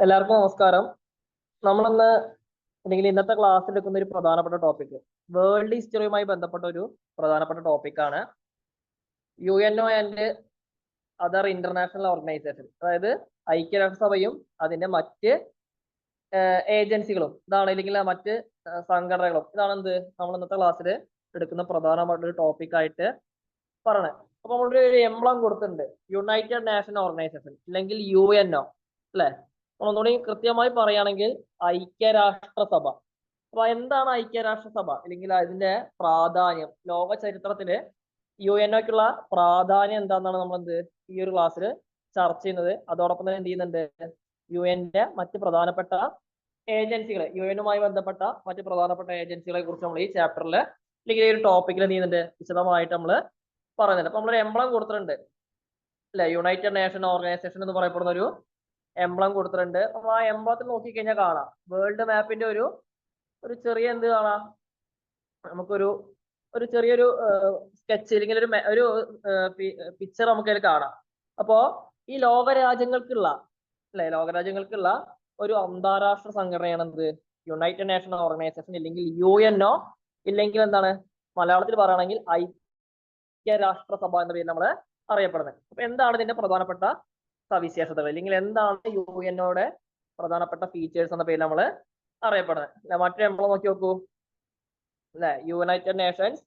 എല്ലാവർക്കും നമസ്കാരം. നമ്മളിന്ന് അല്ലെങ്കിൽ ഇന്നത്തെ ക്ലാസ്സിൽ എടുക്കുന്ന ഒരു പ്രധാനപ്പെട്ട ടോപ്പിക് വേൾഡ് ഹിസ്റ്ററിയുമായി ബന്ധപ്പെട്ട ഒരു പ്രധാനപ്പെട്ട ടോപ്പിക്കാണ് UNO and other international organisation. അതായത് ഐക്യരാഷ്ട്രസഭയും അതിന്റെ മറ്റ് ഏജൻസികളും ഇതാണ്, അല്ലെങ്കിൽ മറ്റ് സംഘടനകളും ഇതാണ് നമ്മൾ ഇന്നത്തെ ക്ലാസ്സിൽ എടുക്കുന്ന പ്രധാനമായിട്ടൊരു ടോപ്പിക്കായിട്ട് പറയണത്. അപ്പൊ നമ്മളൊരു എംബ്ലം കൊടുത്തിട്ടുണ്ട്, യുണൈറ്റഡ് നാഷൻ ഓർഗനൈസേഷൻ അല്ലെങ്കിൽ UNO അല്ലെ. ഒന്നുകൂടി കൃത്യമായി പറയുകയാണെങ്കിൽ ഐക്യരാഷ്ട്രസഭ. അപ്പൊ എന്താണ് ഐക്യരാഷ്ട്രസഭ അല്ലെങ്കിൽ അതിന്റെ പ്രാധാന്യം, ലോക ചരിത്രത്തില് UNOക്കുള്ള പ്രാധാന്യം എന്താണെന്നാണ് നമ്മൾ ഈ ഒരു ക്ലാസ്സിൽ ചർച്ച ചെയ്യുന്നത്. അതോടൊപ്പം തന്നെ എന്ത് ചെയ്യുന്നുണ്ട്, UN മറ്റ് പ്രധാനപ്പെട്ട ഏജൻസികളെ, UNുമായി ബന്ധപ്പെട്ട മറ്റ് പ്രധാനപ്പെട്ട ഏജൻസികളെ കുറിച്ച് നമ്മൾ ഈ ചാപ്റ്ററിൽ അല്ലെങ്കിൽ ഈ ഒരു ടോപ്പിക്കിൽ എന്ത് ചെയ്യുന്നുണ്ട്, വിശദമായിട്ട് നമ്മൾ പറയുന്നുണ്ട്. അപ്പൊ നമ്മളൊരു എംബ്ലം കൊടുത്തിട്ടുണ്ട് അല്ലെ, യുണൈറ്റഡ് നേഷൻ ഓർഗനൈസേഷൻ എന്ന് പറയപ്പെടുന്ന ഒരു എംബ്ലം കൊടുത്തിട്ടുണ്ട്. അപ്പൊ ആ എംബ്ലത്തിൽ നോക്കിക്കഴിഞ്ഞാൽ കാണാം വേൾഡ് മാപ്പിന്റെ ഒരു ചെറിയ കാണാം, നമുക്കൊരു ചെറിയൊരു സ്കെച്ച് അല്ലെങ്കിൽ ഒരു പിക്ചർ നമുക്ക് അതിൽ കാണാം. അപ്പോ ഈ ലോകരാജ്യങ്ങൾക്കുള്ള ലോകരാജ്യങ്ങൾക്കുള്ള ഒരു അന്താരാഷ്ട്ര സംഘടനയാണ് യുണൈറ്റഡ് നേഷൻ ഓർഗനൈസേഷൻ, ഇല്ലെങ്കിൽ UNO, ഇല്ലെങ്കിൽ എന്താണ് മലയാളത്തിൽ പറയുകയാണെങ്കിൽ ഐക്യരാഷ്ട്രസഭ എന്ന പേരിൽ നമ്മൾ അറിയപ്പെടുന്നത്. അപ്പൊ എന്താണ് ഇതിന്റെ പ്രധാനപ്പെട്ട സവിശേഷതകൾ, അല്ലെങ്കിൽ എന്താണ് UNOയുടെ പ്രധാനപ്പെട്ട ഫീച്ചേഴ്സ് എന്ന പേരിൽ നമ്മൾ അറിയപ്പെടുന്നത്. മറ്റൊരു എംബ്ലം നോക്കി നോക്കൂ അല്ലെ, United Nations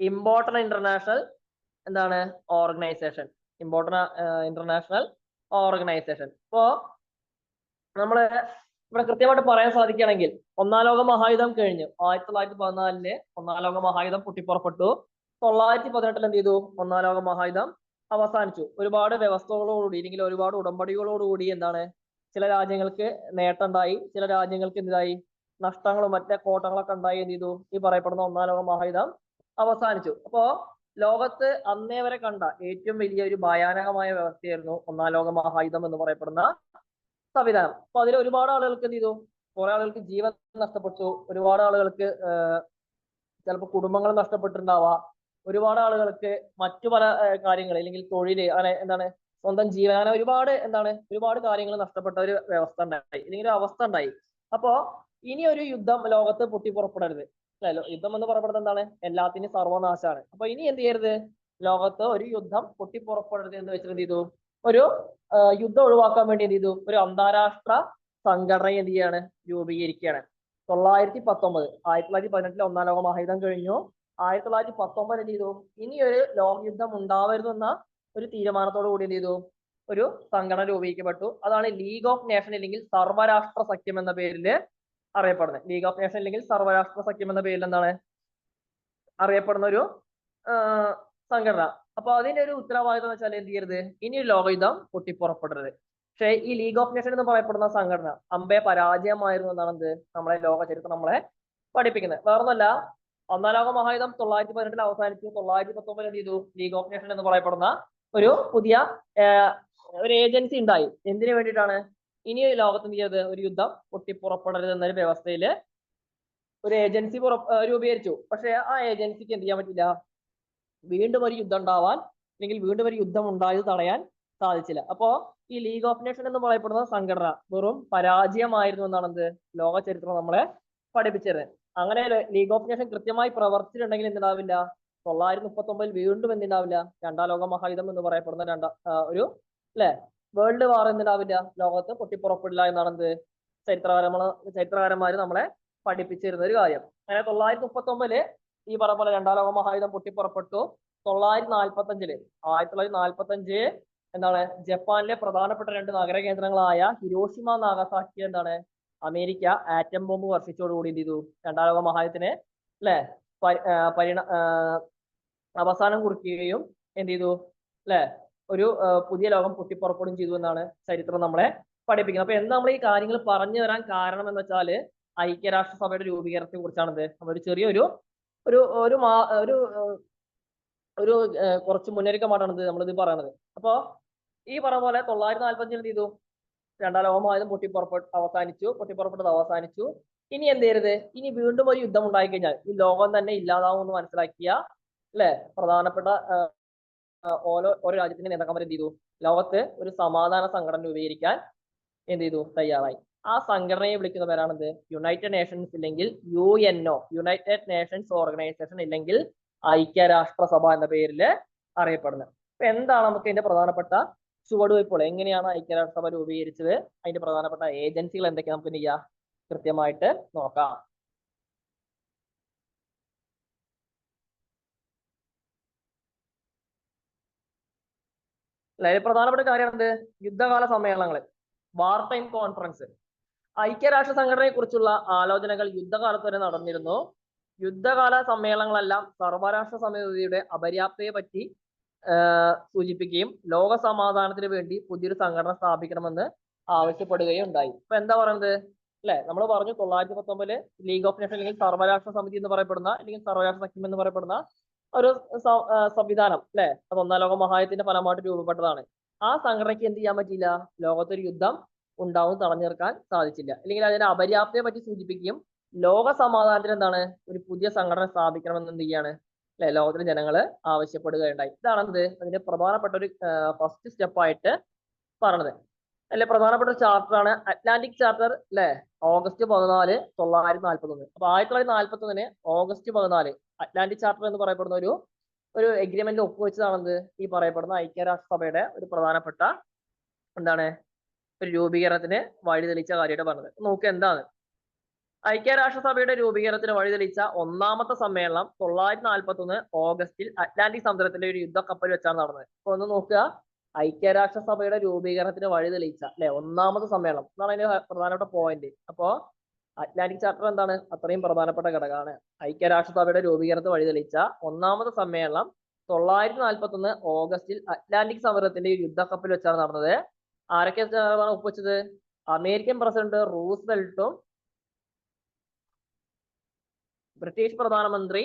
important international organisation, important international organisation. ഇപ്പോ നമ്മള് ഇവിടെ കൃത്യമായിട്ട് പറയാൻ സാധിക്കുകയാണെങ്കിൽ ഒന്നാം ലോക മഹായുദ്ധം കഴിഞ്ഞു, 1914 ഒന്നാം ലോക മഹായുദ്ധം പൊട്ടിപ്പുറപ്പെട്ടു. 1918 എന്ത് ചെയ്തു, ഒന്നാം ലോക മഹായുദ്ധം അവസാനിച്ചു. ഒരുപാട് വ്യവസ്ഥകളോടുകൂടി അല്ലെങ്കിൽ ഒരുപാട് ഉടമ്പടികളോടുകൂടി ചില രാജ്യങ്ങൾക്ക് നേട്ടമുണ്ടായി, ചില രാജ്യങ്ങൾക്ക് എന്തായി, നഷ്ടങ്ങളും മറ്റേ കോട്ടങ്ങളൊക്കെ ഉണ്ടായി. എന്ത് ചെയ്തു, ഈ പറയപ്പെടുന്ന ഒന്നാം ലോക മഹായുദ്ധം അവസാനിച്ചു. അപ്പോ ലോകത്ത് അന്നേ വരെ കണ്ട ഏറ്റവും വലിയ ഒരു ഭയാനകമായ വ്യവസ്ഥയായിരുന്നു ഒന്നാം ലോക മഹായുദ്ധം എന്ന് പറയപ്പെടുന്ന സംവിധാനം. അപ്പൊ അതിൽ ഒരുപാട് ആളുകൾക്ക് എന്ത് ചെയ്തു, കുറെ ആളുകൾക്ക് ജീവൻ നഷ്ടപ്പെട്ടു, ഒരുപാട് ആളുകൾക്ക് ചിലപ്പോൾ കുടുംബങ്ങൾ നഷ്ടപ്പെട്ടിട്ടുണ്ടാവാം, ഒരുപാട് ആളുകൾക്ക് മറ്റു പല കാര്യങ്ങൾ അല്ലെങ്കിൽ തൊഴില്, അങ്ങനെ സ്വന്തം ജീവൻ, അങ്ങനെ ഒരുപാട് കാര്യങ്ങൾ നഷ്ടപ്പെട്ട ഒരു വ്യവസ്ഥ ഉണ്ടായി, അല്ലെങ്കിൽ ഒരു അവസ്ഥ ഉണ്ടായി. അപ്പോ ഇനി ഒരു യുദ്ധം ലോകത്ത് പൊട്ടിപ്പുറപ്പെടരുത്. യുദ്ധം എന്ന് പറയപ്പെടുന്നത് എല്ലാത്തിനും സർവനാശമാണ്. അപ്പൊ ഇനി എന്ത് ചെയ്യരുത്, ലോകത്ത് ഒരു യുദ്ധം പൊട്ടിപ്പുറപ്പെടരുത് എന്ന് വെച്ചിട്ട് എന്ത് ചെയ്തു, ഒരു യുദ്ധം ഒഴിവാക്കാൻ വേണ്ടി എന്ത് ചെയ്തു, ഒരു അന്താരാഷ്ട്ര സംഘടന എന്ത് ചെയ്യാണ്, രൂപീകരിക്കുകയാണ്. 1918 ഒന്നാം ലോക മഹായുദ്ധം കഴിഞ്ഞു. 1919 എന്ത് ചെയ്തു, ഇനി ഒരു ലോക യുദ്ധം ഉണ്ടാവരുതെന്ന ഒരു തീരുമാനത്തോടു കൂടി എന്ത് ചെയ്തു, ഒരു സംഘടന രൂപീകരിക്കപ്പെട്ടു. അതാണ് ലീഗ് ഓഫ് നേഷൻ, അല്ലെങ്കിൽ സർവ്വരാഷ്ട്ര സഖ്യം എന്ന പേരിൽ അറിയപ്പെടുന്നത്. ലീഗ് ഓഫ് നേഷൻ അല്ലെങ്കിൽ സർവ്വരാഷ്ട്ര സഖ്യം എന്ന പേരിൽ അറിയപ്പെടുന്ന ഒരു സംഘടന. അപ്പൊ അതിന്റെ ഒരു ഉത്തരവാദിത്തം എന്ന് വെച്ചാൽ എന്ത് ചെയ്യരുത്, ഇനി ലോകയുദ്ധം പൊട്ടിപ്പുറപ്പെടരുത്. പക്ഷേ ഈ ലീഗ് ഓഫ് നേഷൻ എന്ന് പറയപ്പെടുന്ന സംഘടന അമ്പേ പരാജയമായിരുന്നു എന്നാണ് നമ്മളെ ലോക ചരിത്രം നമ്മളെ പഠിപ്പിക്കുന്നത്. വേറൊന്നല്ല, ഒന്നാം ലോക മഹായുദ്ധം 1918 അവസാനിച്ചു. 1919 എന്ത് ചെയ്തു, ലീഗ് ഓഫ് നേഷൻ എന്ന് പറയപ്പെടുന്ന ഒരു പുതിയ ഒരു ഏജൻസി ഉണ്ടായി. എന്തിനു വേണ്ടിയിട്ടാണ്, ഇനി ലോകത്ത് എന്ത് ചെയ്തത്, ഒരു യുദ്ധം പൊട്ടിപ്പുറപ്പെടരുത് എന്നൊരു വ്യവസ്ഥയിൽ ഒരു ഏജൻസി രൂപീകരിച്ചു. പക്ഷെ ആ ഏജൻസിക്ക് എന്ത് ചെയ്യാൻ പറ്റില്ല, വീണ്ടും ഒരു യുദ്ധം ഉണ്ടാവാൻ അല്ലെങ്കിൽ വീണ്ടും ഒരു യുദ്ധം ഉണ്ടായത് തടയാൻ സാധിച്ചില്ല. അപ്പോ ഈ ലീഗ് ഓഫ് നേഷൻ എന്ന് പറയപ്പെടുന്ന സംഘടന വെറും പരാജയമായിരുന്നു എന്നാണ് ലോക ചരിത്രം നമ്മളെ പഠിപ്പിച്ചത്. അങ്ങനെ ലീഗ് ഓഫ് നേഷൻ കൃത്യമായി പ്രവർത്തിച്ചിട്ടുണ്ടെങ്കിൽ എന്തുണ്ടാവില്ല, 1939 വീണ്ടും എന്തുണ്ടാവില്ല, രണ്ടാം ലോക മഹായുദ്ധം എന്ന് പറയപ്പെടുന്ന ഒരു വേൾഡ് വാർ എന്തുണ്ടാവില്ല, ലോകത്ത് പൊട്ടിപ്പുറപ്പെടില്ല എന്നാണ് ചരിത്രകാരന്മാര് നമ്മളെ പഠിപ്പിച്ചിരുന്ന ഒരു കാര്യം. അങ്ങനെ 1939 ഈ പറഞ്ഞ പോലെ രണ്ടാം ലോക മഹായുദ്ധം പൊട്ടിപ്പുറപ്പെട്ടു. 1945 ജപ്പാനിലെ പ്രധാനപ്പെട്ട രണ്ട് നഗര കേന്ദ്രങ്ങളായ Hiroshima Nagasaki America atom bomb വർഷിച്ചോടുകൂടി എന്ത് ചെയ്തു, രണ്ടാം ലോക മഹായുദ്ധത്തിന് അവസാനം കുറിക്കുകയും എന്ത് ചെയ്തു, ഒരു പുതിയ ലോകം പൊട്ടിപ്പുറപ്പെടുകയും ചെയ്തു എന്നാണ് ചരിത്രം നമ്മളെ പഠിപ്പിക്കുന്നത്. അപ്പൊ എന്താ നമ്മൾ ഈ കാര്യങ്ങൾ പറഞ്ഞു തരാൻ കാരണം എന്ന് വെച്ചാല് ഐക്യരാഷ്ട്രസഭയുടെ രൂപീകരണത്തെ കുറിച്ചാണ് നമ്മളൊരു ചെറിയൊരു ഒരു ഒരു ഒരു കുറച്ച് മുന്നൊരുക്കമായിട്ടാണ് നമ്മളിത് പറയണത്. അപ്പോ ഈ പറഞ്ഞ പോലെ 1945 എന്ത് ചെയ്തു, രണ്ടാം ലോക മഹായുദ്ധം പൊട്ടിപ്പുറപ്പെട്ടത് അവസാനിച്ചു. ഇനി എന്ത് ചെയ്യരുത്, ഇനി വീണ്ടും ഒരു യുദ്ധം ഉണ്ടായി കഴിഞ്ഞാൽ ഈ ലോകം തന്നെ ഇല്ലാതാവും എന്ന് മനസ്സിലാക്കിയ പ്രധാനപ്പെട്ട ഓരോ രാജ്യത്തിന്റെ നേതാക്കന്മാർ എന്ത് ചെയ്തു, ലോകത്ത് ഒരു സമാധാന സംഘടന രൂപീകരിക്കാൻ എന്ത് ചെയ്തു, തയ്യാറായി. ആ സംഘടനയെ വിളിക്കുന്ന പേരാണെന്ത്, യുണൈറ്റഡ് നേഷൻസ് ഇല്ലെങ്കിൽ UNO, യുണൈറ്റഡ് നേഷൻസ് ഓർഗനൈസേഷൻ ഇല്ലെങ്കിൽ ഐക്യരാഷ്ട്രസഭ എന്ന പേരിൽ അറിയപ്പെടുന്നത്. അപ്പൊ എന്താണ് നമുക്ക് ഇതിന്റെ പ്രധാനപ്പെട്ട ചുവടുവയ്പ്പുകൾ, എങ്ങനെയാണ് ഐക്യരാഷ്ട്രസഭ രൂപീകരിച്ചത്, അതിന്റെ പ്രധാനപ്പെട്ട ഏജൻസികൾ എന്തൊക്കെയാണ് നമുക്ക് എന്ത് ചെയ്യാം, കൃത്യമായിട്ട് നോക്കാം. അതായത് പ്രധാനപ്പെട്ട കാര്യം എന്ത്, യുദ്ധകാല സമ്മേളനങ്ങൾ, വാർ ടൈം കോൺഫറൻസ്. ഐക്യരാഷ്ട്ര സംഘടനയെ കുറിച്ചുള്ള ആലോചനകൾ യുദ്ധകാലത്ത് വരെ നടന്നിരുന്നു. യുദ്ധകാല സമ്മേളനങ്ങളെല്ലാം സർവരാഷ്ട്ര സമിതിയുടെ അപര്യാപ്തയെ പറ്റി സൂചിപ്പിക്കുകയും ലോക സമാധാനത്തിന് വേണ്ടി പുതിയൊരു സംഘടന സ്ഥാപിക്കണമെന്ന് ആവശ്യപ്പെടുകയും ഉണ്ടായി. ഇപ്പൊ എന്താ പറയുന്നത് അല്ലെ, നമ്മൾ പറഞ്ഞു 1919 ലീഗ് ഓഫ് നേഷൻ അല്ലെങ്കിൽ സർവരാഷ്ട്ര സമിതി എന്ന് പറയപ്പെടുന്ന, അല്ലെങ്കിൽ സർവരാഷ്ട്ര സഖ്യം എന്ന് പറയപ്പെടുന്ന ഒരു സംവിധാനം അല്ലെ, അത് ഒന്നാം ലോക മഹായുദ്ധത്തിന്റെ ഫലമായിട്ട് രൂപപ്പെട്ടതാണ്. ആ സംഘടനയ്ക്ക് എന്ത് ചെയ്യാൻ പറ്റിയില്ല, ലോകത്തൊരു യുദ്ധം ഉണ്ടാവും തടഞ്ഞു നിർത്താൻ സാധിച്ചില്ല, അല്ലെങ്കിൽ അതിന്റെ അപര്യാപ്തയെ പറ്റി സൂചിപ്പിക്കുകയും ലോക സമാധാനത്തിന് എന്താണ് ഒരു പുതിയ സംഘടന സ്ഥാപിക്കണമെന്ന് എന്ത് ചെയ്യാണ് അല്ലെ, ലോകത്തിലെ ജനങ്ങള് ആവശ്യപ്പെടുകയുണ്ടായി. ഇതാണ് എന്ത് അതിന്റെ പ്രധാനപ്പെട്ട ഒരു ഫസ്റ്റ് സ്റ്റെപ്പായിട്ട് പറഞ്ഞത് അല്ലെ. പ്രധാനപ്പെട്ട ചാർട്ടർ ആണ് അറ്റ്ലാന്റിക് ചാർട്ടർ അല്ലെ, ഓഗസ്റ്റ് 14, 1941. അപ്പൊ 1941 ഓഗസ്റ്റ് 14 അറ്റ്ലാന്റിക് ചാർട്ടർ എന്ന് പറയപ്പെടുന്ന ഒരു എഗ്രിമെന്റ് ഒപ്പുവെച്ചതാണെന്ത് ഈ പറയപ്പെടുന്ന ഐക്യരാഷ്ട്രസഭയുടെ ഒരു പ്രധാനപ്പെട്ട എന്താണ് ഒരു രൂപീകരണത്തിന് വഴിതെളിച്ച കാര്യമായിട്ട് പറഞ്ഞത്. നോക്ക് എന്താണ് ഐക്യരാഷ്ട്രസഭയുടെ രൂപീകരണത്തിന് വഴിതെളിച്ച ഒന്നാമത്തെ സമ്മേളനം 1941 ഓഗസ്റ്റിൽ അറ്റ്ലാന്റിക് സമുദ്രത്തിലെ ഒരു യുദ്ധക്കപ്പൽ വെച്ചാണ് നടന്നത്. അപ്പൊ ഒന്ന് നോക്കുക, ഐക്യരാഷ്ട്രസഭയുടെ രൂപീകരണത്തിന് വഴിതെളിച്ച അല്ലെ ഒന്നാമത്തെ സമ്മേളനം എന്നാണ് അതിന്റെ പ്രധാനപ്പെട്ട പോയിന്റ്. അപ്പോ അറ്റ്ലാന്റിക് ചാർട്ടർ എന്താണ് അത്രയും പ്രധാനപ്പെട്ട ഘടകമാണ്. ഐക്യരാഷ്ട്രസഭയുടെ രൂപീകരണത്തിന് വഴിതെളിച്ച ഒന്നാമത്തെ സമ്മേളനം 1941 ഓഗസ്റ്റിൽ അറ്റ്ലാന്റിക് സമുദ്രത്തിന്റെ യുദ്ധക്കപ്പൽ വെച്ചാണ് നടന്നത്. ആരൊക്കെ ഒപ്പുവെച്ചത്, അമേരിക്കൻ പ്രസിഡന്റ് റൂസ്വെൽട്ടും ബ്രിട്ടീഷ് പ്രധാനമന്ത്രി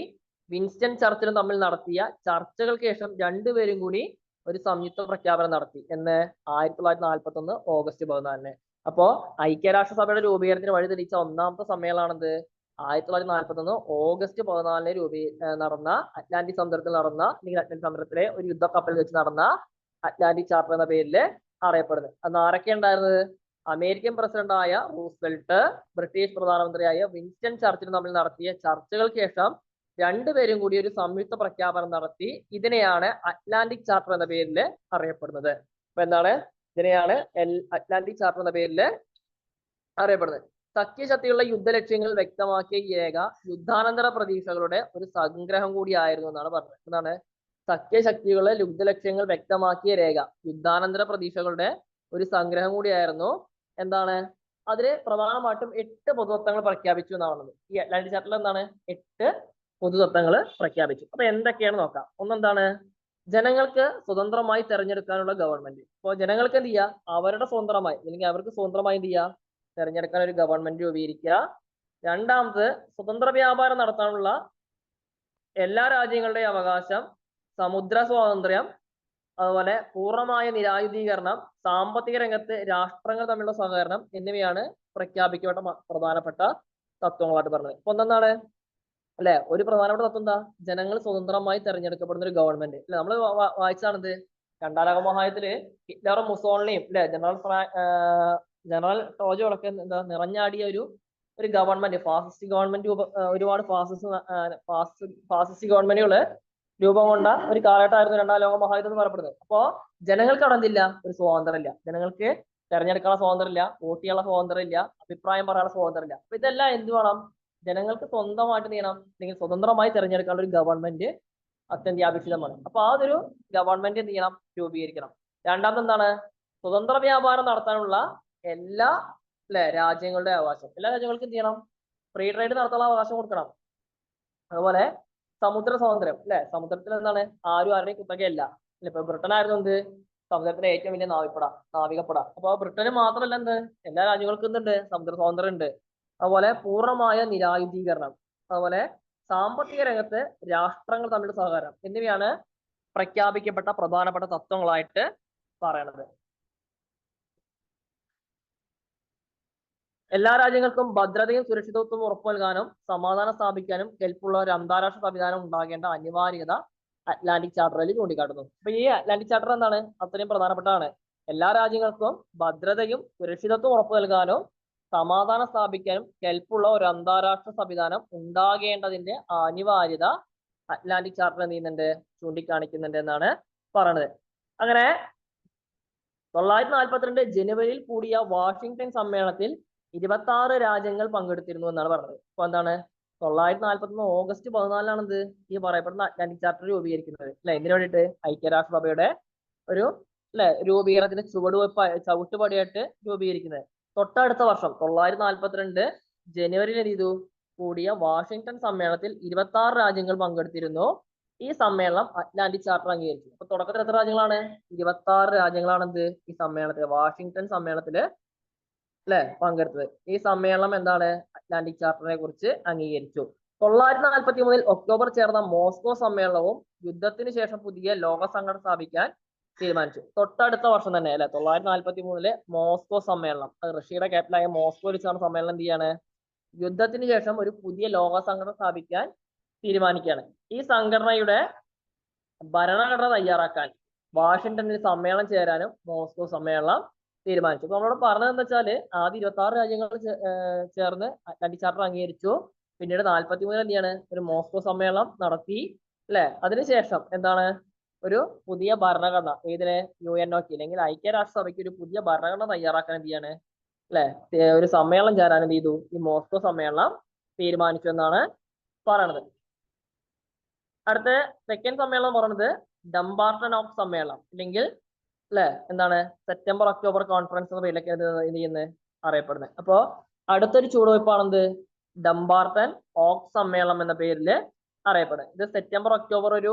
വിൻസ്റ്റൺ ചർച്ചിലും തമ്മിൽ നടത്തിയ ചർച്ചകൾക്ക് ശേഷം രണ്ടുപേരും കൂടി ഒരു സംയുക്ത പ്രഖ്യാപനം നടത്തി എന്ന് 1941 ഓഗസ്റ്റ് 14. അപ്പോ ഐക്യരാഷ്ട്രസഭയുടെ രൂപീകരണത്തിന് വഴിതെളിച്ച ഒന്നാമത്തെ സമ്മേളനമാണെന്ത് 1941 ഓഗസ്റ്റ് 14 നടന്ന അറ്റ്ലാന്റിക് സമുദ്രത്തിൽ നടന്ന, അല്ലെങ്കിൽ അറ്റ്ലാന്റിക് സമുദ്രത്തിലെ ഒരു യുദ്ധക്കപ്പൽ വെച്ച് നടന്ന അറ്റ്ലാന്റിക് ചാർട്ടർ എന്ന പേരിൽ അറിയപ്പെടുന്നത്. അന്ന് ആരൊക്കെ ഉണ്ടായിരുന്നത്, അമേരിക്കൻ പ്രസിഡന്റായ റൂസ്വെൽട്ട് ബ്രിട്ടീഷ് പ്രധാനമന്ത്രിയായ വിൻസ്റ്റൺ ചർച്ചിൽ തമ്മിൽ നടത്തിയ ചർച്ചകൾക്ക് ശേഷം രണ്ടുപേരും കൂടി ഒരു സംയുക്ത പ്രഖ്യാപനം നടത്തി. ഇതിനെയാണ് അറ്റ്ലാന്റിക് ചാർട്ടർ എന്ന പേരിൽ അറിയപ്പെടുന്നത്. അപ്പൊ എന്താണ് ഇതിനെയാണ് അറ്റ്ലാന്റിക് ചാർട്ടർ എന്ന പേരിൽ അറിയപ്പെടുന്നത്. സഖ്യശക്തികളുടെ യുദ്ധലക്ഷ്യങ്ങൾ വ്യക്തമാക്കിയ ഈ രേഖ യുദ്ധാനന്തര പ്രതീക്ഷകളുടെ ഒരു സംഗ്രഹം കൂടിയായിരുന്നു എന്നാണ് പറഞ്ഞത്. എന്താണ് സഖ്യശക്തികളുടെ യുദ്ധലക്ഷ്യങ്ങൾ വ്യക്തമാക്കിയ രേഖ യുദ്ധാനന്തര പ്രതീക്ഷകളുടെ ഒരു സംഗ്രഹം കൂടിയായിരുന്നു. എന്താണ് അതില് പ്രധാനമായിട്ടും 8 പൊതുതത്വങ്ങൾ പ്രഖ്യാപിച്ചു എന്നാണ്. ഈ അറ്റ്ലാന്റിക് ചാർട്ടറിൽ എന്താണ് 8 പൊതുതത്വങ്ങൾ പ്രഖ്യാപിച്ചു. അപ്പൊ എന്തൊക്കെയാണ് നോക്കാം. ഒന്നെന്താണ്, ജനങ്ങൾക്ക് സ്വതന്ത്രമായി തെരഞ്ഞെടുക്കാനുള്ള ഗവൺമെന്റ്. അപ്പോൾ ജനങ്ങൾക്ക് എന്ത് ചെയ്യുക, അവരുടെ സ്വതന്ത്രമായി അല്ലെങ്കിൽ അവർക്ക് സ്വതന്ത്രമായി എന്ത് ചെയ്യുക, തെരഞ്ഞെടുക്കാൻ ഒരു ഗവൺമെന്റ് രൂപീകരിക്കുക. രണ്ടാമത്, സ്വതന്ത്ര വ്യാപാരം നടത്താനുള്ള എല്ലാ രാജ്യങ്ങളുടെയും അവകാശം, സമുദ്ര സ്വാതന്ത്ര്യം, അതുപോലെ പൂർണ്ണമായ നിരായുധീകരണം, സാമ്പത്തിക രംഗത്ത് രാഷ്ട്രങ്ങൾ തമ്മിലുള്ള സഹകരണം എന്നിവയാണ് പ്രഖ്യാപിക്കപ്പെട്ട പ്രധാനപ്പെട്ട തത്വങ്ങളായിട്ട് പറഞ്ഞത്. അപ്പൊ എന്താണ് അല്ലെ, ഒരു പ്രധാനപ്പെട്ട തത്വം എന്താ, ജനങ്ങൾ സ്വതന്ത്രമായി തെരഞ്ഞെടുക്കപ്പെടുന്ന ഒരു ഗവൺമെന്റ് അല്ലെ. നമ്മൾ വായിച്ചാണിത് രണ്ടാം ലോക മഹായുദ്ധത്തില് ഹിറ്റ്ലറും മുസോളിനിയും അല്ലെ ജനറൽ ടോജോളൊക്കെ എന്താ നിറഞ്ഞാടിയ ഒരു ഗവൺമെന്റ്, ഫാസിസ്റ്റ് ഗവൺമെന്റ് ഒരുപാട് ഫാസിസ്റ്റ് ഗവൺമെന്റുകള് രൂപം കൊണ്ട ഒരു കാലഘട്ടമായിരുന്നു രണ്ടാം ലോക മഹായുദ്ധം എന്ന് പറയപ്പെടുന്നത്. അപ്പോ ജനങ്ങൾക്ക് അവിടെ എന്തില്ല, ഒരു സ്വാതന്ത്ര്യം ഇല്ല. ജനങ്ങൾക്ക് തെരഞ്ഞെടുക്കാനുള്ള സ്വാതന്ത്ര്യം ഇല്ല, വോട്ട് ചെയ്യാനുള്ള സ്വാതന്ത്ര്യം ഇല്ല, അഭിപ്രായം പറയാനുള്ള സ്വാതന്ത്ര്യം ഇല്ല. അപ്പൊ ഇതെല്ലാം എന്ത് വേണം, ജനങ്ങൾക്ക് സ്വന്തമായിട്ട് ചെയ്യണം, അല്ലെങ്കിൽ സ്വതന്ത്രമായി തെരഞ്ഞെടുക്കാനുള്ള ഒരു ഗവൺമെന്റ് അത്യന്താപേക്ഷിതമാണ്. അപ്പൊ ആ ഒരു ഗവൺമെന്റ് എന്ത് ചെയ്യണം, രൂപീകരിക്കണം. രണ്ടാമത് എന്താണ്, സ്വതന്ത്ര വ്യാപാരം നടത്താനുള്ള എല്ലാ രാജ്യങ്ങളുടെ അവകാശം, എല്ലാ രാജ്യങ്ങൾക്കും എന്ത് ചെയ്യണം, ഫ്രീ ട്രേഡ് നടത്താനുള്ള അവകാശം കൊടുക്കണം. അതുപോലെ സമുദ്ര സ്വാതന്ത്ര്യം അല്ലെ, സമുദ്രത്തിൽ എന്താണ് ആരും ആരുടെയും കുത്തകയല്ല. ഇപ്പൊ ബ്രിട്ടൻ ആയിരുന്നു എന്ത് സമുദ്രത്തിലെ ഏറ്റവും വലിയ നാവികപ്പട. അപ്പൊ ബ്രിട്ടന് മാത്രമല്ല എന്ത് എല്ലാ രാജ്യങ്ങൾക്കും എന്തുണ്ട്, സമുദ്ര സ്വാതന്ത്ര്യം ഉണ്ട്. അതുപോലെ പൂർണ്ണമായ നിരായുധീകരണം, അതുപോലെ സാമ്പത്തിക രംഗത്ത് രാഷ്ട്രങ്ങൾ തമ്മിലുള്ള സഹകരണം എന്നിവയാണ് പ്രഖ്യാപിക്കപ്പെട്ട പ്രധാനപ്പെട്ട തത്വങ്ങളായിട്ട് പറയണത്. എല്ലാ രാജ്യങ്ങൾക്കും ഭദ്രതയും സുരക്ഷിതത്വവും ഉറപ്പു നൽകാനും സമാധാനം സ്ഥാപിക്കാനും കെൽപ്പുള്ള ഒരു അന്താരാഷ്ട്ര സംവിധാനം ഉണ്ടാകേണ്ട അനിവാര്യത അറ്റ്ലാന്റിക് ചാർട്ടറിൽ ചൂണ്ടിക്കാട്ടുന്നു. അപ്പൊ ഈ അറ്റ്ലാന്റിക് ചാർട്ടർ എന്താണ്, അത്രയും പ്രധാനപ്പെട്ടതാണ്. എല്ലാ രാജ്യങ്ങൾക്കും ഭദ്രതയും സുരക്ഷിതത്വം ഉറപ്പു നൽകാനും സമാധാനം സ്ഥാപിക്കാനും കെൽപ്പുള്ള ഒരു അന്താരാഷ്ട്ര സംവിധാനം ഉണ്ടാകേണ്ടതിന്റെ അനിവാര്യത അറ്റ്ലാന്റിക് ചാർട്ടർ എന്ത് ചെയ്യുന്നുണ്ട്, ചൂണ്ടിക്കാണിക്കുന്നുണ്ട് എന്നാണ് പറയുന്നത്. അങ്ങനെ 942 ജനുവരിയിൽ കൂടിയ വാഷിംഗ്ടൺ സമ്മേളനത്തിൽ 26 രാജ്യങ്ങൾ പങ്കെടുത്തിരുന്നു എന്നാണ് പറഞ്ഞത്. അപ്പൊ എന്താണ്, 941 ഓഗസ്റ്റ് 14 എന്ത് ഈ പറയപ്പെടുന്ന അറ്റ്ലാന്റിക് ചാർട്ടർ രൂപീകരിക്കുന്നത് അല്ലെ, എന്തിനു വേണ്ടിയിട്ട്, ഐക്യരാഷ്ട്രസഭയുടെ ഒരു രൂപീകരണത്തിന് ചവിട്ടുപടിയായിട്ട് രൂപീകരിക്കുന്നത്. തൊട്ടടുത്ത വർഷം 942 ജനുവരിയിൽ എന്ത് ചെയ്തു, കൂടിയ വാഷിംഗ്ടൺ സമ്മേളനത്തിൽ 26 രാജ്യങ്ങൾ പങ്കെടുത്തിരുന്നു. ഈ സമ്മേളനം അറ്റ്ലാന്റിക് ചാർട്ടർ അംഗീകരിച്ചു. അപ്പൊ തുടക്കത്തിൽ എത്ര രാജ്യങ്ങളാണ്, 26 രാജ്യങ്ങളാണ് എന്ത് ഈ സമ്മേളനത്തിൽ, വാഷിംഗ്ടൺ സമ്മേളനത്തില് പങ്കെടുത്തത്. ഈ സമ്മേളനം എന്താണ്, അറ്റ്ലാന്റിക് ചാർട്ടറിനെ കുറിച്ച് അംഗീകരിച്ചു. 943 ഒക്ടോബർ ചേർന്ന മോസ്കോ സമ്മേളനവും യുദ്ധത്തിന് ശേഷം പുതിയ ലോക സംഘടന സ്ഥാപിക്കാൻ തീരുമാനിച്ചു. തൊട്ടടുത്ത വർഷം തന്നെ 943 മോസ്കോ സമ്മേളനം, അത് റഷ്യയുടെ ക്യാപിറ്റലായ മോസ്കോയിൽ ചേർന്ന സമ്മേളനം എന്ത് ചെയ്യാണ്, യുദ്ധത്തിന് ശേഷം ഒരു പുതിയ ലോക സംഘടന സ്ഥാപിക്കാൻ തീരുമാനിക്കുകയാണ്. ഈ സംഘടനയുടെ ഭരണഘടന തയ്യാറാക്കാൻ വാഷിംഗ്ടണിൽ സമ്മേളനം ചേരാനും മോസ്കോ സമ്മേളനം തീരുമാനിച്ചു. അപ്പൊ നമ്മളോട് പറഞ്ഞത് എന്താ വെച്ചാല്, ആദ്യം 26 രാജ്യങ്ങൾ ചേർന്ന് അറ്റ്ലാന്റിക് ചാർട്ടർ അംഗീകരിച്ചു. പിന്നീട് 43 എന്ത് ചെയ്യാണ്, ഒരു മോസ്കോ സമ്മേളനം നടത്തി അതിനുശേഷം എന്താണ്, ഒരു പുതിയ ഭരണഘടന, ഇതിനെ UNOക്ക് അല്ലെങ്കിൽ ഐക്യരാഷ്ട്രസഭയ്ക്ക് ഒരു പുതിയ ഭരണഘടന തയ്യാറാക്കാൻ എന്ത് ചെയ്യാണ് ഒരു സമ്മേളനം ചേരാൻ എന്ത് ചെയ്തു, ഈ മോസ്കോ സമ്മേളനം തീരുമാനിച്ചു എന്നാണ് പറയണത്. അടുത്ത സെക്കൻഡ് സമ്മേളനം പറയുന്നത് ഡംബാർട്ടൺ ഓഫ് സമ്മേളനം, അല്ലെങ്കിൽ എന്താണ്, സെപ്റ്റംബർ ഒക്ടോബർ കോൺഫറൻസ് എന്ന പേരിലൊക്കെ എന്ത് ചെയ്യുന്നത്, അറിയപ്പെടുന്നത്. അപ്പോ അടുത്തൊരു ചുവടുവയ്പ്പാണെന്ത്, ഡംബാർട്ടൺ ഓഫ് സമ്മേളനം എന്ന പേരിൽ അറിയപ്പെടുന്നത്. ഇത് സെപ്റ്റംബർ ഒക്ടോബർ ഒരു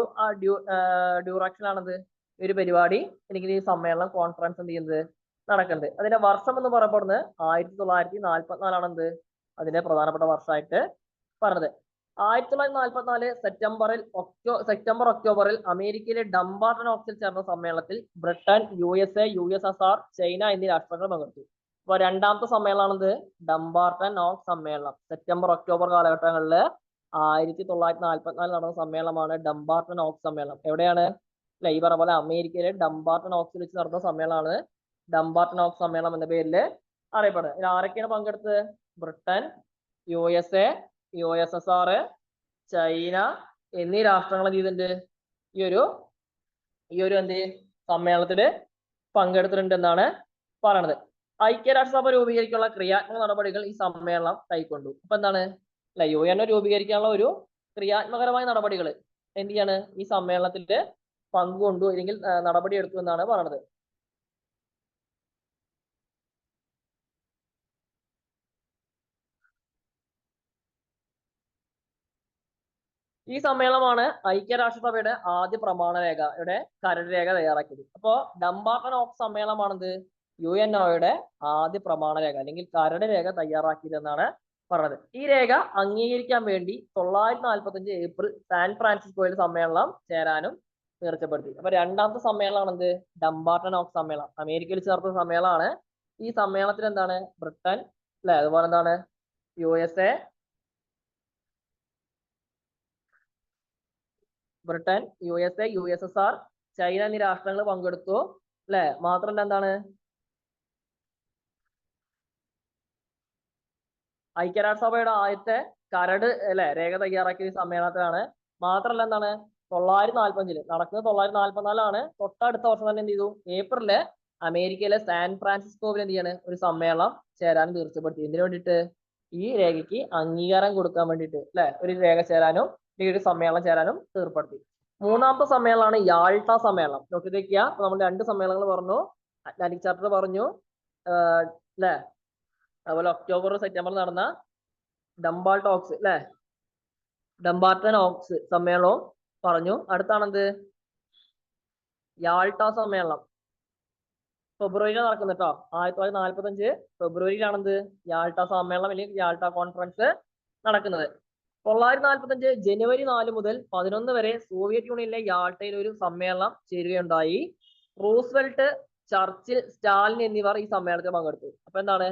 ഡ്യൂറേഷൻ ആണത് ഒരു പരിപാടി, അല്ലെങ്കിൽ ഈ സമ്മേളനം കോൺഫറൻസ് എന്ത് ചെയ്യുന്നത്, നടക്കുന്നത്. അതിന്റെ വർഷം എന്ന് പറയപ്പെടുന്നത് 1944 അതിന്റെ പ്രധാനപ്പെട്ട വർഷമായിട്ട് പറഞ്ഞത്. 1944 സെപ്റ്റംബർ ഒക്ടോബറിൽ അമേരിക്കയിലെ ഡംബാർട്ടൺ ഓക്സിൽ ചേർന്ന സമ്മേളനത്തിൽ ബ്രിട്ടൻ, USA, USSR, ചൈന എന്നീ രാഷ്ട്രങ്ങൾ പങ്കെടുത്തു. അപ്പൊ രണ്ടാമത്തെ സമ്മേളനമാണെന്ത്, ഡംബാർട്ടൺ ഓഫ് സമ്മേളനം. സെപ്റ്റംബർ ഒക്ടോബർ കാലഘട്ടങ്ങളിൽ 1944 നടന്ന സമ്മേളനമാണ് ഡംബാർട്ടൺ ഓഫ് സമ്മേളനം. എവിടെയാണ്, ഈ പറഞ്ഞ പോലെ അമേരിക്കയിലെ ഡംബാർട്ടൺ ഓക്സിൽ വെച്ച് നടന്ന സമ്മേളനമാണ് ഡംബാർട്ടൺ ഓഫ് സമ്മേളനം എന്ന പേരിൽ അറിയപ്പെടുന്നത്. ഇതിൽ ആരൊക്കെയാണ് പങ്കെടുത്തത്, ബ്രിട്ടൻ, USA, USSR, ചൈന എന്നീ രാഷ്ട്രങ്ങൾ എന്ത് ചെയ്തിട്ടുണ്ട്, ഈ ഒരു സമ്മേളനത്തില് പങ്കെടുത്തിട്ടുണ്ട് എന്നാണ് പറയണത്. ഐക്യരാഷ്ട്രസഭ രൂപീകരിക്കാനുള്ള ക്രിയാത്മക നടപടികൾ ഈ സമ്മേളനം കൈക്കൊണ്ടു. അപ്പൊ എന്താണ്, UNO രൂപീകരിക്കാനുള്ള ഒരു ക്രിയാത്മകരമായ നടപടികൾ എന്ത് ചെയ്യാണ്, ഈ സമ്മേളനത്തില് പങ്കുകൊണ്ടു അല്ലെങ്കിൽ നടപടി എടുത്തു എന്നാണ് പറയണത്. ഈ സമ്മേളനമാണ് ഐക്യരാഷ്ട്രസഭയുടെ ആദ്യ പ്രമാണരേഖ, കരട് രേഖ തയ്യാറാക്കിയത്. അപ്പോ ഡംബാർട്ടൺ ഓഫ് സമ്മേളനമാണെന്ത്, UNOയുടെ ആദ്യ പ്രമാണരേഖ അല്ലെങ്കിൽ കരട് രേഖ തയ്യാറാക്കിയത് എന്നാണ് പറഞ്ഞത്. ഈ രേഖ അംഗീകരിക്കാൻ വേണ്ടി 945 ഏപ്രിൽ സാൻ ഫ്രാൻസിസ്കോയിൽ സമ്മേളനം ചേരാനും തീർച്ചപ്പെടുത്തി. അപ്പൊ രണ്ടാമത്തെ സമ്മേളനമാണെന്ത്, ഡംബാർട്ടൺ ഓഫ് സമ്മേളനം, അമേരിക്കയിൽ ചേർത്ത സമ്മേളനമാണ്. ഈ സമ്മേളനത്തിൽ എന്താണ്, ബ്രിട്ടൻ അതുപോലെ എന്താണ് USA, USSR, ചൈന എന്നീ രാഷ്ട്രങ്ങൾ പങ്കെടുത്തു. മാത്രമല്ല എന്താണ്, ഐക്യരാഷ്ട്രസഭയുടെ ആദ്യത്തെ കരട് രേഖ തയ്യാറാക്കിയ സമ്മേളനത്തിലാണ്. മാത്രമല്ല എന്താണ്, 945 നടക്കുന്നത് 944 തൊട്ടടുത്ത വർഷം തന്നെ എന്ത് ചെയ്തു, ഏപ്രില് അമേരിക്കയിലെ സാൻ ഫ്രാൻസിസ്കോവിൽ എന്ത് ചെയ്യാണ്, ഒരു സമ്മേളനം ചേരാൻ തീർച്ചപ്പെടുത്തി. എന്തിനു വേണ്ടിയിട്ട്, ഈ രേഖയ്ക്ക് അംഗീകാരം കൊടുക്കാൻ വേണ്ടിയിട്ട് ഒരു രേഖ ചേരാനും ഈ ഒരു സമ്മേളനം ചേരാനും തീർപ്പെടുത്തി. മൂന്നാമത്തെ സമ്മേളനമാണ് യാൾട്ട സമ്മേളനം. നോക്കിയിരിക്കുക, നമ്മൾ 2 സമ്മേളനങ്ങൾ പറഞ്ഞു, അറ്റ്ലാന്റിക് ചാർട്ടർ പറഞ്ഞു, അതുപോലെ ഒക്ടോബർ സെപ്റ്റംബർ നടന്ന ഡംബാർട്ടൺ ഓക്സ് സമ്മേളനവും പറഞ്ഞു. അടുത്താണെന്ത്, യാൾട്ട സമ്മേളനം ഫെബ്രുവരിയിലാണ് നടക്കുന്നത് കേട്ടോ. 1945 ഫെബ്രുവരിയിലാണെന്ത്, യാൾട്ട സമ്മേളനം അല്ലെങ്കിൽ യാൾട്ട കോൺഫറൻസ് നടക്കുന്നത്. 945 ജനുവരി 4 മുതൽ 11 വരെ സോവിയറ്റ് യൂണിയനിലെ യാൾട്ടയിൽ ഒരു സമ്മേളനം ചേരുകയുണ്ടായി. റൂസ്വെൽറ്റ്, ചർച്ചിൽ, സ്റ്റാലിൻ എന്നിവർ ഈ സമ്മേളനത്തിൽ പങ്കെടുത്തു. അപ്പൊ എന്താണ്,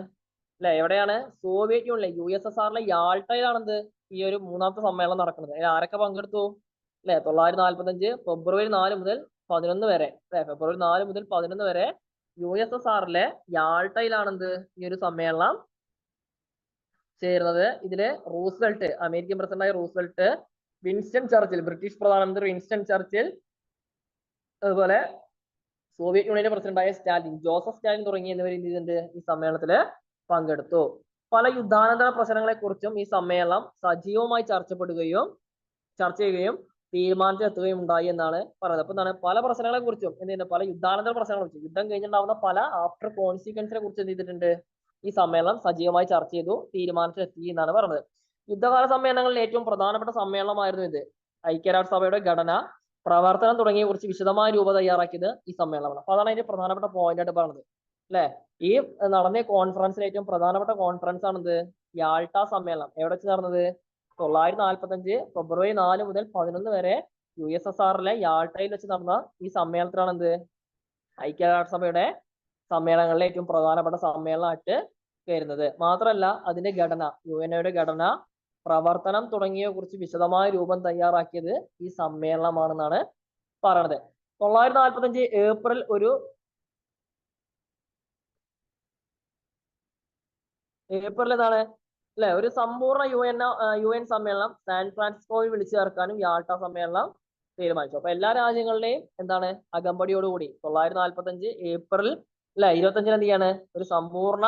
എവിടെയാണ്, സോവിയറ്റ് യൂണിയനിലെ USSRലെ യാൾട്ടയിലാണെന്ത് ഈ ഒരു മൂന്നാമത്തെ സമ്മേളനം നടക്കുന്നത്. ആരൊക്കെ പങ്കെടുത്തു, 945 ഫെബ്രുവരി 4 മുതൽ 11 വരെ ഫെബ്രുവരി 4 മുതൽ 11 വരെ USSRലെ യാൾട്ടയിലാണെന്ത് ഈ ഒരു സമ്മേളനം ചേരുന്നത്. ഇതില് റൂസ്വെൽറ്റ്, അമേരിക്കൻ പ്രസിഡന്റായ റൂസ്വെൽറ്റ്, വിൻസ്റ്റൺ ചർച്ചിൽ, ബ്രിട്ടീഷ് പ്രധാനമന്ത്രി വിൻസ്റ്റൺ ചർച്ചിൽ, അതുപോലെ സോവിയറ്റ് യൂണിയന്റെ പ്രസിഡന്റായ സ്റ്റാലിൻ, ജോസഫ് സ്റ്റാലിൻ തുടങ്ങിയവർ എന്ത് ചെയ്തിട്ടുണ്ട് ഈ സമ്മേളനത്തില് പങ്കെടുത്തു. പല യുദ്ധാനന്തര പ്രശ്നങ്ങളെ കുറിച്ചും ഈ സമ്മേളനം സജീവമായി ചർച്ച ചെയ്യുകയും തീരുമാനത്തിലെത്തുകയും ഉണ്ടായി എന്നാണ് പറയുന്നത്. അപ്പൊ എന്താണ് പല പ്രശ്നങ്ങളെ കുറിച്ചും എന്ത് ചെയ്യുന്നത്, പല യുദ്ധാനന്തര പ്രശ്നങ്ങളെ കുറിച്ചും, യുദ്ധം കഴിഞ്ഞുണ്ടാവുന്ന പല ആഫ്റ്റർ കോൺസിക്വൻസിനെ കുറിച്ച് എന്ത് ചെയ്തിട്ടുണ്ട് ഈ സമ്മേളനം സജീവമായി ചർച്ച ചെയ്തു, തീരുമാനത്തിലെത്തി എന്നാണ് പറഞ്ഞത്. യുദ്ധകാല സമ്മേളനങ്ങളിൽ ഏറ്റവും പ്രധാനപ്പെട്ട സമ്മേളനമായിരുന്നു ഇത്. ഐക്യരാഷ്ട്രസഭയുടെ ഘടന, പ്രവർത്തനം തുടങ്ങിയ കുറിച്ച് വിശദമായ രൂപ തയ്യാറാക്കിയത് ഈ സമ്മേളനമാണ്. അപ്പൊ അതാണ് അതിന്റെ പ്രധാനപ്പെട്ട പോയിന്റ് ആയിട്ട് പറഞ്ഞത് അല്ലെ. ഈ നടന്ന കോൺഫറൻസിൽ ഏറ്റവും പ്രധാനപ്പെട്ട കോൺഫറൻസ് ആണിത് യാൾട്ട സമ്മേളനം. എവിടെ വെച്ച് നടന്നത്? 945 ഫെബ്രുവരി 4 മുതൽ 11 വരെ USSRലെ യാൾട്ടയിൽ വെച്ച് നടന്ന ഈ സമ്മേളനത്തിലാണ് എന്ത് ഐക്യരാഷ്ട്രസഭയുടെ സമ്മേളനങ്ങളിലെ ഏറ്റവും പ്രധാനപ്പെട്ട സമ്മേളനമായിട്ട് കരുതുന്നത്. മാത്രമല്ല അതിന്റെ ഘടന, UNOയുടെ ഘടന, പ്രവർത്തനം തുടങ്ങിയവയെ കുറിച്ച് വിശദമായ രൂപം തയ്യാറാക്കിയത് ഈ സമ്മേളനമാണെന്നാണ് പറയണത്. 945 ഏപ്രിൽ എന്താണ് അല്ലെ ഒരു സമ്പൂർണ്ണ UN സമ്മേളനം സാൻ ഫ്രാൻസിസ്കോയിൽ വിളിച്ചു ചേർക്കാനും യാൾട്ട സമ്മേളനം തീരുമാനിച്ചു. അപ്പൊ എല്ലാ രാജ്യങ്ങളുടെയും എന്താണ് അകമ്പടിയോടുകൂടി 945 ഏപ്രിൽ 25 എന്ത് ചെയ്യാണ് ഒരു സമ്പൂർണ്ണ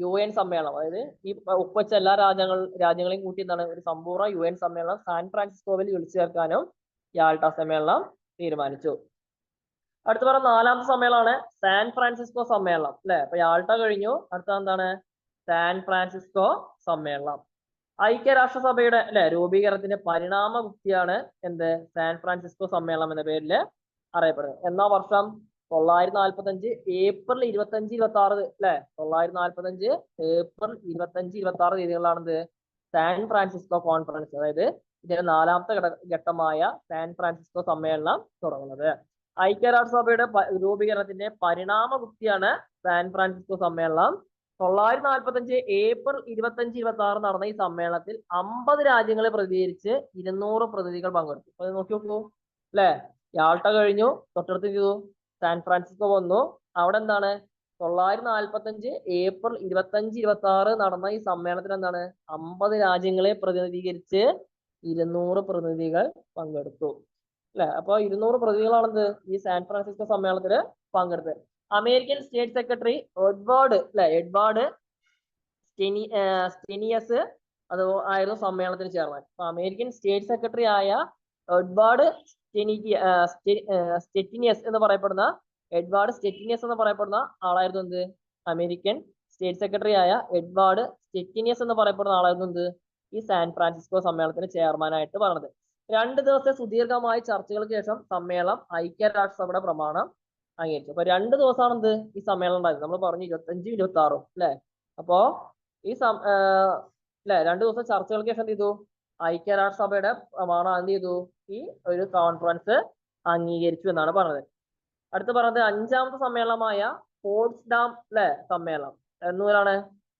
UN സമ്മേളനം, അതായത് ഈ ഒപ്പുവെച്ച എല്ലാ രാജ്യങ്ങളെയും കൂട്ടി എന്താണ് ഒരു സമ്പൂർണ്ണ UN സമ്മേളനം സാൻ ഫ്രാൻസിസ്കോവിൽ വിളിച്ചു ചേർക്കാനും യാൾട്ട സമ്മേളനം തീരുമാനിച്ചു. അടുത്ത പറഞ്ഞ 4ാമത്തെ സമ്മേളനമാണ് സാൻ ഫ്രാൻസിസ്കോ സമ്മേളനം അല്ലെ. അപ്പൊ യാൾട്ട കഴിഞ്ഞു, അടുത്ത എന്താണ് സാൻ ഫ്രാൻസിസ്കോ സമ്മേളനം. ഐക്യരാഷ്ട്രസഭയുടെ രൂപീകരണത്തിന്റെ പരിണാമബുദ്ധിയാണ് എന്ത് സാൻ ഫ്രാൻസിസ്കോ സമ്മേളനം എന്ന പേരിൽ അറിയപ്പെടുന്നത്. എന്നാ വർഷം? 945 ഏപ്രിൽ 25, 26 അല്ലെ. 945 ഏപ്രിൽ 25, 26 തീയതികളിലാണെന്ത് സാൻ ഫ്രാൻസിസ്കോ കോൺഫറൻസ്, അതായത് ഇതിന്റെ 4ാമത്തെ ഘട്ടമായ സാൻ ഫ്രാൻസിസ്കോ സമ്മേളനം തുടങ്ങുന്നത്. ഐക്യരാഷ്ട്രസഭയുടെ രൂപീകരണത്തിന്റെ പരിണാമബുദ്ധിയാണ് സാൻ ഫ്രാൻസിസ്കോ സമ്മേളനം. 945 ഏപ്രിൽ 25, 26 നടന്ന ഈ സമ്മേളനത്തിൽ 50 രാജ്യങ്ങളെ പ്രതിനിധീകരിച്ച് 200 പ്രതിനിധികൾ പങ്കെടുത്തു. അപ്പൊ നോക്കി നോക്കൂ അല്ലെ. യാൾട്ട കഴിഞ്ഞു, തൊട്ടടുത്ത് ചെയ്തു സാൻ ഫ്രാൻസിസ്കോ വന്നു. അവിടെ എന്താണ് 945 ഏപ്രിൽ 25, 26 നടന്ന ഈ സമ്മേളനത്തിൽ എന്താണ് 50 രാജ്യങ്ങളെ പ്രതിനിധീകരിച്ച് 200 പ്രതിനിധികൾ പങ്കെടുത്തു അല്ലെ. അപ്പൊ 200 പ്രതിനിധികളാണെന്ത് ഈ സാൻ ഫ്രാൻസിസ്കോ സമ്മേളനത്തിൽ പങ്കെടുത്തത്. അമേരിക്കൻ സ്റ്റേറ്റ് സെക്രട്ടറി എഡ്വാർഡ് സ്റ്റെനിയസ് അത് ആയിരുന്നു സമ്മേളനത്തിന് ചേർന്നത്. അപ്പൊ അമേരിക്കൻ സ്റ്റേറ്റ് സെക്രട്ടറി ആയ എഡ്വാർഡ് സ്റ്റെറ്റിനിയസ് എന്ന് പറയപ്പെടുന്ന ആളായിരുന്നു എന്ത് അമേരിക്കൻ സ്റ്റേറ്റ് സെക്രട്ടറി ആയ എഡ്വാർഡ് സ്റ്റെറ്റിനിയസ് എന്ന് പറയപ്പെടുന്ന ആളായിരുന്നു എന്ത് ഈ സാൻ ഫ്രാൻസിസ്കോ സമ്മേളനത്തിന് ചെയർമാനായിട്ട് പറഞ്ഞത്. 2 ദിവസത്തെ സുദീർഘമായ ചർച്ചകൾക്ക് ശേഷം സമ്മേളനം ഐക്യരാഷ്ട്രസഭയുടെ പ്രമാണം അംഗീകരിച്ചു. അപ്പൊ 2 ദിവസമാണ് എന്ത് ഈ സമ്മേളനം ഉണ്ടായത്. നമ്മൾ പറഞ്ഞു 25, 26 അല്ലെ. അപ്പോ ഈ 2 ദിവസം ചർച്ചകൾക്ക് ശേഷം എന്ത് ചെയ്തു ഐക്യരാഷ്ട്രസഭയുടെ പ്രമാണം എന്ത് ചെയ്തു ഈ ഒരു കോൺഫറൻസ് അംഗീകരിച്ചു എന്നാണ് പറഞ്ഞത്. അടുത്ത് പറഞ്ഞത് 5ാമത്തെ സമ്മേളനമായ പോട്സ്ഡാം സമ്മേളനം എന്നുമുതലാണ്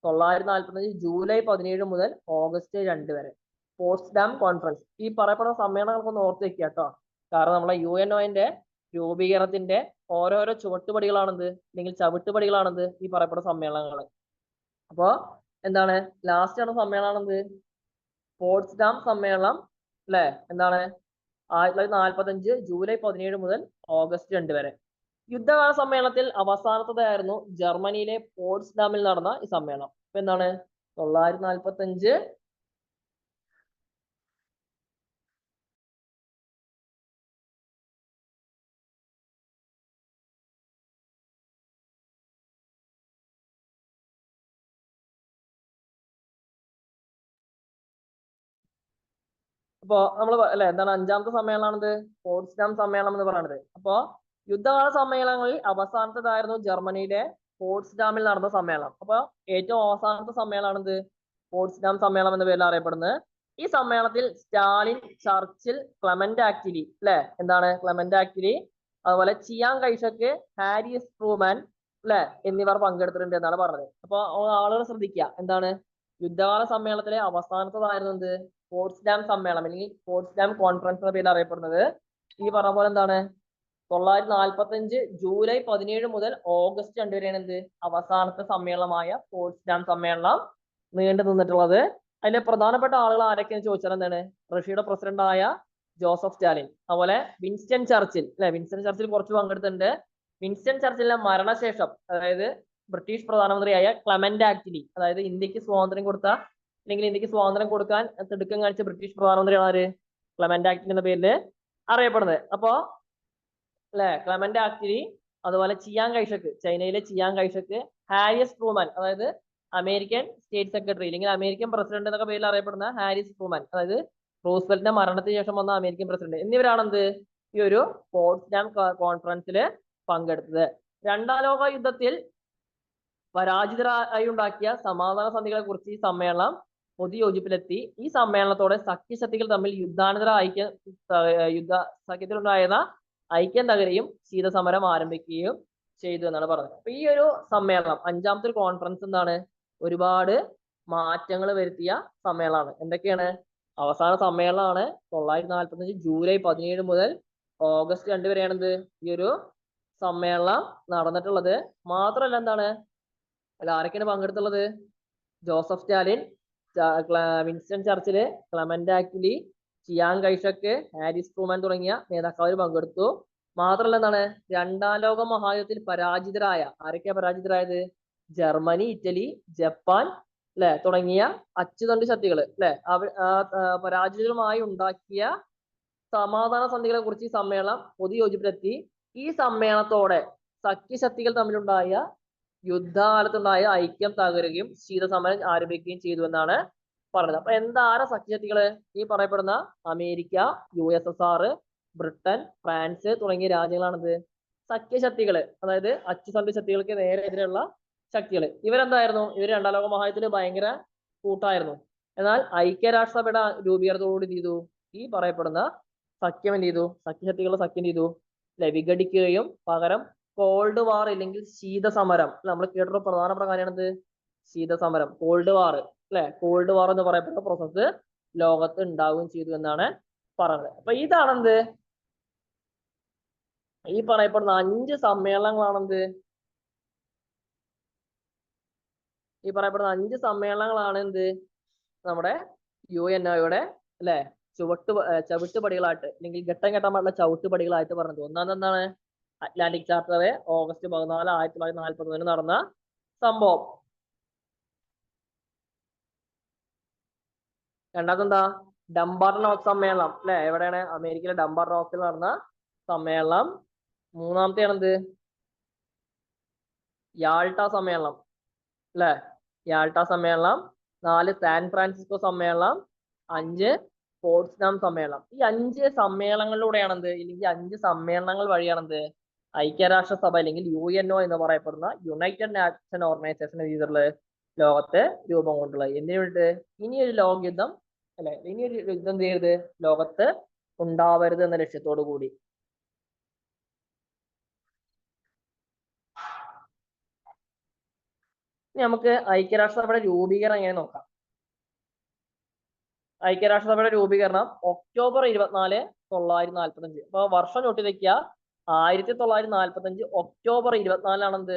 945 ജൂലൈ 17 മുതൽ ഓഗസ്റ്റ് 2 വരെ പോട്സ്ഡാം കോൺഫറൻസ്. ഈ പറയപ്പെടുന്ന സമ്മേളനങ്ങൾക്ക് ഒന്ന് ഓർത്ത് വെക്കുക കേട്ടോ. കാരണം നമ്മളെ UNOന്റെ രൂപീകരണത്തിന്റെ ഓരോരോ ചുവട്ടുപടികളാണെന്ത് അല്ലെങ്കിൽ ചവിട്ടുപടികളാണെന്ത് ഈ പറയപ്പെടുന്ന സമ്മേളനങ്ങൾ. അപ്പോ എന്താണ് ലാസ്റ്റ് ആണ് സമ്മേളനം പോട്സ്ഡാം സമ്മേളനം അല്ലെ. എന്താണ് 1945 ജൂലൈ 17 മുതൽ ഓഗസ്റ്റ് 2 വരെ. യുദ്ധകാല സമ്മേളനത്തിൽ അവസാനത്തേതായിരുന്നു ജർമ്മനിയിലെ പോട്സ്ഡാമിൽ നടന്ന ഈ സമ്മേളനം. അപ്പൊ എന്താണ് 945 അപ്പോ നമ്മൾ എന്താണ് 5ാമത്തെ സമ്മേളനമാണിത് പോട്സ്ഡാം സമ്മേളനം എന്ന് പറയുന്നത്. അപ്പോ യുദ്ധകാല സമ്മേളനങ്ങളിൽ അവസാനത്തേതായിരുന്നു ജർമ്മനിയിലെ പോട്സ്ഡാമിൽ നടന്ന സമ്മേളനം. അപ്പൊ ഏറ്റവും അവസാനത്തെ സമ്മേളനമാണിത് പോട്സ്ഡാം സമ്മേളനം എന്ന പേരിൽ അറിയപ്പെടുന്നത്. ഈ സമ്മേളനത്തിൽ സ്റ്റാലിൻ, ചർച്ചിൽ, ക്ലെമന്റ് ആറ്റ്ലി എന്താണ് ക്ലെമന്റ് ആറ്റ്ലി, അതുപോലെ ചിയാങ് കൈഷക്ക്, ഹാരി എസ് ട്രൂമാൻ എന്നിവർ പങ്കെടുത്തിട്ടുണ്ട് എന്നാണ് പറഞ്ഞത്. അപ്പൊ ആളുകൾ ശ്രദ്ധിക്കുക, എന്താണ് യുദ്ധകാല സമ്മേളനത്തിലെ അവസാനത്തേതായിരുന്നു എന്ത് പോട്സ്ഡാം സമ്മേളനം അല്ലെങ്കിൽ പോട്സ്ഡാം കോൺഫറൻസ് എന്ന പേരിൽ അറിയപ്പെടുന്നത്. ഈ പറഞ്ഞ പോലെ എന്താണ് 945 ജൂലൈ 17 മുതൽ ഓഗസ്റ്റ് 2 വരെയാണ് എന്ത് അവസാനത്തെ സമ്മേളനമായ പോട്സ്ഡാം സമ്മേളനം നീണ്ടു നിന്നിട്ടുള്ളത്. അതിലെ പ്രധാനപ്പെട്ട ആളുകൾ ആരൊക്കെയെന്ന് ചോദിച്ചാൽ എന്താണ് റഷ്യയുടെ പ്രസിഡന്റായ ജോസഫ് സ്റ്റാലിൻ, അതുപോലെ വിൻസ്റ്റൺ ചർച്ചിൽ അല്ലെ, വിൻസ്റ്റൺ ചർച്ചിൽ കുറച്ച് പങ്കെടുത്തിട്ടുണ്ട്. വിൻസ്റ്റൺ ചർച്ചിലിന്റെ മരണശേഷം, അതായത് ബ്രിട്ടീഷ് പ്രധാനമന്ത്രിയായ ക്ലെമന്റ് ആറ്റ്ലി, അതായത് ഇന്ത്യക്ക് സ്വാതന്ത്ര്യം കൊടുത്ത അല്ലെങ്കിൽ ഇന്ത്യക്ക് സ്വാതന്ത്ര്യം കൊടുക്കാൻ തിടുക്കം കാണിച്ച ബ്രിട്ടീഷ് പ്രധാനമന്ത്രിയാണ് ആര്, ക്ലെമന്റ് ആറ്റ്ലി എന്ന പേരിൽ അറിയപ്പെടുന്നത്. അപ്പോ അല്ലെ ക്ലെമന്റ് ആറ്റ്ലി, അതുപോലെ ചിയാങ് കൈഷക്ക്, ചൈനയിലെ ചിയാങ് കൈഷക്ക്, ഹാരിസ് ട്രൂമാൻ, അതായത് അമേരിക്കൻ സ്റ്റേറ്റ് സെക്രട്ടറി അല്ലെങ്കിൽ അമേരിക്കൻ പ്രസിഡന്റ് എന്നൊക്കെ പേരിൽ അറിയപ്പെടുന്ന ഹാരിസ് ട്രൂമാൻ, അതായത് റൂസ്വെൽറ്റിന്റെ മരണത്തിന് ശേഷം വന്ന അമേരിക്കൻ പ്രസിഡന്റ്, എന്നിവരാണെന്ത് ഈ ഒരു പോട്സ്ഡാം കോൺഫറൻസിൽ പങ്കെടുത്തത്. രണ്ടാം ലോക യുദ്ധത്തിൽ പരാജിതരായി ഉണ്ടാക്കിയ സമാധാന സന്ധികളെ കുറിച്ച് ഈ സമ്മേളനം പൊതുയോജിപ്പിലെത്തി. ഈ സമ്മേളനത്തോടെ സഖ്യശക്തികൾ തമ്മിൽ യുദ്ധ സഖ്യത്തിലുണ്ടായിരുന്ന ഐക്യം തകരുകയും ശീതസമരം ആരംഭിക്കുകയും ചെയ്തു എന്നാണ് പറഞ്ഞത്. അപ്പൊ ഈ ഒരു സമ്മേളനം, അഞ്ചാമത്തെ ഒരു കോൺഫറൻസ് എന്താണ്, ഒരുപാട് മാറ്റങ്ങൾ വരുത്തിയ സമ്മേളനമാണ്. എന്തൊക്കെയാണ്? അവസാന സമ്മേളനമാണ് 945 ജൂലൈ 17 മുതൽ ഓഗസ്റ്റ് 2 വരെയാണെന്ത് ഈ ഒരു സമ്മേളനം നടന്നിട്ടുള്ളത്. മാത്രമല്ല എന്താണ്, അല്ല ആരൊക്കെയാണ് പങ്കെടുത്തുള്ളത്? Joseph Stalin, Winston Churchill, Clement Attlee, Chiang Kaishek, Harris Truman തുടങ്ങിയ നേതാക്കൾ പങ്കെടുത്തു. മാത്രമല്ല എന്താണ്, രണ്ടാം ലോക മഹായുദ്ധത്തിൽ പരാജിതരായ, ആരൊക്കെയാ പരാജിതരായത്? ജർമ്മനി, ഇറ്റലി, ജപ്പാൻ അല്ലെ തുടങ്ങിയ അച്ചുതണ്ട് ശക്തികൾ അല്ലെ, പരാജിതരുമായി ഉണ്ടാക്കിയ സമാധാന സന്ധികളെ കുറിച്ച് ഈ സമ്മേളനം പൊതുയോജിപ്പിലെത്തി. ഈ സമ്മേളനത്തോടെ സഖ്യശക്തികൾ തമ്മിലുണ്ടായ യുദ്ധകാലത്തുണ്ടായ ഐക്യം തകരുകയും ശീതസമരം ആരംഭിക്കുകയും ചെയ്തു എന്നാണ് പറഞ്ഞത്. അപ്പൊ എന്താരാ സഖ്യശക്തികള്? ഈ പറയപ്പെടുന്ന അമേരിക്ക, USSR, ബ്രിട്ടൻ, ഫ്രാൻസ് തുടങ്ങിയ രാജ്യങ്ങളാണിത് സഖ്യശക്തികള്, അതായത് അച്ചുതണ്ട് ശക്തികൾക്ക് നേരെ എതിരെയുള്ള ശക്തികൾ. ഇവരെന്തായിരുന്നു? ഇവർ രണ്ടാം ലോക മഹായുദ്ധത്തിൽ ഭയങ്കര കൂട്ടായിരുന്നു. എന്നാൽ ഐക്യരാഷ്ട്രസഭയുടെ രൂപീകരണത്തോടുകൂടി എന്ത് ചെയ്തു? ഈ പറയപ്പെടുന്ന സഖ്യം എന്ത് ചെയ്തു? സഖ്യശക്തികളുടെ സഖ്യം ചെയ്തു വിഘടിക്കുകയും പകരം കോൾഡ് വാർ അല്ലെങ്കിൽ ശീതസമരം, നമ്മൾ കേട്ടിട്ടുള്ള പ്രധാനപ്പെട്ട കാര്യമാണിത് ശീതസമരം, കോൾഡ് വാർ അല്ലെ, കോൾഡ് വാർ എന്ന് പറയപ്പെടുന്ന പ്രോസസ്സ് ലോകത്ത് ഉണ്ടാവുകയും ചെയ്തു എന്നാണ് പറഞ്ഞത്. അപ്പൊ ഇതാണെന്ത് ഈ പറയപ്പെടുന്ന 5 സമ്മേളനങ്ങളാണെന്ത് ഈ പറയപ്പെടുന്ന 5 സമ്മേളനങ്ങളാണ് എന്ത് നമ്മുടെ UNOയുടെ അല്ലെ ചവിട്ടുപടികളായിട്ട് അല്ലെങ്കിൽ ഘട്ടം ഘട്ടമായിട്ടുള്ള ചവിട്ടുപടികളായിട്ട് പറഞ്ഞത്. ഒന്നാമത് എന്താണ്? അറ്റ്ലാന്റിക് ചാർട്ടർ ഓഗസ്റ്റ് 14, 1941 നടന്ന സംഭവം. രണ്ടാമതെന്താ? ഡംബാർട്ടൺ ഓക്ക് സമ്മേളനം അല്ലെ, എവിടെയാണ്? അമേരിക്കയിലെ ഡംബാർട്ടൺ ഓക്കിൽ നടന്ന സമ്മേളനം. മൂന്നാമത്തെയാണെന്ത്? യാൾട്ട സമ്മേളനം അല്ലെ, യാൾട്ട സമ്മേളനം. 4 സാൻ ഫ്രാൻസിസ്കോ സമ്മേളനം. 5 പോട്സ്ഡാം സമ്മേളനം. ഈ 5 സമ്മേളനങ്ങളിലൂടെയാണെന്ത്, ഇല്ലെങ്കിൽ 5 സമ്മേളനങ്ങൾ വഴിയാണെന്ത് ഐക്യരാഷ്ട്രസഭ അല്ലെങ്കിൽ UNO എന്ന് പറയപ്പെടുന്ന യുണൈറ്റഡ് നാഷൻ ഓർഗനൈസേഷൻ ചെയ്തിട്ടുള്ളത് ലോകത്ത് രൂപം കൊണ്ടുള്ളത്. എന്തിനു വേണ്ടിട്ട്? ഇനിയൊരു ലോകയുദ്ധം അല്ലെ, ഇനിയൊരു യുദ്ധം എന്ത് ചെയ്യരുത് ലോകത്ത് ഉണ്ടാവരുത് എന്ന ലക്ഷ്യത്തോടു കൂടി. നമുക്ക് ഐക്യരാഷ്ട്രസഭയുടെ രൂപീകരണം എങ്ങനെ നോക്കാം. ഐക്യരാഷ്ട്രസഭയുടെ രൂപീകരണം ഒക്ടോബർ 24, 1945. അപ്പൊ വർഷം നോട്ടി വെക്കുക, 1945 ഒക്ടോബർ 24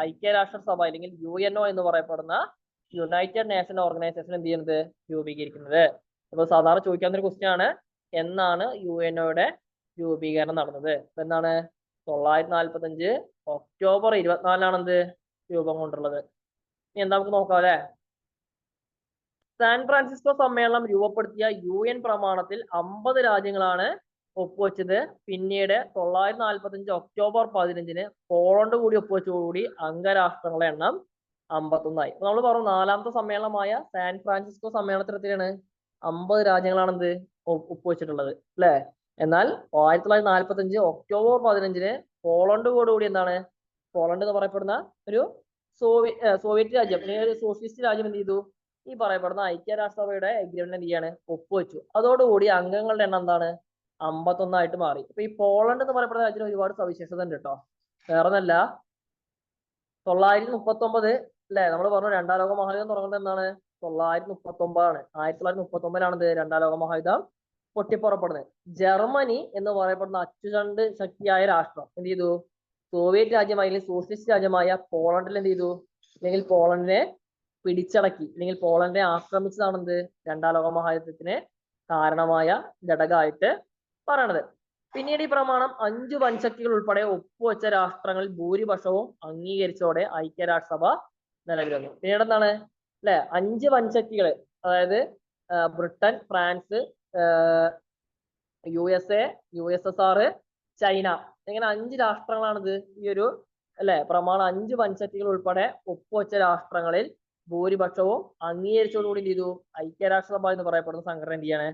ഐക്യരാഷ്ട്രസഭ അല്ലെങ്കിൽ UNO എന്ന് പറയപ്പെടുന്ന യുണൈറ്റഡ് നേഷൻ ഓർഗനൈസേഷൻ എന്ത് ചെയ്യുന്നത്? രൂപീകരിക്കുന്നത്. അപ്പൊ സാധാരണ ചോദിക്കാവുന്ന ഒരു ക്വസ്റ്റ്യൻ ആണ്, എന്നാണ് UNOയുടെ രൂപീകരണം നടന്നത്? എന്താണ്? 1945 ഒക്ടോബർ 24 രൂപം കൊണ്ടുള്ളത്. ഇനി എന്താ നമുക്ക് നോക്കാം അല്ലെ. സാൻ ഫ്രാൻസിസ്കോ സമ്മേളനം രൂപപ്പെടുത്തിയ UN പ്രമാണത്തിൽ 50 രാജ്യങ്ങളാണ് ഒപ്പുവെച്ചത്. പിന്നീട് 1945 ഒക്ടോബർ 15 പോളണ്ട് കൂടി ഒപ്പുവെച്ചതോടുകൂടി അംഗരാഷ്ട്രങ്ങളുടെ എണ്ണം 51ആയി. അപ്പൊ നമ്മൾ പറഞ്ഞു, 4ാമത്തെ സമ്മേളനമായ സാൻ ഫ്രാൻസിസ്കോ സമ്മേളനത്തിൽ എത്രയാണ്? 50 രാജ്യങ്ങളാണെന്ത് ഒപ്പുവെച്ചിട്ടുള്ളത് അല്ലെ. എന്നാൽ 1945 ഒക്ടോബർ 15 പോളണ്ട് കൂടി എന്താണ്, പോളണ്ട് എന്ന് പറയപ്പെടുന്ന ഒരു സോവിയറ്റ് രാജ്യം അല്ലെങ്കിൽ ഒരു സോഷ്യലിസ്റ്റ് രാജ്യം എന്ത് ചെയ്തു? ഈ പറയപ്പെടുന്ന ഐക്യരാഷ്ട്രസഭയുടെ എഗ്രിമെന്റ് എന്ത് ചെയ്യാണ്? ഒപ്പുവെച്ചു. അതോടുകൂടി അംഗങ്ങളുടെ എണ്ണം എന്താണ്? 51ആയിട്ട് മാറി. അപ്പൊ ഈ പോളണ്ട് എന്ന് പറയപ്പെടുന്ന രാജ്യത്തിന് ഒരുപാട് സവിശേഷത ഉണ്ട് കേട്ടോ. വേറൊന്നല്ല, 939 അല്ലെ, നമ്മൾ പറഞ്ഞു രണ്ടാം ലോക മഹായുദ്ധം തുടങ്ങുന്നത് എന്താണ്? 939 ആണ്. 1939 രണ്ടാം ലോക മഹായുദ്ധം പൊട്ടിപ്പുറപ്പെടുന്നത്. ജർമ്മനി എന്ന് പറയപ്പെടുന്ന അച്ചുതണ്ട് ശക്തിയായ രാഷ്ട്രം എന്ത് ചെയ്തു? സോവിയറ്റ് രാജ്യമായ അല്ലെങ്കിൽ സോഷ്യലിസ്റ്റ് രാജ്യമായ പോളണ്ടിൽ എന്ത് ചെയ്തു? അല്ലെങ്കിൽ പോളണ്ടിനെ പിടിച്ചടക്കി അല്ലെങ്കിൽ പോളണ്ടിനെ ആക്രമിച്ചതാണെന്ത്? രണ്ടാം ലോക മഹായുദ്ധത്തിന് കാരണമായ ഘടകമായിട്ട് പറയണത്. പിന്നീട് ഈ പ്രമാണം 5 വൻശക്തികൾ ഉൾപ്പെടെ ഒപ്പുവെച്ച രാഷ്ട്രങ്ങളിൽ ഭൂരിപക്ഷവും അംഗീകരിച്ചതോടെ ഐക്യരാഷ്ട്രസഭ നിലവിൽ വന്നു. പിന്നീട് എന്താണ്? അല്ലെ, 5 വൻശക്തികൾ, അതായത് Britain, France, USA, USSR, China, ഇങ്ങനെ 5 രാഷ്ട്രങ്ങളാണിത് ഈ ഒരു പ്രമാണം 5 വൻശക്തികൾ ഉൾപ്പെടെ ഒപ്പുവെച്ച രാഷ്ട്രങ്ങളിൽ ഭൂരിപക്ഷവും അംഗീകരിച്ചതോടുകൂടി എന്ത് ചെയ്തു? ഐക്യരാഷ്ട്രസഭ എന്ന് പറയപ്പെടുന്ന സംഘടന എന്ത് ചെയ്യാണ്?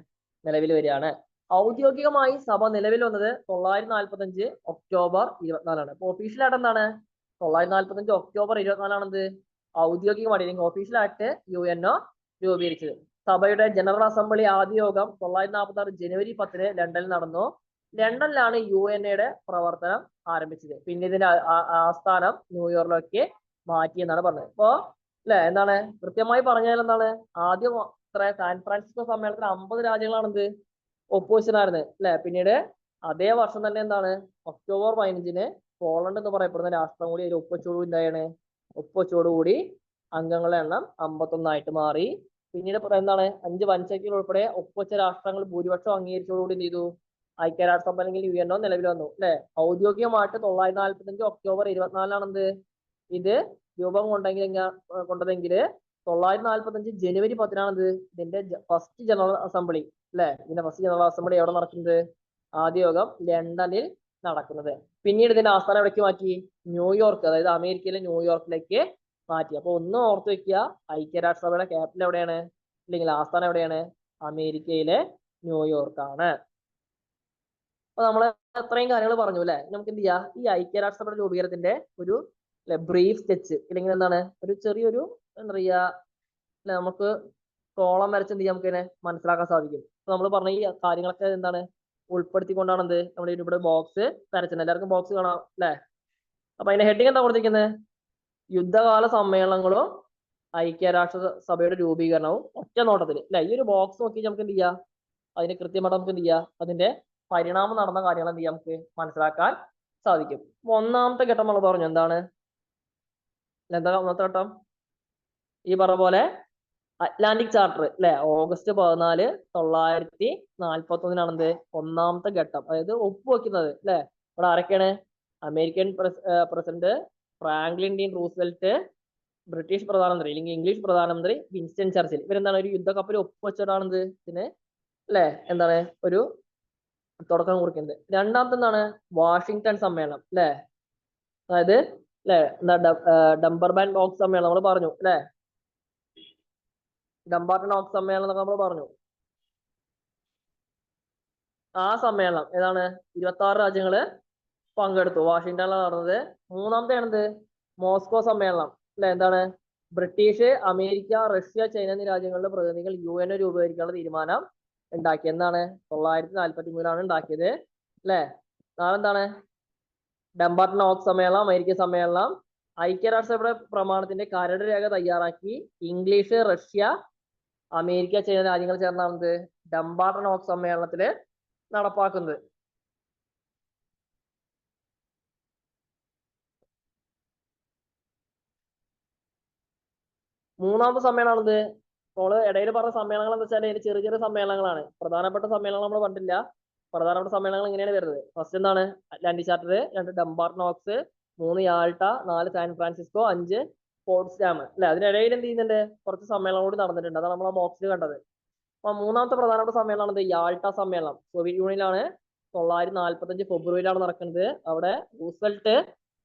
നിലവിൽ വരികയാണ്. ഔദ്യോഗികമായി സഭ നിലവിൽ വന്നത് 945 ഒക്ടോബർ 24ആണ്. അപ്പൊ ഒഫീഷ്യലായിട്ട് എന്താണ്? 945 ഒക്ടോബർ 24ആണെന്ത്? ഔദ്യോഗികമായിട്ട് അല്ലെങ്കിൽ ഒഫീഷ്യലായിട്ട് UNO രൂപീകരിച്ചത്. സഭയുടെ ജനറൽ അസംബ്ലി ആദ്യ യോഗം 946 ജനുവരി 10 ലണ്ടനിൽ നടന്നു. ലണ്ടനിലാണ് UNOയുടെ പ്രവർത്തനം ആരംഭിച്ചത്. പിന്നെ ഇതിന്റെ ആസ്ഥാനം ന്യൂയോർക്കിലേക്ക് മാറ്റി എന്നാണ് പറഞ്ഞത്. അപ്പോ എന്താണ് കൃത്യമായി പറഞ്ഞാൽ എന്താണ്? ആദ്യം സാൻ ഫ്രാൻസിസ്കോ സമ്മേളനത്തിൽ 50 രാജ്യങ്ങളാണെന്ത് ഒപ്പുവെച്ചിട്ടുണ്ടായിരുന്നത് പിന്നീട് അതേ വർഷം തന്നെ എന്താണ് ഒക്ടോബർ 15 പോളണ്ട് എന്ന് പറയപ്പെടുന്ന രാഷ്ട്രം കൂടി ഒരു ഒപ്പുവെച്ചോടുകൂടി അംഗങ്ങളുടെ എണ്ണം 51 മാറി. പിന്നീട് എന്താണ് 5 വൻശക്തികൾ ഉൾപ്പെടെ ഒപ്പുവെച്ച രാഷ്ട്രങ്ങൾ ഭൂരിപക്ഷം അംഗീകരിച്ചതോടുകൂടി എന്ത് ചെയ്തു? ഐക്യരാഷ്ട്രസഭ അല്ലെങ്കിൽ UNO നിലവിൽ വന്നു. ഔദ്യോഗികമായിട്ട് 945 ഒക്ടോബർ 24 ഇത് രൂപം കൊണ്ടതെങ്കിൽ 945 ജനുവരി 10 ഇതിന്റെ ഫസ്റ്റ് ജനറൽ അസംബ്ലി ഇതിന്റെ ഫസ്റ്റ് ജനറൽ അസംബ്ലി എവിടെ നടക്കുന്നത്? ആദ്യ യോഗം ലണ്ടനിൽ നടക്കുന്നത്. പിന്നീട് ഇതിന്റെ ആസ്ഥാനം എവിടേക്ക് മാറ്റി? ന്യൂയോർക്ക്, അതായത് അമേരിക്കയിലെ ന്യൂയോർക്കിലേക്ക് മാറ്റി. അപ്പൊ ഒന്ന് ഓർത്ത് വെക്കുക, ഐക്യരാഷ്ട്രസഭയുടെ ക്യാപിറ്റൽ എവിടെയാണ് അല്ലെങ്കിൽ ആസ്ഥാനം എവിടെയാണ്? അമേരിക്കയിലെ ന്യൂയോർക്കാണ്. അപ്പൊ നമ്മൾ അത്രയും കാര്യങ്ങൾ പറഞ്ഞു നമുക്ക് എന്ത് ചെയ്യാം? ഈ ഐക്യരാഷ്ട്രസഭയുടെ രൂപീകരണത്തിന്റെ ഒരു ബ്രീഫ് സ്കെച്ച് അല്ലെങ്കിൽ എന്താണ് ഒരു ചെറിയൊരു എന്താ പറയാ നമുക്ക് കോളം വരച്ച് എന്ത് ചെയ്യാം നമുക്ക് ഇതിനെ മനസ്സിലാക്കാൻ സാധിക്കും. അപ്പൊ നമ്മൾ പറഞ്ഞ ഈ കാര്യങ്ങളൊക്കെ എന്താണ് ഉൾപ്പെടുത്തിക്കൊണ്ടാണ് എന്ത് നമ്മൾ ഇവിടെ ബോക്സ് വരച്ചത്. എല്ലാവർക്കും ബോക്സ് കാണാം അപ്പൊ അതിന്റെ ഹെഡിങ് എന്താ കൊടുത്തിരിക്കുന്നത്? യുദ്ധകാല സമ്മേളനങ്ങളും ഐക്യരാഷ്ട്രസഭയുടെ രൂപീകരണവും ഒറ്റ നോട്ടത്തിൽ ഈ ഒരു ബോക്സ് നോക്കി നമുക്ക് എന്ത് ചെയ്യാം? അതിന് കൃത്യമായിട്ട് നമുക്ക് എന്ത് ചെയ്യാം? അതിന്റെ പരിണാമം നടന്ന കാര്യങ്ങൾ എന്ത് ചെയ്യാം നമുക്ക് മനസ്സിലാക്കാൻ സാധിക്കും. ഒന്നാമത്തെ ഘട്ടം നമ്മൾ പറഞ്ഞു എന്താണ്? എന്താ ഒന്നാമത്തെ ഘട്ടം? ഈ പറഞ്ഞ പോലെ അറ്റ്ലാന്റിക് ചാർട്ടർ ഓഗസ്റ്റ് 14, 1941 ഒന്നാമത്തെ ഘട്ടം, അതായത് ഒപ്പുവെക്കുന്നത് ഇവിടെ ആരൊക്കെയാണ്? American president Franklin D Roosevelt, British പ്രധാനമന്ത്രി അല്ലെങ്കിൽ ഇംഗ്ലീഷ് പ്രധാനമന്ത്രി വിൻസ്റ്റൺ ചർച്ചിൽ. ഇവരെന്താണ് ഒരു യുദ്ധക്കപ്പൽ ഒപ്പുവെച്ചിട്ടാണെന്ത് ഇതിന് എന്താണ് ഒരു തുടക്കം കുറിക്കുന്നത്. രണ്ടാമത്തെ എന്താണ്? വാഷിംഗ്ടൺ സമ്മേളനം അതായത് ഡംബർബാൻ ഓക്സ് സമ്മേളനം നമ്മൾ പറഞ്ഞു ഡംബാർട്ടൺ ഓക്സ് സമ്മേളനം എന്നൊക്കെ നമ്മൾ പറഞ്ഞു. ആ സമ്മേളനം ഏതാണ്? 26 രാജ്യങ്ങള് പങ്കെടുത്തു. വാഷിംഗ്ടണിലാണ് നടന്നത്. മൂന്നാമത്തെ ആണെന്ത്? മോസ്കോ സമ്മേളനം എന്താണ്? ബ്രിട്ടീഷ്, അമേരിക്ക, റഷ്യ, ചൈന എന്നീ രാജ്യങ്ങളുടെ പ്രതിനിധികൾ UNO രൂപീകരിക്കാനുള്ള തീരുമാനം ഉണ്ടാക്കി. എന്താണ്? 943 ഉണ്ടാക്കിയത് നാളെന്താണ്? ഡംബാർട്ടൺ ഓക്സ് സമ്മേളനം, അമേരിക്ക സമ്മേളനം. ഐക്യരാഷ്ട്രസഭയുടെ പ്രമാണത്തിന്റെ കരട് രേഖ തയ്യാറാക്കി ഇംഗ്ലീഷ്, റഷ്യ, അമേരിക്ക, ചൈന രാജ്യങ്ങൾ ചേർന്നാണ് ഡംബാർട്ടൺ ഓക്സ് സമ്മേളനത്തില് നടപ്പാക്കുന്നത്. മൂന്നാമത്തെ സമ്മേളനമാണിത്. നമ്മൾ ഇടയിൽ പറഞ്ഞ സമ്മേളനങ്ങൾ എന്ന് വെച്ചാൽ ചെറിയ ചെറിയ സമ്മേളനങ്ങളാണ്. പ്രധാനപ്പെട്ട സമ്മേളനങ്ങൾ നമ്മൾ കണ്ടില്ല. പ്രധാനപ്പെട്ട സമ്മേളനങ്ങൾ ഇങ്ങനെയാണ് വരുന്നത്. ഫസ്റ്റ് എന്താണ്? Atlantic charter, 2 Dumbarton Oaks, 3 Yalta, 4 San Francisco, 5 Potsdam അതിനിടയിൽ എന്ത് ചെയ്യുന്നുണ്ട്? കുറച്ച് സമ്മേളനം കൂടി നടന്നിട്ടുണ്ട്. അതാണ് നമ്മൾ ആ ബോക്സിൽ കണ്ടത്. അപ്പൊ മൂന്നാമത്തെ പ്രധാനപ്പെട്ട സമ്മേളനമാണ് യാൾട്ട സമ്മേളനം. സോവിയറ്റ് യൂണിയനിലാണ്. 945 ഫെബ്രുവരിയിലാണ് നടക്കുന്നത്. അവിടെ റൂസ്വെൽറ്റ്,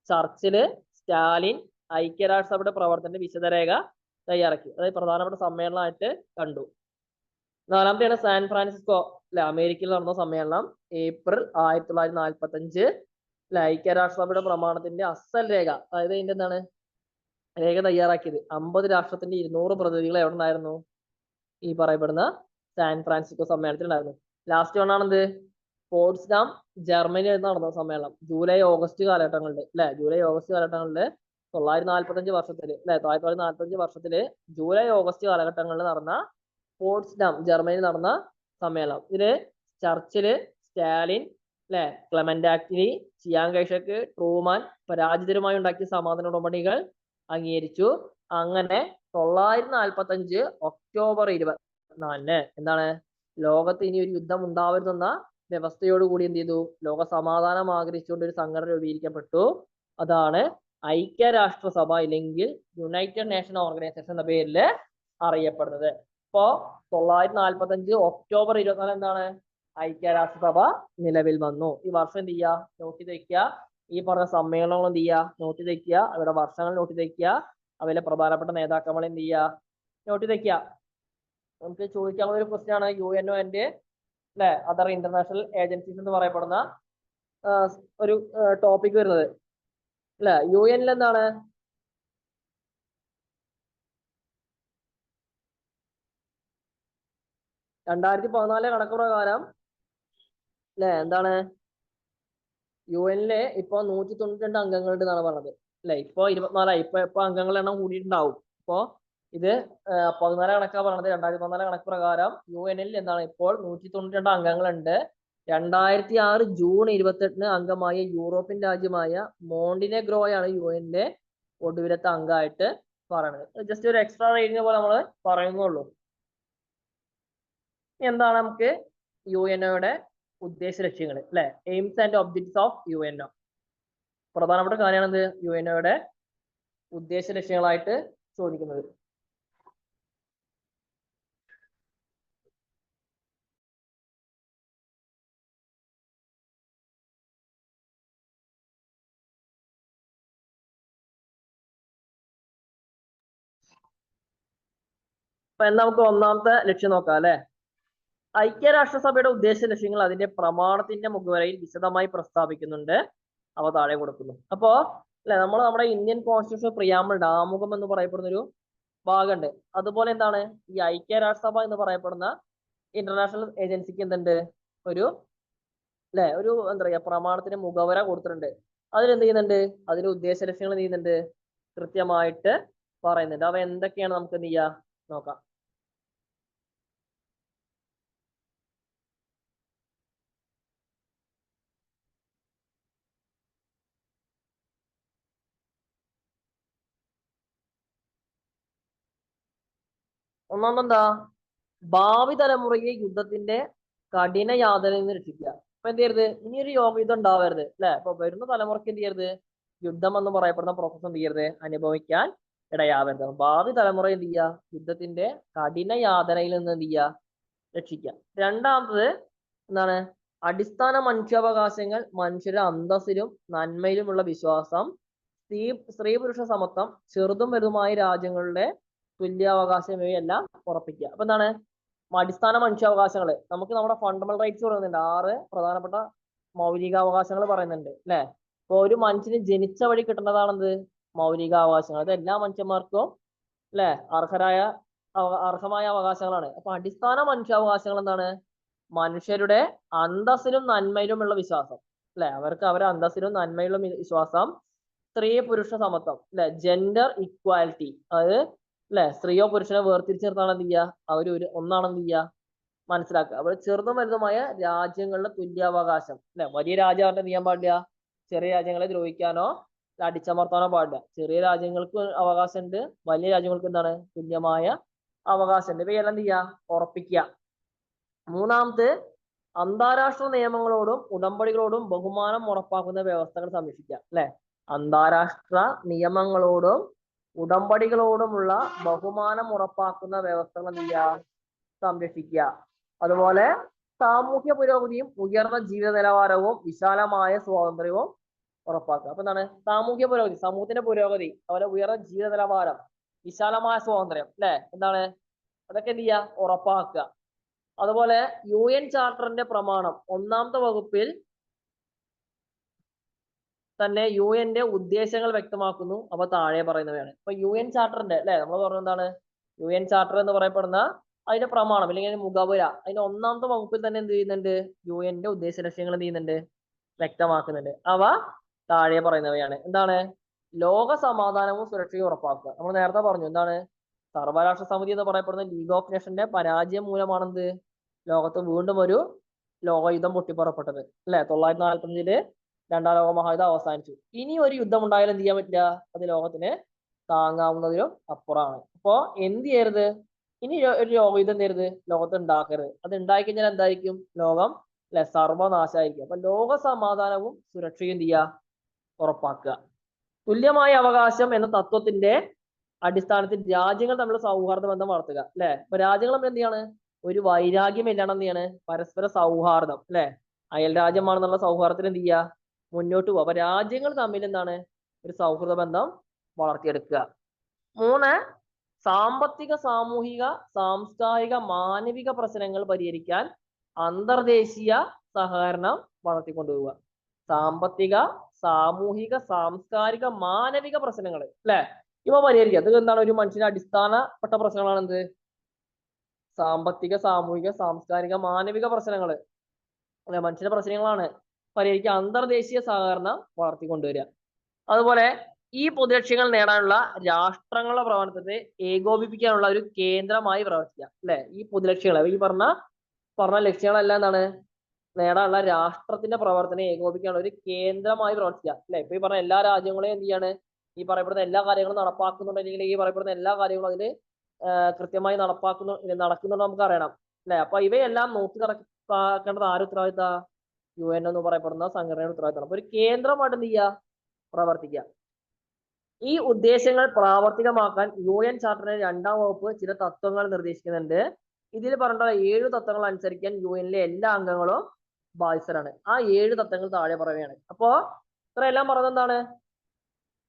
ചർച്ചില്, സ്റ്റാലിൻ ഐക്യരാഷ്ട്രസഭയുടെ പ്രവർത്തനത്തിന്റെ വിശദരേഖ തയ്യാറാക്കി. അതായത് പ്രധാനപ്പെട്ട സമ്മേളനമായിട്ട് കണ്ടു. നാലാമത്തെയാണ് സാൻ ഫ്രാൻസിസ്കോ അമേരിക്കയിൽ നടന്ന സമ്മേളനം. ഏപ്രിൽ 1945 ഐക്യരാഷ്ട്രസഭയുടെ പ്രമാണത്തിന്റെ അസൽ രേഖ, അതായത് ഇതിന്റെ എന്താണ് രേഖ തയ്യാറാക്കിയത് 50 രാഷ്ട്രത്തിന്റെ 200 പ്രതിനിധികൾ എവിടെ ഉണ്ടായിരുന്നു? ഈ പറയപ്പെടുന്ന സാൻ ഫ്രാൻസിസ്കോ സമ്മേളനത്തിൽ ഉണ്ടായിരുന്നു. ലാസ്റ്റ് വണ്ണാണെന്ത്? പോട്സ്ഡാം ജർമ്മനിയിൽ നടന്ന സമ്മേളനം ജൂലൈ ഓഗസ്റ്റ് കാലഘട്ടങ്ങളിൽ ജൂലൈ ഓഗസ്റ്റ് കാലഘട്ടങ്ങളിൽ 945 വർഷത്തില് 1945 വർഷത്തില് ജൂലൈ ഓഗസ്റ്റ് കാലഘട്ടങ്ങളിൽ നടന്ന പോട്സ്ഡാം ജർമ്മനിയിൽ നടന്ന സമ്മേളനം. ഇതില് ചർച്ചില്, സ്റ്റാലിൻ, അല്ലെ, ക്ലെമന്റ് ആറ്റ്ലി, ചിയാങ് കൈഷക്ക്, ട്രൂമാൻ പരാജിതരുമായി ഉണ്ടാക്കിയ സമാധാന ഉടമ്പടികൾ അംഗീകരിച്ചു. അങ്ങനെ 1945 ഒക്ടോബർ 24 എന്താണ്, ലോകത്ത് ഇനി ഒരു യുദ്ധം ഉണ്ടാവരുതെന്ന വ്യവസ്ഥയോടുകൂടി എന്ത് ചെയ്തു, ലോക സമാധാനം ആഗ്രഹിച്ചുകൊണ്ട് ഒരു സംഘടന രൂപീകരിക്കപ്പെട്ടു. അതാണ് ഐക്യരാഷ്ട്രസഭ അല്ലെങ്കിൽ യുണൈറ്റഡ് നേഷൻ ഓർഗനൈസേഷൻ എന്ന പേരിൽ അറിയപ്പെടുന്നത്. ഇപ്പോ 1945 ഒക്ടോബർ 24 എന്താണ്, ഐക്യരാഷ്ട്രസഭ നിലവിൽ വന്നു. ഈ വർഷം എന്ത് ചെയ്യുക, നോട്ട് ചെയ്ത് വെക്കുക. ഈ പറഞ്ഞ സമ്മേളനങ്ങൾ എന്ത് ചെയ്യുക, നോട്ട് ചെയ്ത് വെക്കുക. അവരുടെ വർഷങ്ങൾ നോട്ട് ചെയ്ത് വെക്കുക. അവയിലെ പ്രധാനപ്പെട്ട നേതാക്കൾ എന്ത് ചെയ്യുക, നോട്ട് ചെയ്ത് വെക്കുക. നമുക്ക് ചോദിക്കാനുള്ള ഒരു ക്വസ്റ്റ്യൻ ആണ് UNO ആൻഡ് അല്ലെ അതർ ഇന്റർനാഷണൽ ഏജൻസീസ് എന്ന് പറയപ്പെടുന്ന ഒരു ടോപ്പിക് വരുന്നത്. അല്ലെ, UN എന്താണ്, 2014 കണക്ക് പ്രകാരം അല്ലെ എന്താണ്, UN ഇപ്പൊ 192 അംഗങ്ങളുണ്ട് എന്നാണ് പറഞ്ഞത്. അല്ലെ, ഇപ്പൊ 24 ഇപ്പൊ അംഗങ്ങളുടെ എണ്ണം കൂടിയിട്ടുണ്ടാവും. ഇപ്പോ ഇത് 14 കണക്കാ പറഞ്ഞത്. 2014 കണക്ക് പ്രകാരം UN എന്താണ് ഇപ്പോൾ 192 അംഗങ്ങളുണ്ട്. 2006 ജൂൺ 28 അംഗമായ യൂറോപ്യൻ രാജ്യമായ മോണ്ടിനെഗ്രോയാണ് UN ഒടുവിലത്തെ അംഗമായിട്ട് പറയുന്നത്. ജസ്റ്റ് ഒരു എക്സ്ട്രാ റേറ്റിനെ പോലെ നമ്മൾ പറയുന്നുള്ളൂ. എന്താണ് നമുക്ക് UNOയുടെ ഉദ്ദേശ ലക്ഷ്യങ്ങൾ, അല്ലെ, AIIMS and objectives of UNO. പ്രധാനപ്പെട്ട കാര്യമാണ് UNOയുടെ ഉദ്ദേശ ലക്ഷ്യങ്ങളായിട്ട് ചോദിക്കുന്നത്. അപ്പൊ നമുക്ക് ഒന്നാമത്തെ ലക്ഷ്യം നോക്കാം. അല്ലെ, ഐക്യരാഷ്ട്രസഭയുടെ ഉദ്ദേശ ലക്ഷ്യങ്ങൾ അതിന്റെ പ്രമാണത്തിന്റെ മുഖവരയിൽ വിശദമായി പ്രസ്താവിക്കുന്നുണ്ട്. അവ താഴെ കൊടുക്കുന്നു. അപ്പോ അല്ലെ, നമ്മുടെ ഇന്ത്യൻ കോൺസ്റ്റിറ്റ്യൂഷൻ പ്രിയാമ്പിൾ ആമുഖം എന്ന് പറയപ്പെടുന്ന ഒരു ഭാഗമുണ്ട്. അതുപോലെ എന്താണ്, ഈ ഐക്യരാഷ്ട്രസഭ എന്ന് പറയപ്പെടുന്ന ഇന്റർനാഷണൽ ഏജൻസിക്ക് എന്തുണ്ട്, ഒരു അല്ലെ ഒരു എന്താ പറയാ പ്രമാണത്തിന് മുഖവര കൊടുത്തിട്ടുണ്ട്. അതിലെന്ത് ചെയ്യുന്നുണ്ട്, അതിന്റെ ഉദ്ദേശ ലക്ഷ്യങ്ങൾ എന്ത് ചെയ്യുന്നുണ്ട്, കൃത്യമായിട്ട് പറയുന്നുണ്ട്. അവ എന്തൊക്കെയാണ് നമുക്ക് എന്ത് ചെയ്യാം നോക്കാം. ഒന്നാമെന്താ, ഭാവി തലമുറയെ യുദ്ധത്തിന്റെ കഠിന യാതനയിൽ നിന്ന് രക്ഷിക്കുക. അപ്പൊ എന്ത് ചെയ്യരുത്, ഇനിയൊരു യുദ്ധം ഉണ്ടാവരുത്. അല്ലെ, അപ്പൊ വരുന്ന തലമുറയ്ക്ക് എന്ത് ചെയ്യരുത്, യുദ്ധം എന്ന് പറയപ്പെടുന്ന പ്രോസസ് എന്ത് ചെയ്യരുത്, അനുഭവിക്കാൻ ഇടയാവരുത്. ഭാവി തലമുറ എന്ത് ചെയ്യുക, യുദ്ധത്തിന്റെ കഠിന യാതനയിൽ നിന്ന് എന്ത് ചെയ്യുക, രക്ഷിക്കുക. രണ്ടാമത്തത് എന്താണ്, അടിസ്ഥാന മനുഷ്യാവകാശങ്ങൾ, മനുഷ്യരുടെ അന്തസ്സിലും നന്മയിലുമുള്ള വിശ്വാസം, സ്ത്രീ പുരുഷ സമത്വം, ചെറുതും വലുതുമായ രാജ്യങ്ങളുടെ തുല്യാവകാശം ഇവയെല്ലാം ഉറപ്പിക്കുക. അപ്പൊ എന്താണ്, അടിസ്ഥാന മനുഷ്യാവകാശങ്ങൾ, നമുക്ക് നമ്മുടെ ഫണ്ടമെന്റൽ റൈറ്റ്സ് പറയുന്നുണ്ട്. 6 പ്രധാനപ്പെട്ട മൗലികാവകാശങ്ങൾ പറയുന്നുണ്ട്. അല്ലെ, ഇപ്പൊ ഒരു മനുഷ്യന് ജനിച്ച വഴി കിട്ടുന്നതാണെന്ത്, മൗലികാവകാശങ്ങൾ. അത് എല്ലാ മനുഷ്യന്മാർക്കും അല്ലെ അർഹമായ അവകാശങ്ങളാണ്. അപ്പൊ അടിസ്ഥാന മനുഷ്യാവകാശങ്ങൾ എന്താണ്, മനുഷ്യരുടെ അന്തസ്സിലും നന്മയിലുമുള്ള വിശ്വാസം. അല്ലെ, അവർക്ക് അവരുടെ അന്തസ്സിലും നന്മയിലും വിശ്വാസം, സ്ത്രീ പുരുഷ സമത്വം, അല്ലെ, ജെൻഡർ ഇക്വാലിറ്റി, അതായത് അല്ലെ സ്ത്രീയോ പുരുഷനോ വേർതിരിച്ച് നിർത്താൻ എന്ത് ചെയ്യുക, അവര് ഒന്നാണെന്ന് ചെയ്യുക മനസ്സിലാക്കുക. അവർ ചെറുതും വലുതുമായ രാജ്യങ്ങളുടെ തുല്യാവകാശം. അല്ലെ, വലിയ രാജ്യം അവരുടെ ചെയ്യാൻ പാടില്ല, ചെറിയ രാജ്യങ്ങളെ ദ്രോഹിക്കാനോ അടിച്ചമർത്താനോ പാടില്ല. ചെറിയ രാജ്യങ്ങൾക്ക് അവകാശമുണ്ട്, വലിയ രാജ്യങ്ങൾക്ക് എന്താണ് തുല്യമായ അവകാശമുണ്ട്. ഇവയെല്ലാം എന്ത് ചെയ്യുക, ഉറപ്പിക്കുക. മൂന്നാമത്, അന്താരാഷ്ട്ര നിയമങ്ങളോടും ഉടമ്പടികളോടും ബഹുമാനം ഉറപ്പാക്കുന്ന വ്യവസ്ഥകൾ സംരക്ഷിക്കുക. അല്ലെ, അന്താരാഷ്ട്ര നിയമങ്ങളോടും ഉടമ്പടികളോടുമുള്ള ബഹുമാനം ഉറപ്പാക്കുന്ന വ്യവസ്ഥകൾ എന്ത് ചെയ്യുക, സംരക്ഷിക്കുക. അതുപോലെ സാമൂഹ്യ പുരോഗതിയും ഉയർന്ന ജീവിത നിലവാരവും വിശാലമായ സ്വാതന്ത്ര്യവും ഉറപ്പാക്കുക. അപ്പൊ എന്താണ്, സാമൂഹ്യ പുരോഗതി, സമൂഹത്തിന്റെ പുരോഗതി, അതുപോലെ ഉയർന്ന ജീവിത നിലവാരം, വിശാലമായ സ്വാതന്ത്ര്യം, അല്ലെ എന്താണ്, അതൊക്കെ എന്ത് ചെയ്യുക, ഉറപ്പാക്കുക. അതുപോലെ UN ചാർട്ടറിന്റെ പ്രമാണം 1-ാമത്തെ വകുപ്പിൽ തന്നെ UN ഉദ്ദേശങ്ങൾ വ്യക്തമാക്കുന്നു. അവ താഴെ പറയുന്നവയാണ്. ഇപ്പൊ UN ചാർട്ടറിന്റെ അല്ലെ നമ്മൾ പറഞ്ഞ എന്താണ്, UN ചാർട്ടർ എന്ന് പറയപ്പെടുന്ന അതിന്റെ പ്രമാണം അല്ലെങ്കിൽ മുഖവുര, അതിന്റെ 1-ാമത്തെ വകുപ്പിൽ തന്നെ എന്ത് ചെയ്യുന്നുണ്ട്, UN ഉദ്ദേശ ലക്ഷ്യങ്ങൾ എന്ത് ചെയ്യുന്നുണ്ട്, വ്യക്തമാക്കുന്നുണ്ട്. അവ താഴെ പറയുന്നവയാണ്. എന്താണ്, ലോക സമാധാനവും സുരക്ഷയും ഉറപ്പാക്കുക. നമ്മൾ നേരത്തെ പറഞ്ഞു എന്താണ്, സർവ്വരാഷ്ട്ര സമിതി എന്ന് പറയപ്പെടുന്ന ലീഗ് ഓഫ് നേഷന്റെ പരാജയം മൂലമാണെന്ത്, ലോകത്ത് വീണ്ടും ഒരു ലോകയുദ്ധം പൊട്ടിപ്പുറപ്പെട്ടത് അല്ലെ. 1945 രണ്ടാം ലോക മഹായുദ്ധം അവസാനിച്ചു. ഇനി ഒരു യുദ്ധം ഉണ്ടായാലും എന്ത് ചെയ്യാൻ പറ്റില്ല, അത് ലോകത്തിന് താങ്ങാവുന്നതിലും അപ്പുറമാണ്. അപ്പോ എന്ത് ചെയ്യരുത്, ഇനി ഒരു ലോകയുദ്ധം എന്ത് ചെയ്യരുത്, ലോകത്ത് ഉണ്ടാക്കരുത്. അത് ഉണ്ടായി കഴിഞ്ഞാൽ എന്തായിരിക്കും, ലോകം അല്ലെ സർവനാശമായിരിക്കും. അപ്പൊ ലോക സമാധാനവും സുരക്ഷയും എന്ത് ചെയ്യുക, ഉറപ്പാക്കുക. തുല്യമായ അവകാശം എന്ന തത്വത്തിന്റെ അടിസ്ഥാനത്തിൽ രാജ്യങ്ങൾ തമ്മിൽ സൗഹാർദ്ദ ബന്ധം വളർത്തുക അല്ലെ. അപ്പൊ രാജ്യങ്ങൾ തമ്മിൽ എന്ത് ചെയ്യാണ്, ഒരു വൈരാഗ്യം ഇല്ലാണ്ട് എന്ത് ചെയ്യാണ്, പരസ്പര സൗഹാർദ്ദം അല്ലെ, അയൽ രാജ്യമാണെന്നുള്ള സൗഹാർദ്ദത്തിൽ എന്ത് ചെയ്യുക, മുന്നോട്ട് പോകുക. അപ്പൊ രാജ്യങ്ങൾ തമ്മിൽ എന്താണ്, ഒരു സൗഹൃദ ബന്ധം വളർത്തിയെടുക്കുക. 3, സാമ്പത്തിക, സാമൂഹിക, സാംസ്കാരിക, മാനവിക പ്രശ്നങ്ങൾ പരിഹരിക്കാൻ അന്തർദേശീയ സഹകരണം വളർത്തിക്കൊണ്ടുപോവുക. സാമ്പത്തിക, സാമൂഹിക, സാംസ്കാരിക, മാനവിക പ്രശ്നങ്ങൾ അല്ലെ, ഇവ പരിഹരിക്കുക. അത് എന്താണ്, ഒരു മനുഷ്യന്റെ അടിസ്ഥാനപ്പെട്ട പ്രശ്നങ്ങളാണ് എന്ത്, സാമ്പത്തിക, സാമൂഹിക, സാംസ്കാരിക, മാനവിക പ്രശ്നങ്ങൾ അല്ലെ, മനുഷ്യന്റെ പ്രശ്നങ്ങളാണ് പരിഹരിക്കുക. അന്തർദേശീയ സഹകരണം വളർത്തിക്കൊണ്ടുവരിക. അതുപോലെ ഈ പൊതുലക്ഷ്യങ്ങൾ നേടാനുള്ള രാഷ്ട്രങ്ങളുടെ പ്രവർത്തനത്തെ ഏകോപിപ്പിക്കാനുള്ള ഒരു കേന്ദ്രമായി പ്രവർത്തിക്കുക അല്ലെ. ഈ പൊതുലക്ഷ്യങ്ങൾ, ഈ പറഞ്ഞ ലക്ഷ്യങ്ങളെല്ലാം എന്താണ്, നേടാനുള്ള രാഷ്ട്രത്തിന്റെ പ്രവർത്തനം ഏകോപിക്കാനുള്ള ഒരു കേന്ദ്രമായി പ്രവർത്തിക്കുക അല്ലെ. ഇപ്പൊ ഈ പറഞ്ഞ എല്ലാ രാജ്യങ്ങളെയും എന്ത് ചെയ്യാണ്, ഈ പറയപ്പെടുന്ന എല്ലാ കാര്യങ്ങളും നടപ്പാക്കുന്നുണ്ടെങ്കിൽ ഈ പറയപ്പെടുന്ന എല്ലാ കാര്യങ്ങളും അതിൽ കൃത്യമായി നടക്കുന്നുണ്ട് നമുക്ക് അറിയണം അല്ലെ. അപ്പൊ ഇവയെല്ലാം നോക്കി നടക്കേണ്ടത് ആര് ഉത്തരവാദിത്ത, UN എന്ന് പറയപ്പെടുന്ന സംഘടനയുടെ ഉത്തരവാദിത്തമാണ്. അപ്പൊ ഒരു കേന്ദ്രമായിട്ട് എന്ത് ചെയ്യുക, പ്രവർത്തിക്കുക. ഈ ഉദ്ദേശങ്ങൾ പ്രാവർത്തികമാക്കാൻ UN ചാർട്ടറിന്റെ 2ാം വകുപ്പ് ചില തത്വങ്ങൾ നിർദ്ദേശിക്കുന്നുണ്ട്. ഇതിൽ പറഞ്ഞ 7 തത്വങ്ങൾ അനുസരിക്കാൻ UN എല്ലാ അംഗങ്ങളും ബാധ്യസ്ഥരാണ്. ആ 7 തത്വങ്ങൾ താഴെ പറയുകയാണ്. അപ്പോ ഇത്രയെല്ലാം പറഞ്ഞത് എന്താണ്,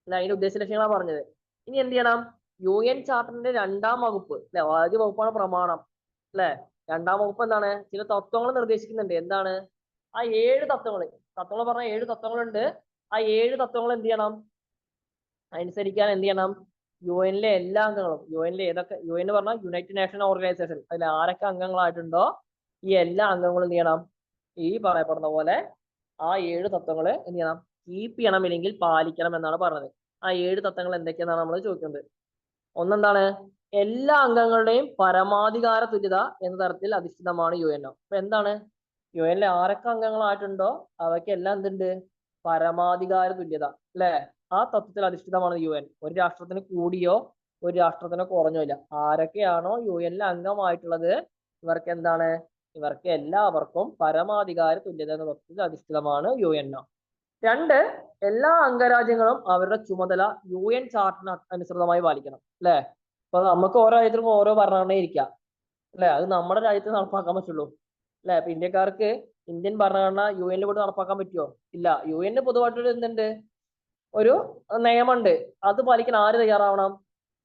അതിന്റെ ഉദ്ദേശ ലക്ഷ്യങ്ങളാണ് പറഞ്ഞത്. ഇനി എന്ത് ചെയ്യണം, UN ചാർട്ടറിന്റെ 2ാം വകുപ്പ് അല്ലെ, ആദ്യ വകുപ്പാണ് പ്രമാണം അല്ലെ, 2ാം വകുപ്പ് എന്താണ്, ചില തത്വങ്ങൾ നിർദ്ദേശിക്കുന്നുണ്ട്. എന്താണ് ആ 7 തത്വങ്ങൾ പറഞ്ഞ 7 തത്വങ്ങളുണ്ട്. ആ 7 തത്വങ്ങൾ എന്ത് ചെയ്യണം, അനുസരിക്കാൻ എന്ത് ചെയ്യണം, UN എല്ലാ അംഗങ്ങളും, ഏതൊക്കെ, UN പറഞ്ഞാൽ യുണൈറ്റഡ് നേഷൻ ഓർഗനൈസേഷൻ, അതിൽ ആരൊക്കെ അംഗങ്ങളായിട്ടുണ്ടോ ഈ എല്ലാ അംഗങ്ങളും എന്ത് ചെയ്യണം, ഈ പറയപ്പെടുന്ന പോലെ ആ 7 തത്വങ്ങളെ എന്ത് ചെയ്യണം, കീപ്പ് ചെയ്യണം, ഇല്ലെങ്കിൽ പാലിക്കണം എന്നാണ് പറഞ്ഞത്. ആ 7 തത്വങ്ങൾ എന്തൊക്കെയാണെന്നാണ് നമ്മൾ ചോദിക്കുന്നത്. ഒന്നെന്താണ്, എല്ലാ അംഗങ്ങളുടെയും പരമാധികാര തുല്യത എന്ന തരത്തിൽ അധിഷ്ഠിതമാണ് UN. അപ്പൊ എന്താണ്, UN ആരൊക്കെ അംഗങ്ങളായിട്ടുണ്ടോ അവയ്ക്ക് എല്ലാം എന്തുണ്ട്, പരമാധികാര തുല്യത അല്ലെ, ആ തത്വത്തിൽ അധിഷ്ഠിതമാണ് UN. ഒരു രാഷ്ട്രത്തിന് കൂടിയോ ഒരു രാഷ്ട്രത്തിന് കുറഞ്ഞോ ഇല്ല. ആരൊക്കെയാണോ UN അംഗമായിട്ടുള്ളത് ഇവർക്ക് എന്താണ്, ഇവർക്ക് എല്ലാവർക്കും പരമാധികാര തുല്യത എന്ന തത്വത്തിൽ അധിഷ്ഠിതമാണ് UN. 2, എല്ലാ അംഗരാജ്യങ്ങളും അവരുടെ ചുമതല UN ചാർട്ടറിന് അനുസൃതമായി പാലിക്കണം അല്ലെ. അപ്പൊ നമുക്ക് ഓരോ രാജ്യത്തിനും ഓരോ ഭരണഘടന ഇരിക്കാം അല്ലെ, അത് നമ്മുടെ രാജ്യത്ത് നടപ്പാക്കാൻ പറ്റുള്ളൂ അല്ലെ. ഇപ്പൊ ഇന്ത്യക്കാർക്ക് ഇന്ത്യൻ ഭരണഘടന UN പോയിട്ട് നടപ്പാക്കാൻ പറ്റുമോ, ഇല്ല. UN പൊതുവായിട്ടൊരു എന്തുണ്ട്, ഒരു നിയമമുണ്ട്. അത് പാലിക്കാൻ ആര് തയ്യാറാവണം,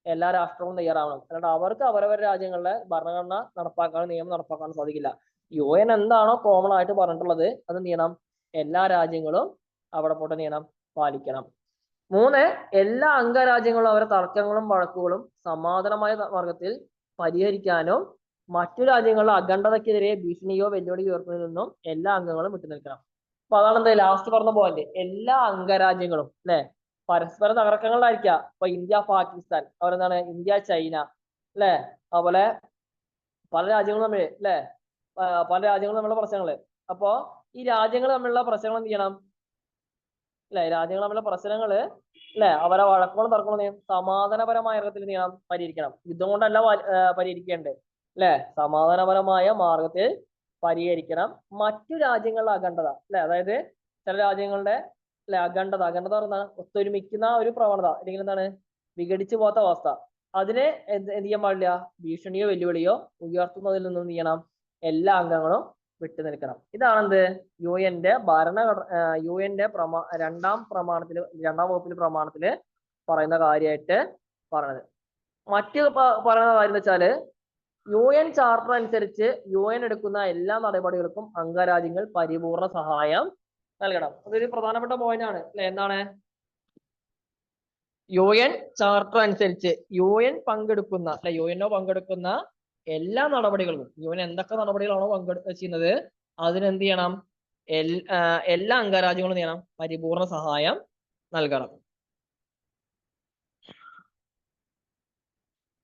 എല്ലാ രാഷ്ട്രവും തയ്യാറാവണം. അല്ലാണ്ട് അവർക്ക് അവരവരുടെ രാജ്യങ്ങളിലെ ഭരണഘടന നടപ്പാക്കാനും നിയമം നടപ്പാക്കാനും സാധിക്കില്ല. UN എന്താണോ കോമൺ ആയിട്ട് പറഞ്ഞിട്ടുള്ളത് അത് എന്ത് ചെയ്യണം, എല്ലാ രാജ്യങ്ങളും അവിടെ പോയിട്ട് എന്ത് ചെയ്യണം, പാലിക്കണം. 3, എല്ലാ അംഗരാജ്യങ്ങളും അവരുടെ തർക്കങ്ങളും വഴക്കുകളും സമാധാനമായ മാർഗത്തിൽ പരിഹരിക്കാനും മറ്റു രാജ്യങ്ങളുടെ അഖണ്ഡതയ്ക്കെതിരെ ഭീഷണിയോ വെല്ലുവിളിയോ ഉയർത്തുന്നതിൽ നിന്നും എല്ലാ അംഗങ്ങളും വിട്ടുനിൽക്കണം. അപ്പൊ അതാണ് എന്താ ലാസ്റ്റ് പറഞ്ഞ പോയിന്റ്, എല്ലാ അംഗരാജ്യങ്ങളും അല്ലെ പരസ്പര തർക്കങ്ങളിലായിരിക്കാം. ഇപ്പൊ ഇന്ത്യ പാകിസ്ഥാൻ, അവരെന്താണ്, ഇന്ത്യ ചൈന അല്ലെ, അതുപോലെ പല രാജ്യങ്ങളും തമ്മിൽ അല്ലെ, പല രാജ്യങ്ങളും തമ്മിലുള്ള പ്രശ്നങ്ങള്. അപ്പോ ഈ രാജ്യങ്ങൾ തമ്മിലുള്ള പ്രശ്നങ്ങൾ എന്ത് ചെയ്യണം അല്ലെ, രാജ്യങ്ങൾ തമ്മിലുള്ള പ്രശ്നങ്ങള് അല്ലെ, അവരെ വഴക്കങ്ങളും തർക്കങ്ങളും സമാധാനപരമായ മാർഗത്തിൽ എന്ത് ചെയ്യണം, പരിഹരിക്കണം. യുദ്ധം കൊണ്ടല്ല പരിഹരിക്കേണ്ടത് അല്ലെ, സമാധാനപരമായ മാർഗത്തിൽ പരിഹരിക്കണം. മറ്റു രാജ്യങ്ങളുടെ അഖണ്ഡത അല്ലെ, അതായത് ചില രാജ്യങ്ങളുടെ അല്ലെ അഖണ്ഡത പറഞ്ഞാൽ ഒത്തൊരുമിക്കുന്ന ഒരു പ്രവണത, അല്ലെങ്കിൽ എന്താണ്, വിഘടിച്ചു പോകാത്ത അവസ്ഥ, അതിനെ എന്ത് ചെയ്യാൻ പാടില്ല, ഭീഷണിയോ വെല്ലുവിളിയോ ഉയർത്തുന്നതിൽ നിന്നും എന്ത് ചെയ്യണം, എല്ലാ അംഗങ്ങളും വിട്ടുനിൽക്കണം. ഇതാണെന്ത് UN UN 2ാം വകുപ്പിൽ പ്രമാണത്തില് പറയുന്ന കാര്യമായിട്ട് പറഞ്ഞത്. മറ്റു പറയുന്ന കാര്യം എന്ന് വെച്ചാല് UN ചാർട്ടർ അനുസരിച്ച് UN എടുക്കുന്ന എല്ലാ നടപടികൾക്കും അംഗരാജ്യങ്ങൾ പരിപൂർണ സഹായം നൽകണം. അതൊരു പ്രധാനപ്പെട്ട പോയിന്റ് ആണ് അല്ലെ. എന്താണ്, UN ചാർട്ടർ അനുസരിച്ച് UN പങ്കെടുക്കുന്ന അല്ലെ, UNO പങ്കെടുക്കുന്ന എല്ലാ നടപടികളും, UN എന്തൊക്കെ നടപടികളാണോ ചെയ്യുന്നത് അതിനെന്ത് ചെയ്യണം, എല്ലാ അംഗരാജ്യങ്ങളും എന്ത് ചെയ്യണം, പരിപൂർണ സഹായം നൽകണം.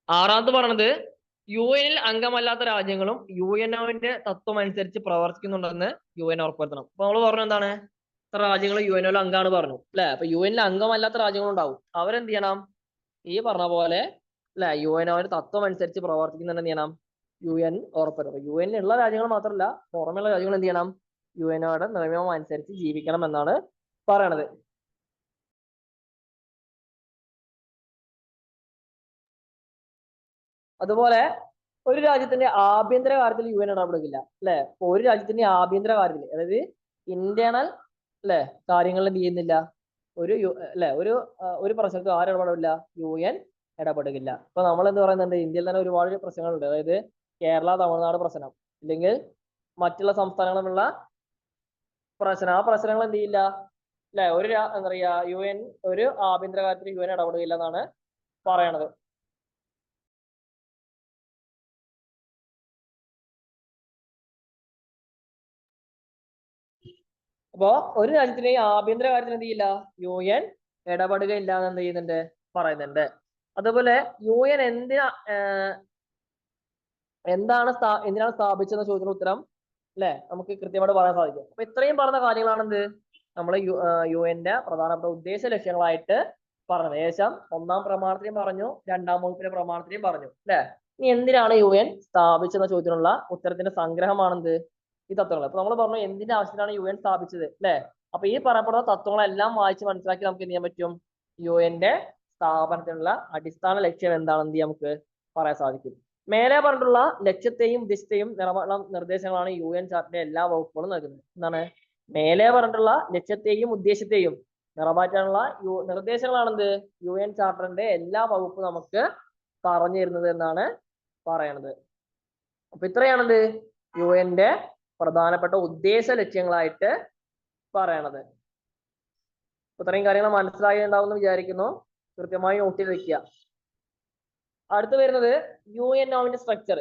6ാമത് പറഞ്ഞത് UN അംഗമല്ലാത്ത രാജ്യങ്ങളും UNOന്റെ തത്വം അനുസരിച്ച് പ്രവർത്തിക്കുന്നുണ്ടെന്ന് UN ഉറപ്പുവരുത്തണം. അപ്പൊ നമ്മൾ പറഞ്ഞു എന്താണ്, ഇത്ര രാജ്യങ്ങൾ UNO അംഗമാണ് പറഞ്ഞു അല്ലെ. അപ്പൊ UN അംഗമല്ലാത്ത രാജ്യങ്ങളുണ്ടാവും, അവരെന്ത് ചെയ്യണം, ഈ പറഞ്ഞ പോലെ അല്ലെ UNOന്റെ തത്വം അനുസരിച്ച് പ്രവർത്തിക്കുന്നുണ്ട് എന്ത് ചെയ്യണം, UN ഉറപ്പുവരുത്തണം. UN ഉള്ള രാജ്യങ്ങൾ മാത്രമല്ല, പുറമെയുള്ള രാജ്യങ്ങൾ എന്ത് ചെയ്യണം, UNOയുടെ നിയമം അനുസരിച്ച് ജീവിക്കണം എന്നാണ് പറയണത്. അതുപോലെ ഒരു രാജ്യത്തിന്റെ ആഭ്യന്തര കാര്യത്തിൽ UN ഇടപെടില്ല അല്ലെ. ഒരു രാജ്യത്തിന്റെ ആഭ്യന്തര കാര്യത്തിൽ, അതായത് ഇന്റേണൽ അല്ലെ കാര്യങ്ങൾ എന്ത് ചെയ്യുന്നില്ല, അല്ലെ ഒരു പ്രശ്നത്തിൽ ആരും ഇടപെടില്ല, UN ഇടപെടുകയില്ല. ഇപ്പൊ നമ്മൾ എന്ത് പറയുന്നുണ്ട്, ഇന്ത്യയിൽ തന്നെ ഒരുപാട് പ്രശ്നങ്ങളുണ്ട്. അതായത് കേരള തമിഴ്നാട് പ്രശ്നം, അല്ലെങ്കിൽ മറ്റുള്ള സംസ്ഥാനങ്ങളിലുള്ള പ്രശ്നം. ആ പ്രശ്നങ്ങൾ എന്ത് ചെയ്യില്ല അല്ലെ, എന്താ പറയാ, UN ഒരു ആഭ്യന്തര കാര്യത്തിൽ UN ഇടപെടുകയില്ല എന്നാണ് പറയണത്. അപ്പോ ഒരു രാജ്യത്തിന്റെയും ആഭ്യന്തര കാര്യത്തിൽ എന്ത് ചെയ്യില്ല, UN ഇടപെടുകയില്ല എന്ന് എന്ത് ചെയ്യുന്നുണ്ട്, പറയുന്നുണ്ട്. അതുപോലെ UN എന്തിനാണ് സ്ഥാപിച്ചെന്ന ചോദ്യത്തിന് ഉത്തരം അല്ലെ നമുക്ക് കൃത്യമായിട്ട് പറയാൻ സാധിക്കും. അപ്പൊ ഇത്രയും പറഞ്ഞ കാര്യങ്ങളാണ് എന്ത്, നമ്മള് UN പ്രധാനപ്പെട്ട ഉദ്ദേശ ലക്ഷ്യങ്ങളായിട്ട് പറഞ്ഞത്. ഏകദേശം ഒന്നാം പ്രമാണത്തിലും പറഞ്ഞു, രണ്ടാം വകുപ്പിലെ പ്രമാണത്തിലും പറഞ്ഞു അല്ലെ. ഇനി എന്തിനാണ് UN സ്ഥാപിച്ചെന്ന ചോദ്യത്തിനുള്ള ഉത്തരത്തിന്റെ സംഗ്രഹമാണെന്ത്, ഈ തത്വങ്ങൾ. അപ്പൊ നമ്മൾ പറഞ്ഞു എന്തിന്റെ ആവശ്യത്തിനാണ് UN സ്ഥാപിച്ചത് അല്ലെ. അപ്പൊ ഈ പറയപ്പെടുന്ന തത്വങ്ങളെല്ലാം വായിച്ച് മനസ്സിലാക്കി നമുക്ക് എന്ത് ചെയ്യാൻ പറ്റും, UNന്റെ സ്ഥാപനത്തിനുള്ള അടിസ്ഥാന ലക്ഷ്യം എന്താണെന്ന് നമുക്ക് പറയാൻ സാധിക്കും. മേലെ പറഞ്ഞിട്ടുള്ള ലക്ഷ്യത്തെയും ഉദ്ദേശത്തെയും നിർദ്ദേശങ്ങളാണ് UN ചാർട്ടിന്റെ എല്ലാ വകുപ്പുകളും നൽകുന്നത്. എന്താണ്, മേലെ പറഞ്ഞിട്ടുള്ള ലക്ഷ്യത്തെയും ഉദ്ദേശത്തെയും നിറമാറ്റാനുള്ള നിർദ്ദേശങ്ങളാണെന്ത്, UN ചാർട്ടറിന്റെ എല്ലാ വകുപ്പും നമുക്ക് പറഞ്ഞു തരുന്നത് എന്നാണ് പറയണത്. അപ്പൊ ഇത്രയാണെന്ത് UNന്റെ പ്രധാനപ്പെട്ട ഉദ്ദേശ ലക്ഷ്യങ്ങളായിട്ട് പറയണത്. ഇത്രയും കാര്യങ്ങൾ മനസ്സിലായി ഉണ്ടാവും എന്ന് വിചാരിക്കുന്നു. കൃത്യമായി നോട്ട് ചെയ്ത് വെക്കുക. അടുത്ത് വരുന്നത് UNOന്റെ സ്ട്രക്ചർ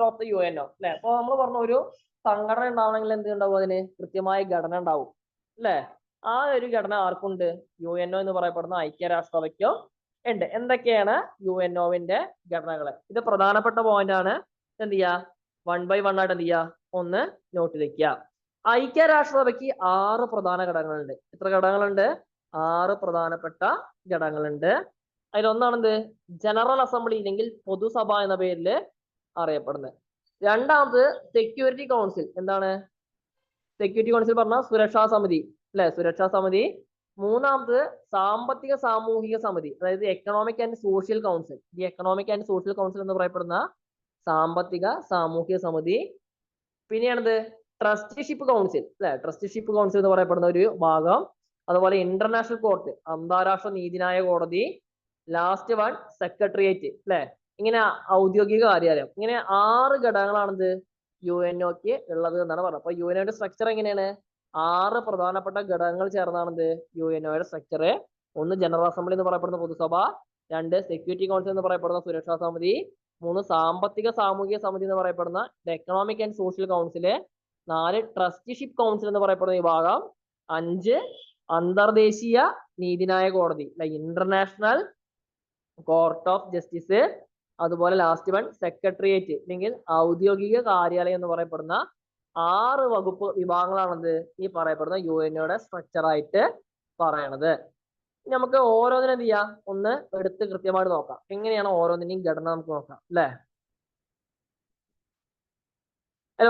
ഓഫ് ദ UNO അല്ലെ. അപ്പൊ നമ്മൾ പറഞ്ഞ ഒരു സംഘടന ഉണ്ടാവണമെങ്കിൽ എന്ത് ഉണ്ടാവും, അതിന് കൃത്യമായ ഘടന ഉണ്ടാവും അല്ലെ. ആ ഒരു ഘടന ആർക്കുണ്ട്, UNO എന്ന് പറയപ്പെടുന്ന ഐക്യരാഷ്ട്രസഭയ്ക്കോ ഉണ്ട്. എന്തൊക്കെയാണ് UNOവിന്റെ ഘടനകള്, ഇത് പ്രധാനപ്പെട്ട പോയിന്റ് ആണ്. എന്ത് ചെയ്യാ, 1 by 1 ആയിട്ട് എന്ത് ചെയ്യാ, ഒന്ന് നോട്ട് വെക്കുക. ഐക്യരാഷ്ട്രസഭയ്ക്ക് 6 പ്രധാന ഘടകങ്ങളുണ്ട്. എത്ര ഘടകങ്ങളുണ്ട്, 6 പ്രധാനപ്പെട്ട ഘടകങ്ങളുണ്ട്. അതിലൊന്നാണെന്ത്, ജനറൽ അസംബ്ലി അല്ലെങ്കിൽ പൊതുസഭ എന്ന പേരിൽ അറിയപ്പെടുന്നത്. രണ്ടാമത് സെക്യൂരിറ്റി കൗൺസിൽ. എന്താണ് സെക്യൂരിറ്റി കൗൺസിൽ പറഞ്ഞാൽ സുരക്ഷാ സമിതി അല്ലെ, സുരക്ഷാ സമിതി. മൂന്നാമത് സാമ്പത്തിക സാമൂഹിക സമിതി, അതായത് എക്കണോമിക് ആൻഡ് സോഷ്യൽ കൗൺസിൽ. ഈ എക്കണോമിക് ആൻഡ് സോഷ്യൽ കൗൺസിൽ എന്ന് പറയപ്പെടുന്ന സാമ്പത്തിക സാമൂഹിക സമിതി. പിന്നെയാണത് ട്രസ്റ്റിഷിപ്പ് കൗൺസിൽ അല്ലെ, ട്രസ്റ്റിഷിപ്പ് കൗൺസിൽ എന്ന് പറയപ്പെടുന്ന ഒരു ഭാഗം. അതുപോലെ ഇന്റർനാഷണൽ കോർട്ട്, അന്താരാഷ്ട്ര നീതിന്യായ കോടതി. ലാസ്റ്റ് വൺ സെക്രട്ടേറിയറ്റ് അല്ലെ, ഇങ്ങനെ ഔദ്യോഗിക കാര്യാലയം. ഇങ്ങനെ 6 ഘടകങ്ങളാണെന്ത് UNOക്ക് ഉള്ളത് എന്നാണ് പറഞ്ഞത്. അപ്പൊ UNOയുടെ സ്ട്രക്ചർ എങ്ങനെയാണ്, 6 പ്രധാനപ്പെട്ട ഘടകങ്ങൾ ചേർന്നാണെന്ത് UNOയുടെ സ്ട്രക്ചർ. ഒന്ന് ജനറൽ അസംബ്ലി എന്ന് പറയപ്പെടുന്ന പൊതുസഭ, 2 സെക്യൂരിറ്റി കൗൺസിൽ എന്ന് പറയപ്പെടുന്ന സുരക്ഷാ സമിതി, 3 സാമ്പത്തിക സാമൂഹിക സമിതി എന്ന് പറയപ്പെടുന്ന economic and social council, 4 trusteeship council എന്ന് പറയപ്പെടുന്ന വിഭാഗം, 5 അന്തർദേശീയ നീതിന്യായ കോടതി ഇന്റർനാഷണൽ കോർട്ട് ഓഫ് ജസ്റ്റിസ്. അതുപോലെ ലാസ്റ്റ് വൺ സെക്രട്ടേറിയറ്റ് അല്ലെങ്കിൽ ഔദ്യോഗിക കാര്യാലയം എന്ന് പറയപ്പെടുന്ന 6 വകുപ്പ് വിഭാഗങ്ങളാണെന്ത് ഈ പറയപ്പെടുന്ന UNOയുടെ സ്ട്രക്ചർ ആയിട്ട് പറയണത്. നമുക്ക് ഓരോന്നിനും എന്ത് ചെയ്യാം, ഒന്ന് എടുത്ത് കൃത്യമായിട്ട് നോക്കാം. എങ്ങനെയാണ് ഓരോന്നിന്റെയും ഘടന നമുക്ക് നോക്കാം അല്ലെ.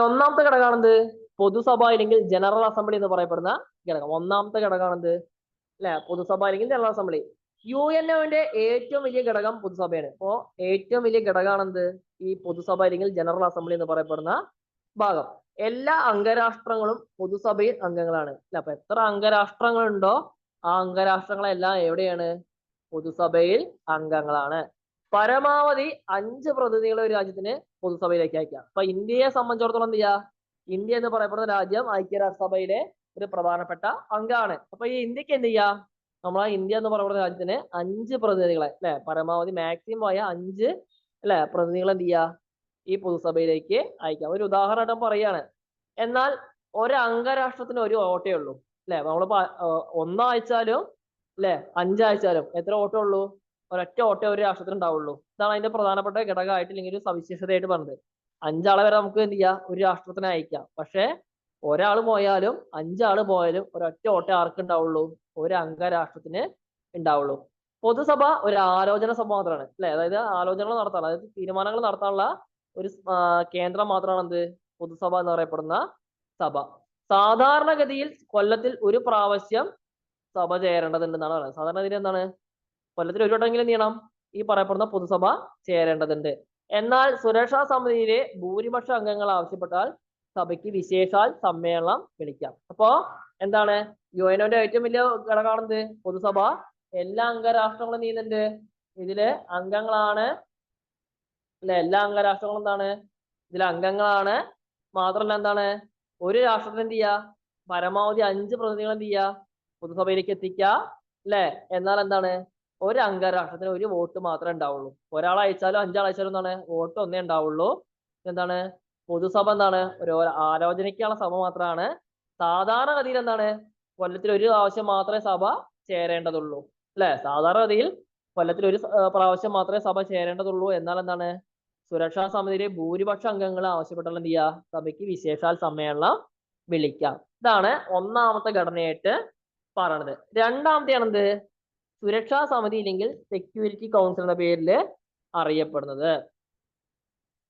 ഒന്നാമത്തെ ഘടകമാണെന്ത്, പൊതുസഭ അല്ലെങ്കിൽ ജനറൽ അസംബ്ലി എന്ന് പറയപ്പെടുന്ന ഘടകം. ഒന്നാമത്തെ ഘടകമാണെന്ത് അല്ലെ, പൊതുസഭ അല്ലെങ്കിൽ ജനറൽ അസംബ്ലി. UNOന്റെ ഏറ്റവും വലിയ ഘടകം പൊതുസഭയാണ്. അപ്പോ ഏറ്റവും വലിയ ഘടകമാണെന്ത് ഈ പൊതുസഭ അല്ലെങ്കിൽ ജനറൽ അസംബ്ലി എന്ന് പറയപ്പെടുന്ന ഭാഗം. എല്ലാ അംഗരാഷ്ട്രങ്ങളും പൊതുസഭയിൽ അംഗങ്ങളാണ് അല്ലെ. അപ്പൊ എത്ര അംഗരാഷ്ട്രങ്ങളുണ്ടോ ആ അംഗരാഷ്ട്രങ്ങളെല്ലാം എവിടെയാണ്, പൊതുസഭയിൽ അംഗങ്ങളാണ്. പരമാവധി 5 പ്രതിനിധികളെ ഒരു രാജ്യത്തിന് പൊതുസഭയിലേക്ക് അയക്കാം. അപ്പൊ ഇന്ത്യയെ സംബന്ധിച്ചിടത്തോളം എന്ത് ചെയ്യാ, ഇന്ത്യ എന്ന് പറയപ്പെടുന്ന രാജ്യം ഐക്യരാഷ്ട്രസഭയിലെ ഒരു പ്രധാനപ്പെട്ട അംഗമാണ്. അപ്പൊ ഈ ഇന്ത്യക്ക് എന്ത് ചെയ്യാം, നമ്മളെ ഇന്ത്യ എന്ന് പറയുന്ന രാജ്യത്തിന് 5 പ്രതിനിധികളെ അല്ലെ, പരമാവധി മാക്സിമം ആയ 5 അല്ലെ പ്രതിനിധികളെ എന്ത് ചെയ്യാ ഈ പൊതുസഭയിലേക്ക് അയക്കാം. ഒരു ഉദാഹരണം പറയാണ്. എന്നാൽ ഒരു അംഗരാഷ്ട്രത്തിന് ഒരു വോട്ടേ ഉള്ളൂ അല്ലെ. നമ്മളിപ്പോ 1 അയച്ചാലും അല്ലെ 5 അയച്ചാലും എത്ര വോട്ടേ ഉള്ളൂ, ഒരൊറ്റ വോട്ടേ ഒരു രാഷ്ട്രത്തിന് ഉണ്ടാവുള്ളൂ. ഇതാണ് അതിന്റെ പ്രധാനപ്പെട്ട ഘടകമായിട്ട് അല്ലെങ്കിൽ ഒരു സവിശേഷതയായിട്ട് പറഞ്ഞത്. 5 ആളെ വരെ നമുക്ക് എന്ത് ചെയ്യാം, ഒരു രാഷ്ട്രത്തിന് അയക്കാം. പക്ഷെ ഒരാൾ പോയാലും 5 ആള് പോയാലും ഒരൊറ്റ വോട്ടേ ആർക്ക് ഉണ്ടാവുള്ളൂ, ഒരു അംഗരാഷ്ട്രത്തിന് ഉണ്ടാവുള്ളൂ. പൊതുസഭ ഒരു ആലോചന സഭ മാത്രമാണ് അല്ലെ, അതായത് ആലോചനകൾ നടത്താൻ, അതായത് തീരുമാനങ്ങൾ നടത്താനുള്ള ഒരു കേന്ദ്രം മാത്രമാണ് എന്ത്, പൊതുസഭ എന്ന് പറയപ്പെടുന്ന സഭ. സാധാരണഗതിയിൽ കൊല്ലത്തിൽ ഒരു പ്രാവശ്യം സഭ ചേരേണ്ടതുണ്ടെന്നാണ് പറയുന്നത്. സാധാരണഗതിയിൽ എന്താണ്, കൊല്ലത്തിൽ ഒരു വട്ടമെങ്കിലും എന്ത് ചെയ്യണം, ഈ പറയപ്പെടുന്ന പൊതുസഭ ചേരേണ്ടതുണ്ട്. എന്നാൽ സുരക്ഷാ സമിതിയിലെ ഭൂരിപക്ഷ അംഗങ്ങൾ ആവശ്യപ്പെട്ടാൽ സഭയ്ക്ക് വിശേഷാൽ സമ്മേളനം വിളിക്കാം. അപ്പോ എന്താണ്, യുഎൻഒന്റെ ഏറ്റവും വലിയ ഘടകമാണെന്ത്, പൊതുസഭ. എല്ലാ അംഗരാഷ്ട്രങ്ങളും നീന്തുന്നുണ്ട് ഇതില് അംഗങ്ങളാണ് അല്ലെ, എല്ലാ അംഗരാഷ്ട്രങ്ങളും എന്താണ് ഇതിൽ അംഗങ്ങളാണ്. മാത്രമല്ല എന്താണ്, ഒരു രാഷ്ട്രത്തിന് എന്ത് ചെയ്യുക, പരമാവധി 5 പ്രതിനിധികൾ എന്ത് ചെയ്യുക, പൊതുസഭയിലേക്ക് എത്തിക്കുക അല്ലെ. എന്നാൽ എന്താണ്, ഒരു അംഗരാഷ്ട്രത്തിന് ഒരു വോട്ട് മാത്രമേ ഉണ്ടാവുള്ളൂ. ഒരാൾ അയച്ചാലും 5 ആൾ അയച്ചാലും എന്താണ്, വോട്ട് ഒന്നേ ഉണ്ടാവുള്ളൂ. എന്താണ്, പൊതുസഭ എന്താണ്, ഒരു ആലോചനയ്ക്കുള്ള സഭ മാത്രമാണ്. സാധാരണഗതിയിൽ എന്താണ്, കൊല്ലത്തിൽ ഒരു പ്രാവശ്യം മാത്രമേ സഭ ചേരേണ്ടതുള്ളൂ അല്ലെ. സാധാരണഗതിയിൽ കൊല്ലത്തിൽ ഒരു പ്രാവശ്യം മാത്രമേ സഭ ചേരേണ്ടതുള്ളൂ. എന്നാൽ എന്താണ്, സുരക്ഷാ സമിതിയിലെ ഭൂരിപക്ഷ അംഗങ്ങൾ ആവശ്യപ്പെട്ടാൽ എന്ത് ചെയ്യുക, സഭയ്ക്ക് വിശേഷാൽ സമ്മേളനം വിളിക്കാം. ഇതാണ് ഒന്നാമത്തെ ഘടനയായിട്ട് പറയണത്. രണ്ടാമത്തെയാണെന്ത്, സുരക്ഷാ സമിതി ഇല്ലെങ്കിൽ സെക്യൂരിറ്റി കൗൺസിൽ എന്ന പേരിൽ അറിയപ്പെടുന്നത്.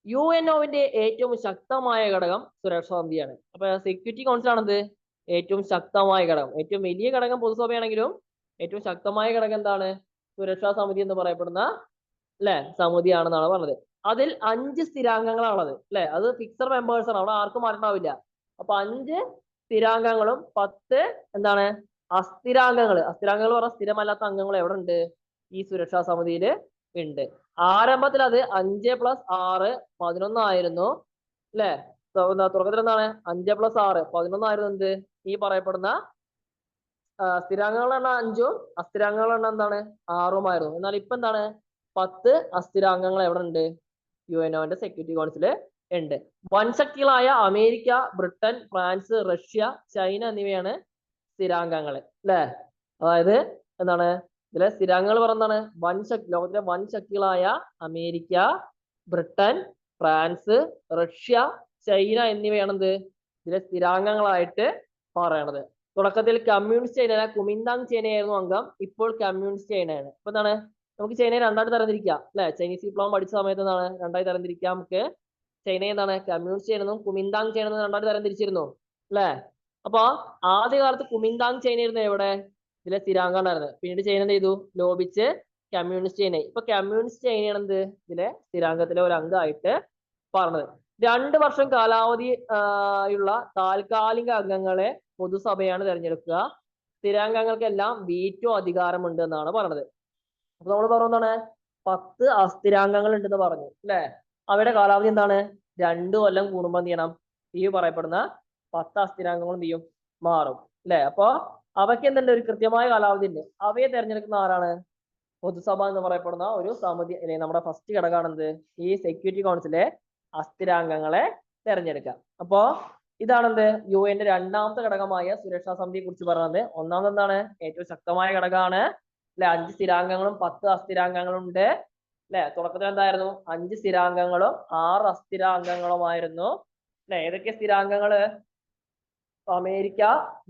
യുഎൻഒവിന്റെ ഏറ്റവും ശക്തമായ ഘടകം സുരക്ഷാ സമിതിയാണ്. അപ്പൊ സെക്യൂരിറ്റി കൗൺസിൽ ആണെന്ത്, ഏറ്റവും ശക്തമായ ഘടകം. ഏറ്റവും വലിയ ഘടകം പൊതുസഭയാണെങ്കിലും ഏറ്റവും ശക്തമായ ഘടകം എന്താണ്, സുരക്ഷാ സമിതി എന്ന് പറയപ്പെടുന്ന അല്ലെ സമിതിയാണെന്നാണ് പറഞ്ഞത്. അതിൽ 5 സ്ഥിരാംഗങ്ങളാണുള്ളത് അല്ലെ. അത് ഫിക്സഡ് മെമ്പേഴ്സ് ആണ്, അവിടെ ആർക്കും മാറ്റണ്ടാവില്ല. അപ്പൊ 5 സ്ഥിരാംഗങ്ങളും 10 എന്താണ് അസ്ഥിരാംഗങ്ങൾ. അസ്ഥിരാംഗങ്ങൾ പറഞ്ഞാൽ സ്ഥിരമല്ലാത്ത അംഗങ്ങൾ എവിടെ ഉണ്ട്, ഈ സുരക്ഷാ സമിതിയിൽ ഉണ്ട്. ആരംഭത്തിൽ അത് 5 + 6 11 ആയിരുന്നു അല്ലെ. തുടക്കത്തിൽ എന്താണ് 5 + 6 11 ആയിരുന്നു എന്ത്, ഈ പറയപ്പെടുന്ന സ്ഥിരാംഗങ്ങളുടെ എണ്ണം 5ഉം അസ്ഥിരാംഗങ്ങളുടെ എണ്ണം എന്താണ് 6ഉമായിരുന്നു. എന്നാൽ ഇപ്പൊ എന്താണ്, 10 അസ്ഥിരാംഗങ്ങൾ എവിടെ ഉണ്ട്, യുഎൻഒന്റെ സെക്യൂരിറ്റി കൗൺസില് ഉണ്ട്. വൻശക്തികളായ America, Britain, France, Russia, China എന്നിവയാണ് സ്ഥിരാംഗങ്ങൾ അല്ലെ. അതായത് എന്താണ്, ഇതിലെ സ്ഥിരാംഗങ്ങൾ പറഞ്ഞാണ് വൻശക്തി, ലോകത്തിലെ വൻശക്തികളായ America, Britain, France, Russia, China എന്നിവയാണ് എന്ത്, ഇതിലെ സ്ഥിരാംഗങ്ങളായിട്ട് പറയണത്. തുടക്കത്തിൽ കമ്മ്യൂണിസ്റ്റ് ചൈന, കുമിന്താങ് ചൈനയായിരുന്നു അംഗം. ഇപ്പോൾ കമ്മ്യൂണിസ്റ്റ് ചൈനയാണ്. അപ്പൊ എന്താണ്, നമുക്ക് ചൈനയെ രണ്ടായിട്ട് തരംതിരിക്കാം അല്ലെ. ചൈനീസ് വിപ്ലവം പഠിച്ച സമയത്ത് എന്താണ് രണ്ടായി തരംതിരിക്കാം നമുക്ക്. ചൈനയെ എന്താണ് കമ്മ്യൂണിസ്റ്റ് ചൈന എന്നും കുമിന്താങ് ചൈന എന്നും രണ്ടായിട്ട് തരംതിരിച്ചിരുന്നു അല്ലെ. അപ്പൊ ആദ്യകാലത്ത് കുമിന്താങ് ചൈനയായിരുന്നു എവിടെ, ഇതിലെ സ്ഥിരാംഗം ഉണ്ടായിരുന്നത്. പിന്നീട് ചൈന എന്ത് ചെയ്തു, ലോപിച്ച് കമ്മ്യൂണിസ്റ്റ് ചൈന. ഇപ്പൊ കമ്മ്യൂണിസ്റ്റ് ചൈനയാണ് എന്ത്, ഇതിലെ സ്ഥിരാംഗത്തിലെ ഒരു അംഗമായിട്ട് പറഞ്ഞത്. 2 വർഷം കാലാവധി ഉള്ള താൽക്കാലിക അംഗങ്ങളെ പൊതുസഭയാണ് തിരഞ്ഞെടുക്കുക. സ്ഥിരാംഗങ്ങൾക്കെല്ലാം വീറ്റോ അധികാരമുണ്ട് എന്നാണ് പറഞ്ഞത്. അപ്പൊ നമ്മൾ പറഞ്ഞതാണ് 10 അസ്ഥിരാംഗങ്ങൾ ഉണ്ടെന്ന് പറഞ്ഞു അല്ലെ. അവയുടെ കാലാവധി എന്താണ്, 2 കൊല്ലം കൂടുമ്പോൾ എന്ത് ചെയ്യണം, ഈ പറയപ്പെടുന്ന 10 അസ്ഥിരാംഗങ്ങൾ എന്ത് ചെയ്യും, മാറും അല്ലെ. അപ്പൊ അവയ്ക്ക് എന്തുണ്ട്, ഒരു കൃത്യമായ കാലാവധി ഉണ്ട്. അവയെ തെരഞ്ഞെടുക്കുന്ന ആരാണ്, പൊതുസഭ എന്ന് പറയപ്പെടുന്ന ഒരു സമിതി. അല്ലെങ്കിൽ നമ്മുടെ ഫസ്റ്റ് ഘടകമാണ് എന്ത്, ഈ സെക്യൂരിറ്റി കൗൺസിലെ അസ്ഥിരാംഗങ്ങളെ തെരഞ്ഞെടുക്കുക. അപ്പോ ഇതാണെന്ത്, യുഎന്റെ രണ്ടാമത്തെ ഘടകമായ സുരക്ഷാ സമിതിയെ കുറിച്ച് പറയുന്നത്. ഒന്നാമത് എന്താണ്, ഏറ്റവും ശക്തമായ ഘടകമാണ് അല്ലെ. 5 സ്ഥിരാംഗങ്ങളും 10 അസ്ഥിരാംഗങ്ങളും ഉണ്ട് അല്ലെ. തുടക്കത്തിൽ എന്തായിരുന്നു, 5 സ്ഥിരാംഗങ്ങളും 6 അസ്ഥിരാംഗങ്ങളുമായിരുന്നു അല്ലെ. ഏതൊക്കെ സ്ഥിരാംഗങ്ങള്, America,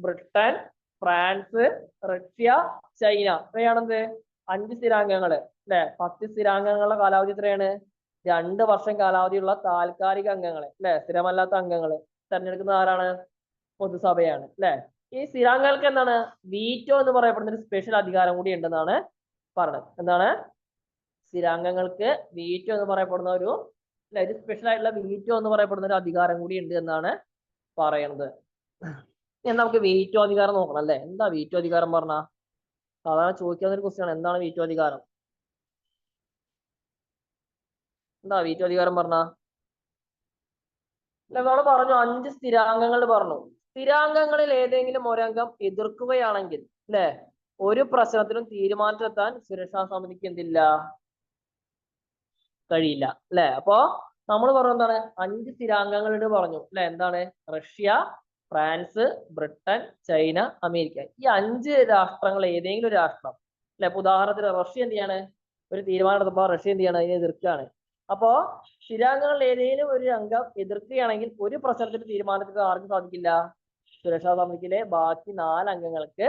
Britain, France, Russia, China, ഇവയാണെന്ത് 5 സ്ഥിരാംഗങ്ങള് അല്ലെ. 10 സ്ഥിരാംഗങ്ങളുടെ കാലാവധി എത്രയാണ്, 2 വർഷം കാലാവധിയുള്ള താൽക്കാലിക അംഗങ്ങളെ അല്ലെ, സ്ഥിരമല്ലാത്ത അംഗങ്ങള് തെരഞ്ഞെടുക്കുന്ന ആരാണ്, പൊതുസഭയാണ് അല്ലെ. ഈ സ്ഥിരാംഗങ്ങൾക്ക് എന്താണ്, വീറ്റോ എന്ന് പറയപ്പെടുന്ന ഒരു സ്പെഷ്യൽ അധികാരം കൂടി ഉണ്ടെന്നാണ് പറഞ്ഞത്. എന്താണ്, സ്ഥിരാംഗങ്ങൾക്ക് വീറ്റോ എന്ന് പറയപ്പെടുന്ന ഒരു സ്പെഷ്യൽ ആയിട്ടുള്ള വീറ്റോ എന്ന് പറയപ്പെടുന്ന ഒരു അധികാരം കൂടി ഉണ്ട് എന്നാണ് പറയുന്നത്. നമുക്ക് വീറ്റോ അധികാരം നോക്കണം അല്ലെ. എന്താ വീറ്റോ അധികാരം പറഞ്ഞ, സാധാരണ ചോദിക്കാവുന്ന ഒരു ക്വസ്റ്റ്യൻ ആണ്. എന്താണ് വീറ്റോ അധികാരം, എന്താ വീറ്റോ അധികാരം പറഞ്ഞ. നമ്മൾ പറഞ്ഞു 5 സ്ഥിരാംഗങ്ങൾ പറഞ്ഞു. സ്ഥിരാംഗങ്ങളിൽ ഏതെങ്കിലും ഒരംഗം എതിർക്കുകയാണെങ്കിൽ അല്ലെ, ഒരു പ്രശ്നത്തിനും തീരുമാനത്തിലെത്താൻ സുരക്ഷാ സമിതിക്ക് എന്തില്ല, കഴിയില്ല അല്ലെ. അപ്പോ നമ്മൾ പറഞ്ഞു എന്താണ്, 5 സ്ഥിരാംഗങ്ങളുണ്ട് പറഞ്ഞു അല്ലെ. എന്താണ്, Russia, France, Britain, China, America. ഈ 5 രാഷ്ട്രങ്ങൾ ഏതെങ്കിലും ഒരു രാഷ്ട്രം അല്ലെ. ഉദാഹരണത്തിന് റഷ്യ എന്ത് ചെയ്യാണ്, ഒരു തീരുമാനം എടുത്തപ്പോൾ റഷ്യ എന്ത് ചെയ്യണം, അതിനെ എതിർക്കുകയാണ്. അപ്പോ സ്ഥിരാംഗങ്ങളിൽ ഏതെങ്കിലും ഒരു അംഗം എതിർക്കുകയാണെങ്കിൽ ഒരു പ്രശ്നത്തിന്റെ തീരുമാനത്തിന് ആർക്കും സാധിക്കില്ല, സുരക്ഷാ സമിതിയിലെ ബാക്കി 4 അംഗങ്ങൾക്ക്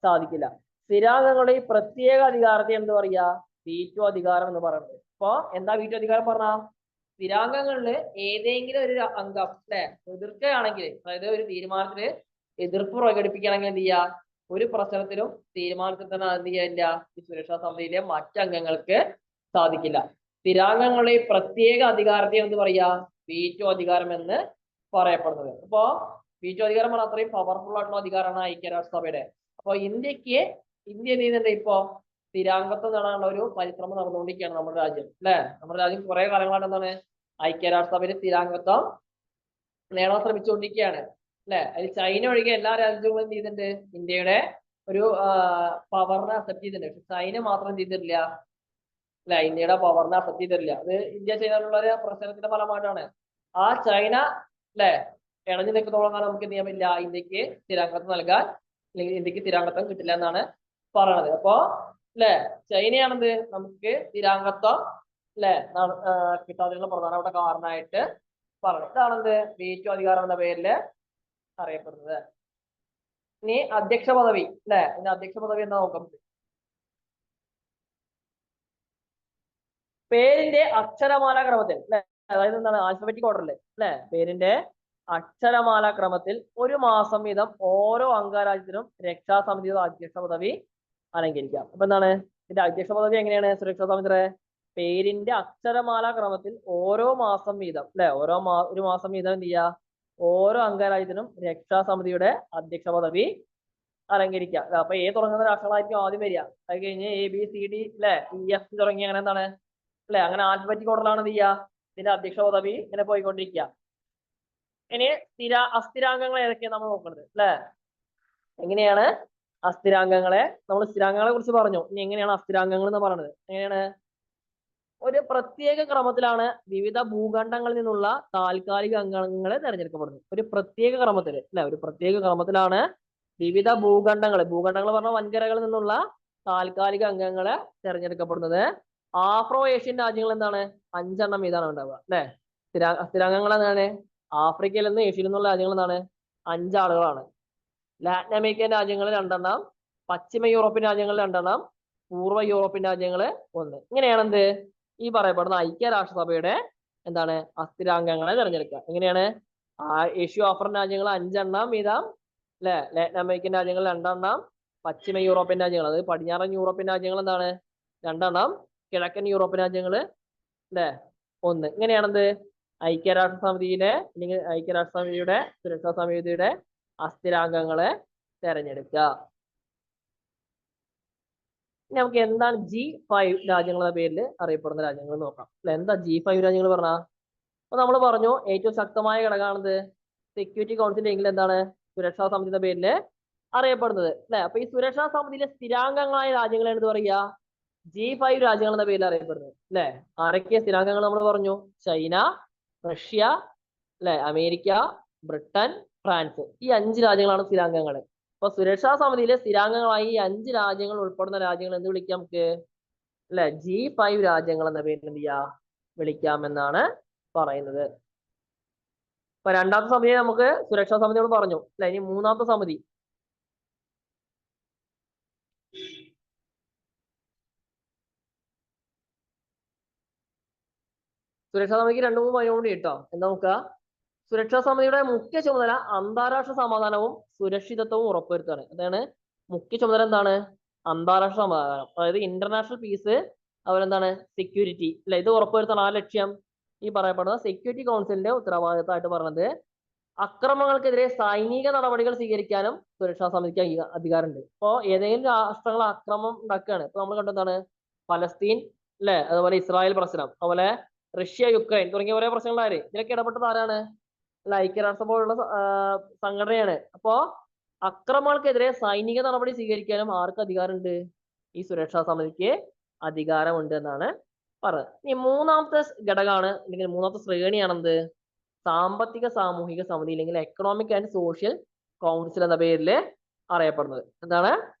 സാധിക്കില്ല. സ്ഥിരാംഗങ്ങളുടെ ഈ പ്രത്യേക അധികാരത്തെ എന്ത് പറയാ, വീറ്റോ അധികാരം എന്ന് പറയുന്നത്. അപ്പൊ എന്താ വീറ്റോ അധികാരം പറഞ്ഞാ, സ്ഥിരാംഗങ്ങളില് ഏതെങ്കിലും ഒരു അംഗം അല്ലെ എതിർക്കുകയാണെങ്കിൽ, അതായത് ഒരു തീരുമാനത്തിന് എതിർപ്പ് പ്രകടിപ്പിക്കുകയാണെങ്കിൽ എന്ത് ചെയ്യാ, ഒരു പ്രശ്നത്തിലും തീരുമാനത്തിൽ തന്നെ എന്ത് ചെയ്യാനില്ല, ഈ സുരക്ഷാ സമിതിയിലെ മറ്റംഗങ്ങൾക്ക് സാധിക്കില്ല. സ്ഥിരാംഗങ്ങളുടെ ഈ പ്രത്യേക അധികാരത്തെ എന്ത് പറയാ, വീറ്റോ അധികാരം എന്ന് പറയപ്പെടുന്നത്. അപ്പോ വീറ്റോ അധികാരം പറഞ്ഞാൽ അത്രയും പവർഫുൾ ആയിട്ടുള്ള അധികാരമാണ് ഐക്യരാഷ്ട്രസഭയുടെ. അപ്പൊ ഇന്ത്യ എന്ത് ചെയ്യുന്നുണ്ട്, ഇപ്പോ സ്ഥിരാംഗത്വം നേടാനുള്ള ഒരു പരിശ്രമം നടന്നുകൊണ്ടിരിക്കുകയാണ് നമ്മുടെ രാജ്യം അല്ലെ. നമ്മുടെ രാജ്യം കുറെ കാലങ്ങളായിട്ട് എന്താണ്, ഐക്യരാഷ്ട്രസഭയിൽ സ്ഥിരാംഗത്വം നേടാൻ ശ്രമിച്ചുകൊണ്ടിരിക്കുകയാണ് അല്ലെ. അതിൽ ചൈന ഒഴികെ എല്ലാ രാജ്യങ്ങളും എന്ത് ചെയ്തിട്ടുണ്ട്, ഇന്ത്യയുടെ ഒരു പവറിനെ അക്സെപ്റ്റ് ചെയ്തിട്ടുണ്ട്. പക്ഷെ ചൈന മാത്രം ചെയ്തിട്ടില്ല അല്ലെ, ഇന്ത്യയുടെ പവറിനെ അക്സെപ്റ്റ് ചെയ്തിട്ടില്ല. അത് ഇന്ത്യ ചെയ്തിട്ടുള്ള ഒരു പ്രശ്നത്തിന്റെ ഫലമായിട്ടാണ്. ആ ചൈന അല്ലെ ഇണഞ്ഞു നിൽക്കുന്നതോളം കാലം നമുക്ക് എന്ത് ചെയ്യാൻ പറ്റില്ല, ഇന്ത്യക്ക് സ്ഥിരാംഗത്വം നൽകാൻ, അല്ലെങ്കിൽ ഇന്ത്യക്ക് സ്ഥിരാംഗത്വം കിട്ടില്ല എന്നാണ് പറയണത്. അപ്പോ അല്ലെ ചൈനയാണെന്ത് നമുക്ക് സ്ഥിരാംഗത്വം അല്ലെ കിട്ടാതിനുള്ള പ്രധാനപ്പെട്ട കാരണമായിട്ട് പറയുന്നത്. ഇതാണെന്ത് വീറ്റോ അധികാരം എന്ന പേരില് അറിയപ്പെടുന്നത്. ഇനി അധ്യക്ഷ പദവി അല്ലെ, ഇതിന്റെ അധ്യക്ഷ പദവി എന്താ നോക്കാം. പേരിന്റെ അക്ഷരമാല ക്രമത്തിൽ അല്ലെ, അതായത് എന്താണ് ആൽഫബറ്റിക് ഓർഡറിൽ അല്ലെ, പേരിന്റെ അക്ഷരമാല ക്രമത്തിൽ ഒരു മാസം വീതം ഓരോ അംഗരാജ്യത്തിനും രക്ഷാസമിതിയുടെ അധ്യക്ഷ പദവി അലങ്കരിക്കാം. അപ്പൊ എന്താണ് ഇതിന്റെ അധ്യക്ഷ പദവി എങ്ങനെയാണ്, സുരക്ഷാ സമിതിയുടെ പേരിന്റെ അക്ഷരമാല ക്രമത്തിൽ ഓരോ മാസം വീതം അല്ലെ, ഒരു മാസം വീതം എന്ത് ചെയ്യുക, ഓരോ അംഗരാജ്യത്തിനും രക്ഷാസമിതിയുടെ അധ്യക്ഷ പദവി അലങ്കരിക്കുക. അപ്പൊ എ തുടങ്ങുന്ന രാഷ്ട്രങ്ങളായിരിക്കും ആദ്യം വരിക. അത് കഴിഞ്ഞ് ABCD അല്ലെ EF തുടങ്ങി അങ്ങനെ എന്താണ് അല്ലെ, അങ്ങനെ ആൽഫബറ്റിക് ഓർഡറിലാണ് എന്ത് ചെയ്യുക, ഇതിന്റെ അധ്യക്ഷ പദവി ഇങ്ങനെ പോയിക്കൊണ്ടിരിക്കുക. ഇനി അസ്ഥിരാംഗങ്ങൾ ഏതൊക്കെയാണ് നമ്മൾ നോക്കുന്നത് അല്ലെ. എങ്ങനെയാണ് അസ്ഥിരാംഗങ്ങളെ, നമ്മൾ സ്ഥിരാംഗങ്ങളെ കുറിച്ച് പറഞ്ഞു. ഇനി എങ്ങനെയാണ് അസ്ഥിരാംഗങ്ങൾ എന്ന് പറയുന്നത്, എങ്ങനെയാണ്, ഒരു പ്രത്യേക ക്രമത്തിലാണ് വിവിധ ഭൂഖണ്ഡങ്ങളിൽ നിന്നുള്ള താൽക്കാലിക അംഗങ്ങളെ തെരഞ്ഞെടുക്കപ്പെടുന്നത്. ഒരു പ്രത്യേക ക്രമത്തിൽ അല്ലെ, ഒരു പ്രത്യേക ക്രമത്തിലാണ് വിവിധ ഭൂഖണ്ഡങ്ങൾ പറഞ്ഞ വൻകരകളിൽ നിന്നുള്ള താൽക്കാലിക അംഗങ്ങളെ തെരഞ്ഞെടുക്കപ്പെടുന്നത്. ആഫ്രോ ഏഷ്യൻ രാജ്യങ്ങൾ എന്താണ് 5 എണ്ണം ഇതാണ് ഉണ്ടാവുക അല്ലെ. സ്ഥിരാംഗങ്ങൾ എന്താണ്, ആഫ്രിക്കയിൽ നിന്ന് ഏഷ്യയിൽ നിന്നുള്ള രാജ്യങ്ങൾ എന്താണ് 5 ആളുകളാണ്. ലാറ്റിൻ അമേരിക്കൻ രാജ്യങ്ങൾ 2 എണ്ണം, പശ്ചിമ യൂറോപ്യൻ രാജ്യങ്ങൾ 2 എണ്ണം, പൂർവ്വ യൂറോപ്യൻ രാജ്യങ്ങൾ 1. ഇങ്ങനെയാണ് എന്ത് ഈ പറയപ്പെടുന്ന ഐക്യരാഷ്ട്രസഭയുടെ എന്താണ് അസ്ഥിരാംഗങ്ങളെ തെരഞ്ഞെടുക്കുക. എങ്ങനെയാണ്, ഏഷ്യ ആഫ്രിക്കൻ രാജ്യങ്ങൾ 5 എണ്ണം വീതം അല്ലെ, ലാറ്റിൻ അമേരിക്കൻ രാജ്യങ്ങൾ 2 എണ്ണം, പശ്ചിമ യൂറോപ്യൻ രാജ്യങ്ങൾ അതായത് പടിഞ്ഞാറൻ യൂറോപ്യൻ രാജ്യങ്ങൾ എന്താണ് 2 എണ്ണം, കിഴക്കൻ യൂറോപ്യൻ രാജ്യങ്ങൾ അല്ലെ 1. ഇങ്ങനെയാണെന്ത് ഐക്യരാഷ്ട്ര സമിതിയിലെ അല്ലെങ്കിൽ ഐക്യരാഷ്ട്ര സമിതിയുടെ സുരക്ഷാ സമിതിയുടെ അസ്ഥിരാംഗങ്ങളെ തെരഞ്ഞെടുക്കുക. ഇനി നമുക്ക് എന്താണ് G5 രാജ്യങ്ങളുടെ പേരിൽ അറിയപ്പെടുന്ന രാജ്യങ്ങൾ നോക്കാം അല്ലെ. എന്താ G5 രാജ്യങ്ങൾ പറഞ്ഞാ, അപ്പൊ നമ്മൾ പറഞ്ഞു ഏറ്റവും ശക്തമായ ഘടകമാണിത് സെക്യൂരിറ്റി കൗൺസിൽ, എങ്കിൽ എന്താണ് സുരക്ഷാ സമിതിയുടെ പേരില് അറിയപ്പെടുന്നത് അല്ലെ. അപ്പൊ ഈ സുരക്ഷാ സമിതിയിലെ സ്ഥിരാംഗങ്ങളായ രാജ്യങ്ങളാണ് എന്ത് പറയുക, G5 രാജ്യങ്ങൾ എന്ന പേരിൽ അറിയപ്പെടുന്നത് അല്ലെ. ആരൊക്കെ സ്ഥിരാംഗങ്ങൾ നമ്മൾ പറഞ്ഞു, ചൈന, റഷ്യ അല്ലെ, അമേരിക്ക, ബ്രിട്ടൻ, ഫ്രാൻസ്, ഈ 5 രാജ്യങ്ങളാണ് സ്ഥിരാംഗങ്ങൾ. അപ്പൊ സുരക്ഷാ സമിതിയിലെ സ്ഥിരാംഗങ്ങളായി ഈ 5 രാജ്യങ്ങൾ ഉൾപ്പെടുന്ന രാജ്യങ്ങൾ എന്ത് വിളിക്കാം നമുക്ക് അല്ലെ, G5 രാജ്യങ്ങൾ എന്ന പേരിൽ എന്ത് ചെയ്യാ വിളിക്കാമെന്നാണ് പറയുന്നത്. അപ്പൊ രണ്ടാമത്തെ സമിതിയെ നമുക്ക് സുരക്ഷാ സമിതിയോട് പറഞ്ഞു അല്ലെ. ഇനി മൂന്നാമത്തെ സമിതി, സുരക്ഷാ സമിതിക്ക് 2-3 പണിയുണ്ട് കേട്ടോ. എന്താ നോക്കുക, സുരക്ഷാ സമിതിയുടെ മുഖ്യ ചുമതല അന്താരാഷ്ട്ര സമാധാനവും സുരക്ഷിതത്വവും ഉറപ്പുവരുത്താണ്. അതാണ് മുഖ്യ ചുമതല. എന്താണ്, അന്താരാഷ്ട്ര സമാധാനം, അതായത് ഇന്റർനാഷണൽ പീസ്, അവരെന്താണ് സെക്യൂരിറ്റി അല്ലെ, ഇത് ഉറപ്പുവരുത്താണ് ആ ലക്ഷ്യം. ഈ പറയപ്പെടുന്ന സെക്യൂരിറ്റി കൗൺസിലിന്റെ ഉത്തരവാദിത്തമായിട്ട് പറഞ്ഞത് അക്രമങ്ങൾക്കെതിരെ സൈനിക നടപടികൾ സ്വീകരിക്കാനും സുരക്ഷാ സമിതിക്ക് അധികാരമുണ്ട്. ഇപ്പോ ഏതെങ്കിലും രാഷ്ട്രങ്ങൾ അക്രമം ഉണ്ടാക്കുകയാണ്, ഇപ്പൊ നമ്മൾ കണ്ടെന്താണ് പലസ്തീൻ അല്ലെ, അതുപോലെ ഇസ്രായേൽ പ്രശ്നം, അതുപോലെ റഷ്യ യുക്രൈൻ തുടങ്ങിയ ഓരോ പ്രശ്നങ്ങളാണ്. ഇതിലൊക്കെ ഇടപെട്ടത് ആരാണ് അല്ല, ഐക്യരാഷ്ട്ര പോലുള്ള സംഘടനയാണ്. അപ്പോ അക്രമങ്ങൾക്കെതിരെ സൈനിക നടപടി സ്വീകരിക്കാനും ആർക്ക് അധികാരമുണ്ട്, ഈ സുരക്ഷാ സമിതിക്ക് അധികാരമുണ്ട് എന്നാണ് പറഞ്ഞത്. ഇനി മൂന്നാമത്തെ ഘടകമാണ് അല്ലെങ്കിൽ മൂന്നാമത്തെ ശ്രേണിയാണെന്ത്, സാമ്പത്തിക സാമൂഹിക സമിതി അല്ലെങ്കിൽ എക്കണോമിക് ആൻഡ് സോഷ്യൽ കൗൺസിൽ എന്ന പേരിൽ അറിയപ്പെടുന്നത്. എന്താണ്,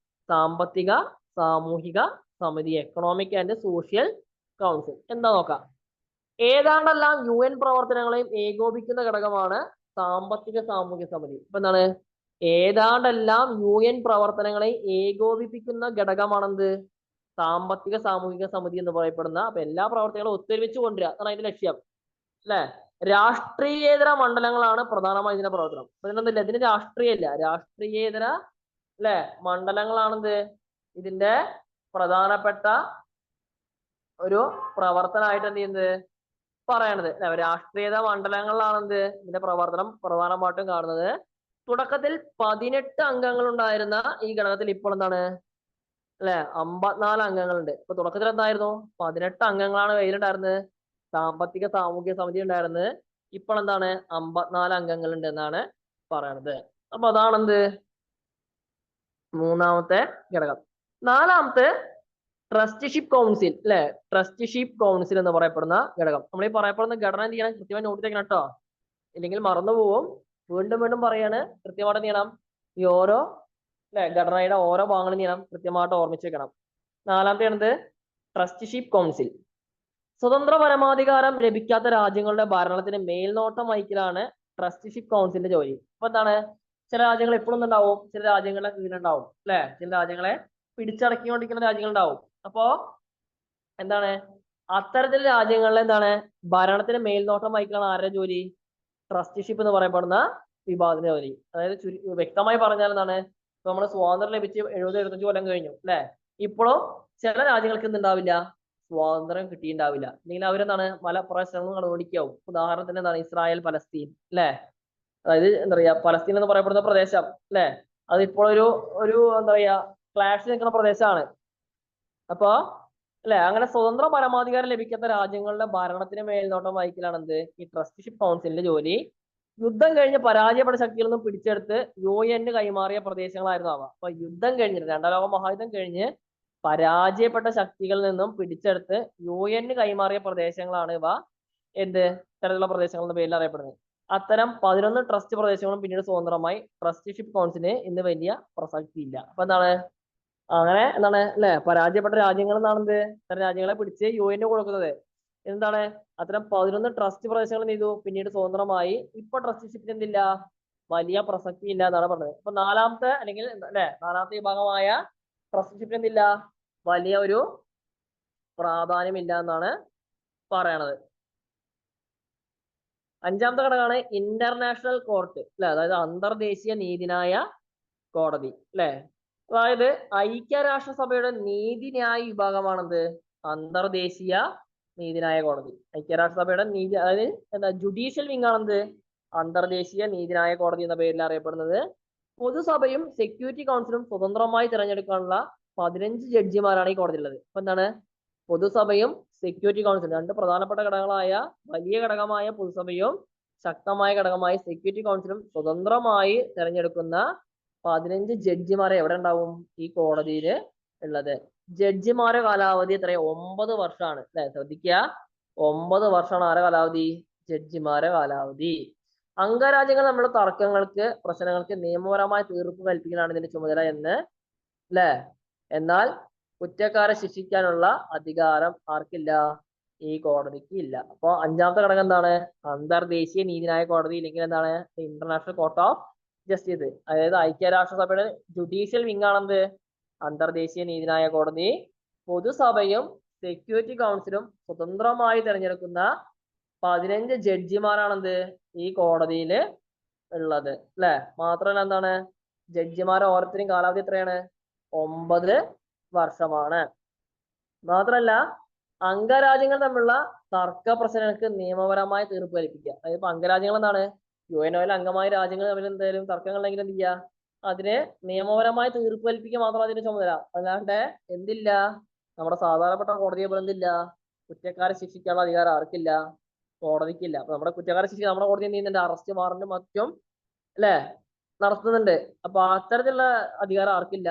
സാമ്പത്തിക സാമൂഹിക സമിതി, എക്കണോമിക് ആൻഡ് സോഷ്യൽ കൗൺസിൽ. എന്താ നോക്കാം. ഏതാണ്ടെല്ലാം UN പ്രവർത്തനങ്ങളെയും ഏകോപിക്കുന്ന ഘടകമാണ് സാമ്പത്തിക സാമൂഹ്യ സമിതി. ഇപ്പൊ എന്താണ്, ഏതാണ്ടെല്ലാം UN പ്രവർത്തനങ്ങളെ ഏകോപിപ്പിക്കുന്ന ഘടകമാണെന്ത്, സാമ്പത്തിക സാമൂഹിക സമിതി എന്ന് പറയപ്പെടുന്ന. അപ്പൊ എല്ലാ പ്രവർത്തനങ്ങളും ഒത്തൊരുമിച്ച് കൊണ്ടുവരിക അതാണ് അതിന്റെ ലക്ഷ്യം, അല്ലെ. രാഷ്ട്രീയേതര മണ്ഡലങ്ങളാണ് പ്രധാനമായി ഇതിന്റെ പ്രവർത്തനം. അപ്പൊ ഇതിനൊന്നുമില്ല, ഇതിന് രാഷ്ട്രീയ ഇല്ല, രാഷ്ട്രീയേതര അല്ലെ മണ്ഡലങ്ങളാണെന്ത് ഇതിന്റെ പ്രധാനപ്പെട്ട ഒരു പ്രവർത്തനമായിട്ട് എന്ത് ചെയ്യുന്നത് പറയണത്. രാഷ്ട്രീയത മണ്ഡലങ്ങളിലാണെന്ത് ഇതിന്റെ പ്രവർത്തനം പ്രധാനമായിട്ടും കാണുന്നത്. തുടക്കത്തിൽ 18 അംഗങ്ങൾ ഉണ്ടായിരുന്ന ഈ ഘടകത്തിൽ ഇപ്പോൾ എന്താണ് അല്ലെ 54 അംഗങ്ങളുണ്ട്. ഇപ്പൊ തുടക്കത്തിൽ എന്തായിരുന്നു, 18 അംഗങ്ങളാണ് കയ്യിലുണ്ടായിരുന്നത്, സാമ്പത്തിക സാമൂഹ്യ സമിതി ഉണ്ടായിരുന്നത്. ഇപ്പോൾ എന്താണ് 54 അംഗങ്ങളുണ്ട് എന്നാണ് പറയണത്. അപ്പൊ അതാണെന്ത് മൂന്നാമത്തെ ഘടകം. നാലാമത്തെ ട്രസ്റ്റിഷിപ്പ് കൗൺസിൽ, അല്ലെ. ട്രസ്റ്റിഷിപ്പ് കൗൺസിൽ എന്ന് പറയപ്പെടുന്ന ഘടകം. നമ്മൾ ഈ പറയപ്പെടുന്ന ഘടന എന്ത് ചെയ്യണം, കൃത്യമായി നോട്ട് ചെയ്യണം കേട്ടോ, ഇല്ലെങ്കിൽ മറന്നു പോവും. വീണ്ടും വീണ്ടും പറയാണ്, കൃത്യമായിട്ട് എന്ത് ചെയ്യണം, ഈ ഓരോ അല്ലെ ഘടനയുടെ ഓരോ ഭാഗങ്ങളും എന്ത് ചെയ്യണം, കൃത്യമായിട്ട് ഓർമ്മിച്ച് വെക്കണം. നാലാമത്തെ ആണത് ട്രസ്റ്റിഷിപ്പ് കൗൺസിൽ. സ്വതന്ത്ര പരമാധികാരം ലഭിക്കാത്ത രാജ്യങ്ങളുടെ ഭരണത്തിന് മേൽനോട്ടം വഹിക്കലാണ് ട്രസ്റ്റിഷിപ്പ് കൗൺസിലിന്റെ ജോലി. അപ്പൊ എന്താണ്, ചില രാജ്യങ്ങൾ എപ്പോഴും ഉണ്ടാവും, ചില രാജ്യങ്ങളുടെ കീഴിലുണ്ടാവും, അല്ലെ. ചില രാജ്യങ്ങളെ പിടിച്ചടക്കിക്കൊണ്ടിരിക്കുന്ന രാജ്യങ്ങളുണ്ടാവും. അപ്പോ എന്താണ്, അത്തരത്തിൽ രാജ്യങ്ങളിലെ എന്താണ് ഭരണത്തിന് മേൽനോട്ടം വഹിക്കണം ആരുടെ ജോലി, ട്രസ്റ്റിഷിപ്പ് എന്ന് പറയപ്പെടുന്ന വിഭാഗത്തിന്റെ ജോലി. അതായത് വ്യക്തമായി പറഞ്ഞാൽ എന്താണ്, ഇപ്പൊ നമ്മൾ സ്വാതന്ത്ര്യം ലഭിച്ച് 70-75 കൊല്ലം കഴിഞ്ഞു, അല്ലെ. ഇപ്പോഴും ചില രാജ്യങ്ങൾക്ക് എന്തുണ്ടാവില്ല, സ്വാതന്ത്ര്യം കിട്ടിയിട്ടുണ്ടാവില്ല, അല്ലെങ്കിൽ അവരെന്താണ് പല പ്രശ്നങ്ങളും കണ്ടുപിടിക്കാവും. ഉദാഹരണത്തിന് എന്താണ് ഇസ്രായേൽ പലസ്തീൻ, അല്ലെ. അതായത് എന്താ പറയാ പലസ്തീൻ എന്ന് പറയപ്പെടുന്ന പ്രദേശം, അല്ലെ, അത് ഇപ്പോൾ ഒരു എന്താ പറയാ ക്ലാഷ് നിൽക്കുന്ന പ്രദേശമാണ്. അപ്പോ അല്ലെ അങ്ങനെ സ്വതന്ത്ര പരമാധികാരം ലഭിക്കാത്ത രാജ്യങ്ങളുടെ ഭരണത്തിന് മേൽനോട്ടം വഹിക്കലാണ് എന്ത് ഈ ട്രസ്റ്റിഷിപ്പ് കൗൺസിലിന്റെ ജോലി. യുദ്ധം കഴിഞ്ഞ് പരാജയപ്പെട്ട ശക്തികളിൽ നിന്നും പിടിച്ചെടുത്ത് UN കൈമാറിയ പ്രദേശങ്ങളായിരുന്നു അവ. അപ്പൊ യുദ്ധം കഴിഞ്ഞിട്ട് 2ാം ലോക മഹായുദ്ധം കഴിഞ്ഞ് പരാജയപ്പെട്ട ശക്തികളിൽ നിന്നും പിടിച്ചെടുത്ത് UN കൈമാറിയ പ്രദേശങ്ങളാണ് ഇവ എന്ത് തരത്തിലുള്ള പ്രദേശങ്ങൾ എന്ന പേരിൽ അറിയപ്പെടുന്നത്. അത്തരം 11 ട്രസ്റ്റ് പ്രദേശങ്ങളും പിന്നീട് സ്വതന്ത്രമായി. ട്രസ്റ്റിഷിപ്പ് കൗൺസിലിന് ഇന്ന് വലിയ പ്രസക്തി ഇല്ല. അപ്പൊ എന്താണ് അങ്ങനെ എന്താണ് അല്ലെ പരാജയപ്പെട്ട രാജ്യങ്ങൾ എന്നാണെന്ത് ഇത്തരം രാജ്യങ്ങളെ പിടിച്ച് UN കൊടുക്കുന്നത്. എന്താണ് അത്തരം 11 ട്രസ്റ്റ് പ്രദേശങ്ങൾ എന്ത് ചെയ്തു, പിന്നീട് സ്വതന്ത്രമായി. ഇപ്പൊ ട്രസ്റ്റിഷിപ്പിന് എന്തില്ല, വലിയ പ്രസക്തി ഇല്ല എന്നാണ് പറഞ്ഞത്. അപ്പൊ നാലാമത്തെ അല്ലെങ്കിൽ അല്ലെ നാലാമത്തെ വിഭാഗമായ ട്രസ്റ്റിഷിപ്പിന് എന്തില്ല, വലിയ ഒരു പ്രാധാന്യമില്ല എന്നാണ് പറയണത്. അഞ്ചാമത്തെ ഘടകമാണ് ഇന്റർനാഷണൽ കോർട്ട്, അല്ലെ. അതായത് അന്തർദേശീയ നീതിന്യായ കോടതി, അല്ലെ. അതായത് ഐക്യരാഷ്ട്രസഭയുടെ നീതിന്യായ വിഭാഗമാണെന്ത് അന്തർദേശീയ നീതിന്യായ കോടതി. ഐക്യരാഷ്ട്രസഭയുടെ നീതി, അതായത് എന്താ ജുഡീഷ്യൽ വിങ് ആണെന്ത് അന്തർദേശീയ നീതിന്യായ കോടതി എന്ന പേരിൽ അറിയപ്പെടുന്നത്. പൊതുസഭയും സെക്യൂരിറ്റി കൗൺസിലും സ്വതന്ത്രമായി തിരഞ്ഞെടുക്കാനുള്ള 15 ജഡ്ജിമാരാണ് ഈ കോടതിയുള്ളത്. അപ്പൊ എന്താണ് പൊതുസഭയും സെക്യൂരിറ്റി കൗൺസിലും, രണ്ട് പ്രധാനപ്പെട്ട ഘടകങ്ങളായ വലിയ ഘടകമായ പൊതുസഭയും ശക്തമായ ഘടകമായ സെക്യൂരിറ്റി കൗൺസിലും സ്വതന്ത്രമായി തിരഞ്ഞെടുക്കുന്ന 15 ജഡ്ജിമാരെ എവിടെ ഉണ്ടാവും ഈ കോടതിയിൽ ഉള്ളത്. ജഡ്ജിമാരെ കാലാവധി എത്ര, 9 വർഷമാണ്, അല്ലെ. ശ്രദ്ധിക്കുക, 9 വർഷമാണ് ആരെ കാലാവധി, ജഡ്ജിമാരെ കാലാവധി. അംഗരാജ്യങ്ങൾ തമ്മിലുള്ള തർക്കങ്ങൾക്ക് പ്രശ്നങ്ങൾക്ക് നിയമപരമായ തീർപ്പ് കൽപ്പിക്കലാണ് ഇതിന്റെ ചുമതല എന്ന്, അല്ലെ. എന്നാൽ കുറ്റക്കാരെ ശിക്ഷിക്കാനുള്ള അധികാരം ആർക്കില്ല, ഈ കോടതിക്ക് ഇല്ല. അപ്പൊ അഞ്ചാമത്തെ ഘടകം എന്താണ്, അന്തർദേശീയ നീതിന്യായ കോടതി, ഇല്ലെങ്കിൽ എന്താണ് ഇന്റർനാഷണൽ കോർട്ട് ഓഫ് ജസ്റ്റിസ്. അതായത് ഐക്യരാഷ്ട്രസഭയുടെ ജുഡീഷ്യൽ വിങ് ആണെന്ത് അന്തർദേശീയ നീതിന്യായ കോടതി. പൊതുസഭയും സെക്യൂരിറ്റി കൗൺസിലും സ്വതന്ത്രമായി തിരഞ്ഞെടുക്കുന്ന 15 ജഡ്ജിമാരാണെന്ത് ഈ കോടതിയിൽ ഉള്ളത്, അല്ലെ. മാത്രമല്ല എന്താണ് ജഡ്ജിമാരെ ഓരോരുത്തരും കാലാവധി എത്രയാണ്, 9 വർഷമാണ്. മാത്രമല്ല അംഗരാജ്യങ്ങൾ തമ്മിലുള്ള തർക്ക പ്രശ്നങ്ങൾക്ക് നിയമപരമായ തീർപ്പ് കൽപ്പിക്കുക. അതായത് ഇപ്പൊ അംഗരാജ്യങ്ങൾ എന്താണ് UNO അംഗമായ രാജ്യങ്ങൾ തമ്മിൽ എന്തെങ്കിലും തർക്കങ്ങൾ ഉണ്ടെങ്കിൽ എന്ത് ചെയ്യുക, അതിന് നിയമപരമായ തീർപ്പ് കൽപ്പിക്കുക മാത്രം അതിന്റെ ചുമതല. അല്ലാണ്ട് എന്തില്ല, നമ്മുടെ സാധാരണപ്പെട്ട കോടതിയെ പോലെ എന്തില്ല, കുറ്റക്കാരെ ശിക്ഷിക്കാനുള്ള അധികാരം ആർക്കില്ല, കോടതിക്കില്ല. അപ്പൊ നമ്മുടെ കുറ്റക്കാരെ ശിക്ഷിക്കാൻ നമ്മുടെ കോടതി എന്ത് ചെയ്യുന്നുണ്ട്, അറസ്റ്റ് വാറന്റും മറ്റും അല്ലെ നടത്തുന്നുണ്ട്. അപ്പൊ അത്തരത്തിലുള്ള അധികാരം ആർക്കില്ല,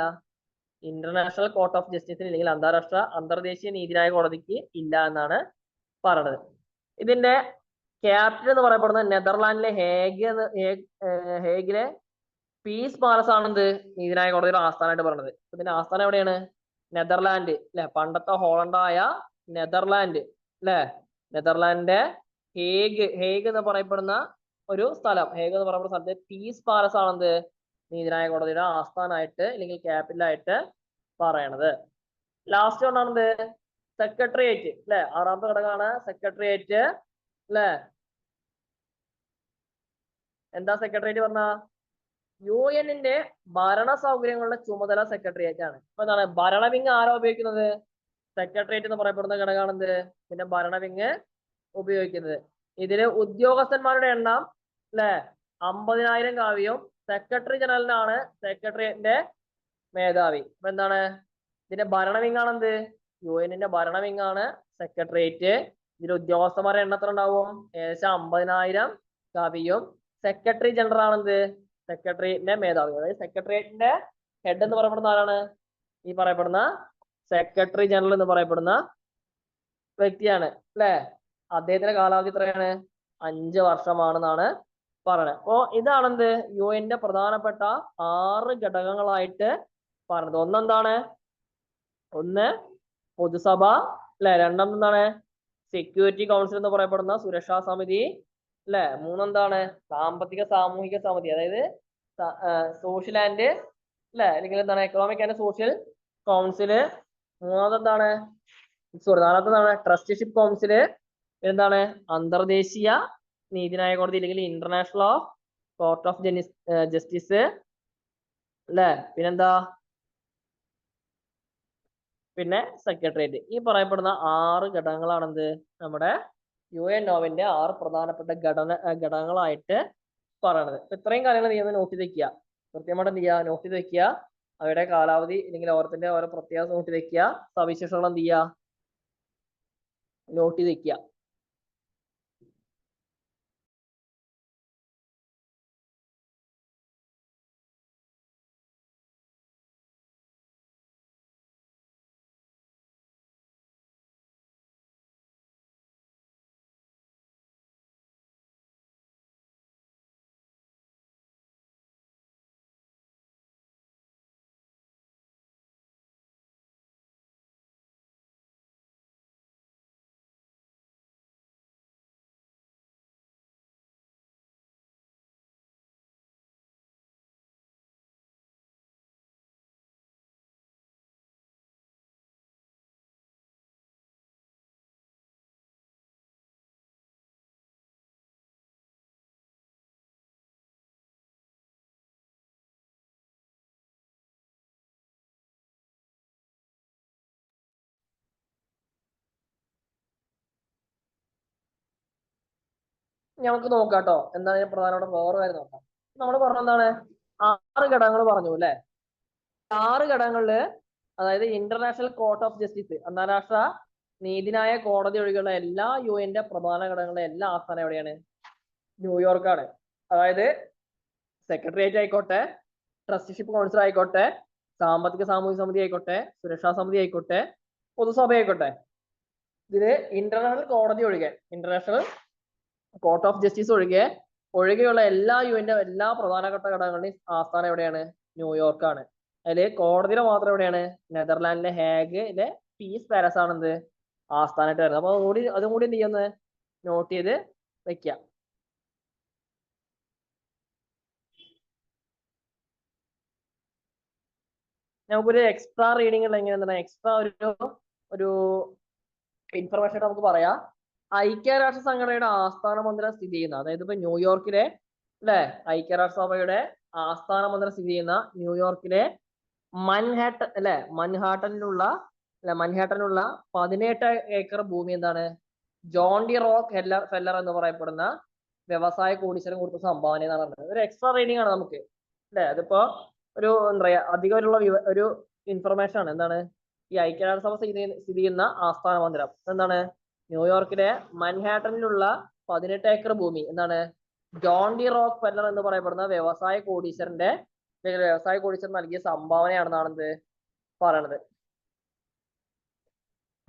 ഇന്റർനാഷണൽ കോർട്ട് ഓഫ് ജസ്റ്റിസിന് അല്ലെങ്കിൽ അന്തർദേശീയ നീതിന്യായ കോടതിക്ക് ഇല്ല എന്നാണ് പറയുന്നത്. ഇതിന്റെ ക്യാപിറ്റൽ എന്ന് പറയപ്പെടുന്നത് നെതർലാൻഡിലെ ഹേഗിലെ പീസ് പാലസ് ആണെന്ത് നീതിന്യായ കോടതിയുടെ ആസ്ഥാനമായിട്ട് പറയുന്നത്. ഇതിന്റെ ആസ്ഥാനം എവിടെയാണ്, നെതർലാൻഡ് അല്ലെ, പണ്ടത്തെ ഹോളണ്ടായ നെതർലാൻഡ് അല്ലെ, നെതർലാൻഡിന്റെ ഹേഗ് എന്ന് പറയപ്പെടുന്ന ഒരു സ്ഥലം, ഹേഗ് എന്ന് പറയപ്പെടുന്ന സ്ഥലത്ത് പീസ് പാലസ് ആണെന്ത് നീതിന്യായ കോടതിയുടെ ആസ്ഥാനമായിട്ട് അല്ലെങ്കിൽ ക്യാപിറ്റൽ ആയിട്ട് പറയണത്. ലാസ്റ്റ് ഒന്നാണെന്ത് സെക്രട്ടേറിയറ്റ് അല്ലെ, ആറാമത്തെ ഘടകമാണ് സെക്രട്ടേറിയറ്റ് അല്ലെ. എന്താ സെക്രട്ടേറിയറ്റ് പറഞ്ഞ UN ഭരണ സൗകര്യങ്ങളുടെ ചുമതല സെക്രട്ടേറിയറ്റ് ആണ്. അപ്പൊ എന്താണ് ഭരണവിങ് ആരാ ഉപയോഗിക്കുന്നത്? സെക്രട്ടേറിയറ്റ് എന്ന് പറയപ്പെടുന്ന ഘടകമാണെന്ത് പിന്നെ ഭരണവിങ് ഉപയോഗിക്കുന്നത്. ഇതില് ഉദ്യോഗസ്ഥന്മാരുടെ എണ്ണം അല്ലെ 50,000 കാവ്യവും സെക്രട്ടറി ജനറലിനാണ് സെക്രട്ടേറിയറ്റിന്റെ മേധാവി. അപ്പൊ എന്താണ് ഇതിന്റെ ഭരണവിങ് ആണെന്ത് UN ഭരണവിങ് ആണ് സെക്രട്ടേറിയറ്റ്. ഇതിൽ ഉദ്യോഗസ്ഥന്മാരുടെ എണ്ണത്തിൽ ഉണ്ടാവും ഏകദേശം 50,000 കാവ്യയും. സെക്രട്ടറി ജനറൽ ആണെന്ത് സെക്രട്ടേറിയറ്റിന്റെ മേധാവി. അതായത് സെക്രട്ടേറിയറ്റിന്റെ ഹെഡ് എന്ന് പറയപ്പെടുന്ന ആരാണ്? ഈ പറയപ്പെടുന്ന സെക്രട്ടറി ജനറൽ എന്ന് പറയപ്പെടുന്ന വ്യക്തിയാണ് അല്ലെ. അദ്ദേഹത്തിന്റെ കാലാവധി എത്രയാണ്? 5 വർഷമാണെന്നാണ് പറയുന്നത്. അപ്പോ ഇതാണെന്ത് UN പ്രധാനപ്പെട്ട 6 ഘടകങ്ങളായിട്ട് പറഞ്ഞത്. ഒന്നെന്താണ്? ഒന്ന് പൊതുസഭ അല്ലെ, രണ്ടാമതെന്താണ് സെക്യൂരിറ്റി കൗൺസിൽ എന്ന് പറയപ്പെടുന്ന സുരക്ഷാ സമിതി അല്ലെ, മൂന്നെന്താണ് സാമ്പത്തിക സാമൂഹിക സമിതി, അതായത് സോഷ്യൽ ആൻഡ് അല്ലെ അല്ലെങ്കിൽ എന്താണ് എക്കണോമിക് ആൻഡ് സോഷ്യൽ കൗൺസില്, മൂന്നാമതെന്താണ് നാലാമതാണ് ട്രസ്റ്റിഷിപ്പ് കൗൺസില്, എന്താണ് അന്തർദേശീയ നീതിന്യായ കോടതി അല്ലെങ്കിൽ ഇന്റർനാഷണൽ കോർട്ട് ഓഫ് ജസ്റ്റിസ് അല്ലെ, പിന്നെന്താ പിന്നെ സെക്രട്ടേറിയറ്റ്. ഈ പറയപ്പെടുന്ന 6 ഘടകങ്ങളാണെന്ത് നമ്മുടെ UNOവിന്റെ 6 പ്രധാനപ്പെട്ട ഘടകങ്ങളായിട്ട് പറയണത്. ഇത്രയും കാര്യങ്ങൾ നീ ഒന്ന് നോട്ട് ചെയ്ത് വെക്കുക, കൃത്യമായിട്ട് എന്ത് ചെയ്യുക നോട്ട് ചെയ്ത് വെക്കുക. അവയുടെ കാലാവധി അല്ലെങ്കിൽ ഓരത്തിന്റെ ഓരോ പ്രത്യേകത നോട്ട് ചെയ്ത് വെക്കുക, സവിശേഷതകൾ എന്ത് ചെയ്യുക നോട്ട് ചെയ്ത് വെക്കുക. നമുക്ക് നോക്കാം കേട്ടോ, എന്താണ് പ്രധാനപ്പെട്ട വേറെ കാര്യം നോക്കാം. നമ്മൾ പറഞ്ഞ എന്താണ് 6 ഘടകങ്ങൾ പറഞ്ഞു അല്ലെ. 6 ഘടകങ്ങളില് അതായത് ഇന്റർനാഷണൽ കോർട്ട് ഓഫ് ജസ്റ്റിസ് അന്താരാഷ്ട്ര നീതിന്യായ കോടതി ഒഴികെയുള്ള എല്ലാ UN പ്രധാന ഘടകങ്ങളുടെ എല്ലാ ആസ്ഥാനം എവിടെയാണ്? ന്യൂയോർക്കാണ്. അതായത് സെക്രട്ടേറിയറ്റ് ആയിക്കോട്ടെ, ട്രസ്റ്റിഷിപ്പ് കൗൺസിൽ ആയിക്കോട്ടെ, സാമ്പത്തിക സാമൂഹിക സമിതി ആയിക്കോട്ടെ, സുരക്ഷാ സമിതി ആയിക്കോട്ടെ, പൊതുസഭ ആയിക്കോട്ടെ, ഇതില് ഇന്റർനാഷണൽ കോടതി ഒഴികെ ഇന്റർനാഷണൽ കോർട്ട് ഓഫ് ജസ്റ്റിസ് ഒഴികെയുള്ള എല്ലാ UN എല്ലാ പ്രധാനപ്പെട്ട ഘടകങ്ങളുടെയും ആസ്ഥാനം എവിടെയാണ്? ന്യൂയോർക്കാണ്. അതില് കോടതിയുടെ മാത്രം എവിടെയാണ്? നെതർലാൻഡിലെ ഹേഗിലെ പീസ് പാലസ് ആണെന്ത് ആസ്ഥാനമായിട്ട് വരുന്നത്. അപ്പൊ അതും കൂടി എന്ത് ചെയ്യുന്നത് നോട്ട് ചെയ്ത് വെക്കാം. നമുക്കൊരു എക്സ്ട്രാ റീഡിംഗ് ഉള്ള എങ്ങനെയാണ് എക്സ്ട്രാ ഒരു ഇൻഫർമേഷൻ നമുക്ക് പറയാം. ഐക്യരാഷ്ട്ര സംഘടനയുടെ ആസ്ഥാന മന്ദിരം സ്ഥിതി ചെയ്യുന്ന, അതായത് ഇപ്പൊ ന്യൂയോർക്കിലെ അല്ലെ ഐക്യരാഷ്ട്രസഭയുടെ ആസ്ഥാന മന്ദിരം സ്ഥിതി ചെയ്യുന്ന ന്യൂയോർക്കിലെ മൻഹാട്ടനിലുള്ള 18 ഏക്കർ ഭൂമി എന്താണ് ജോൺ ഡി റോക്ക് ഫെല്ലർ എന്ന് പറയപ്പെടുന്ന വ്യവസായ കോടീശ്വരൻ കൊടുത്ത സംഭാവന എന്നാണ് പറഞ്ഞത്. ഒരു എക്സ്ട്രാ റീഡിംഗ് ആണ് നമുക്ക് അല്ലെ. അതിപ്പോ ഒരു എന്താ പറയാ അധികമുള്ള ഒരു ഇൻഫർമേഷൻ ആണ്. എന്താണ് ഈ ഐക്യരാഷ്ട്രസഭ സ്ഥിതി ചെയ്യുന്ന ആസ്ഥാന മന്ദിരം എന്താണ് ന്യൂയോർക്കിലെ മൻഹാട്ടനിലുള്ള 18 ഏക്കർ ഭൂമി എന്താണ് ജോൺ ഡി റോക്ക് ഫെല്ലർ എന്ന് പറയപ്പെടുന്ന വ്യവസായ കോടീശ്വരൻ നൽകിയ സംഭാവനയാണെന്നാണ് എന്ത് പറയണത്.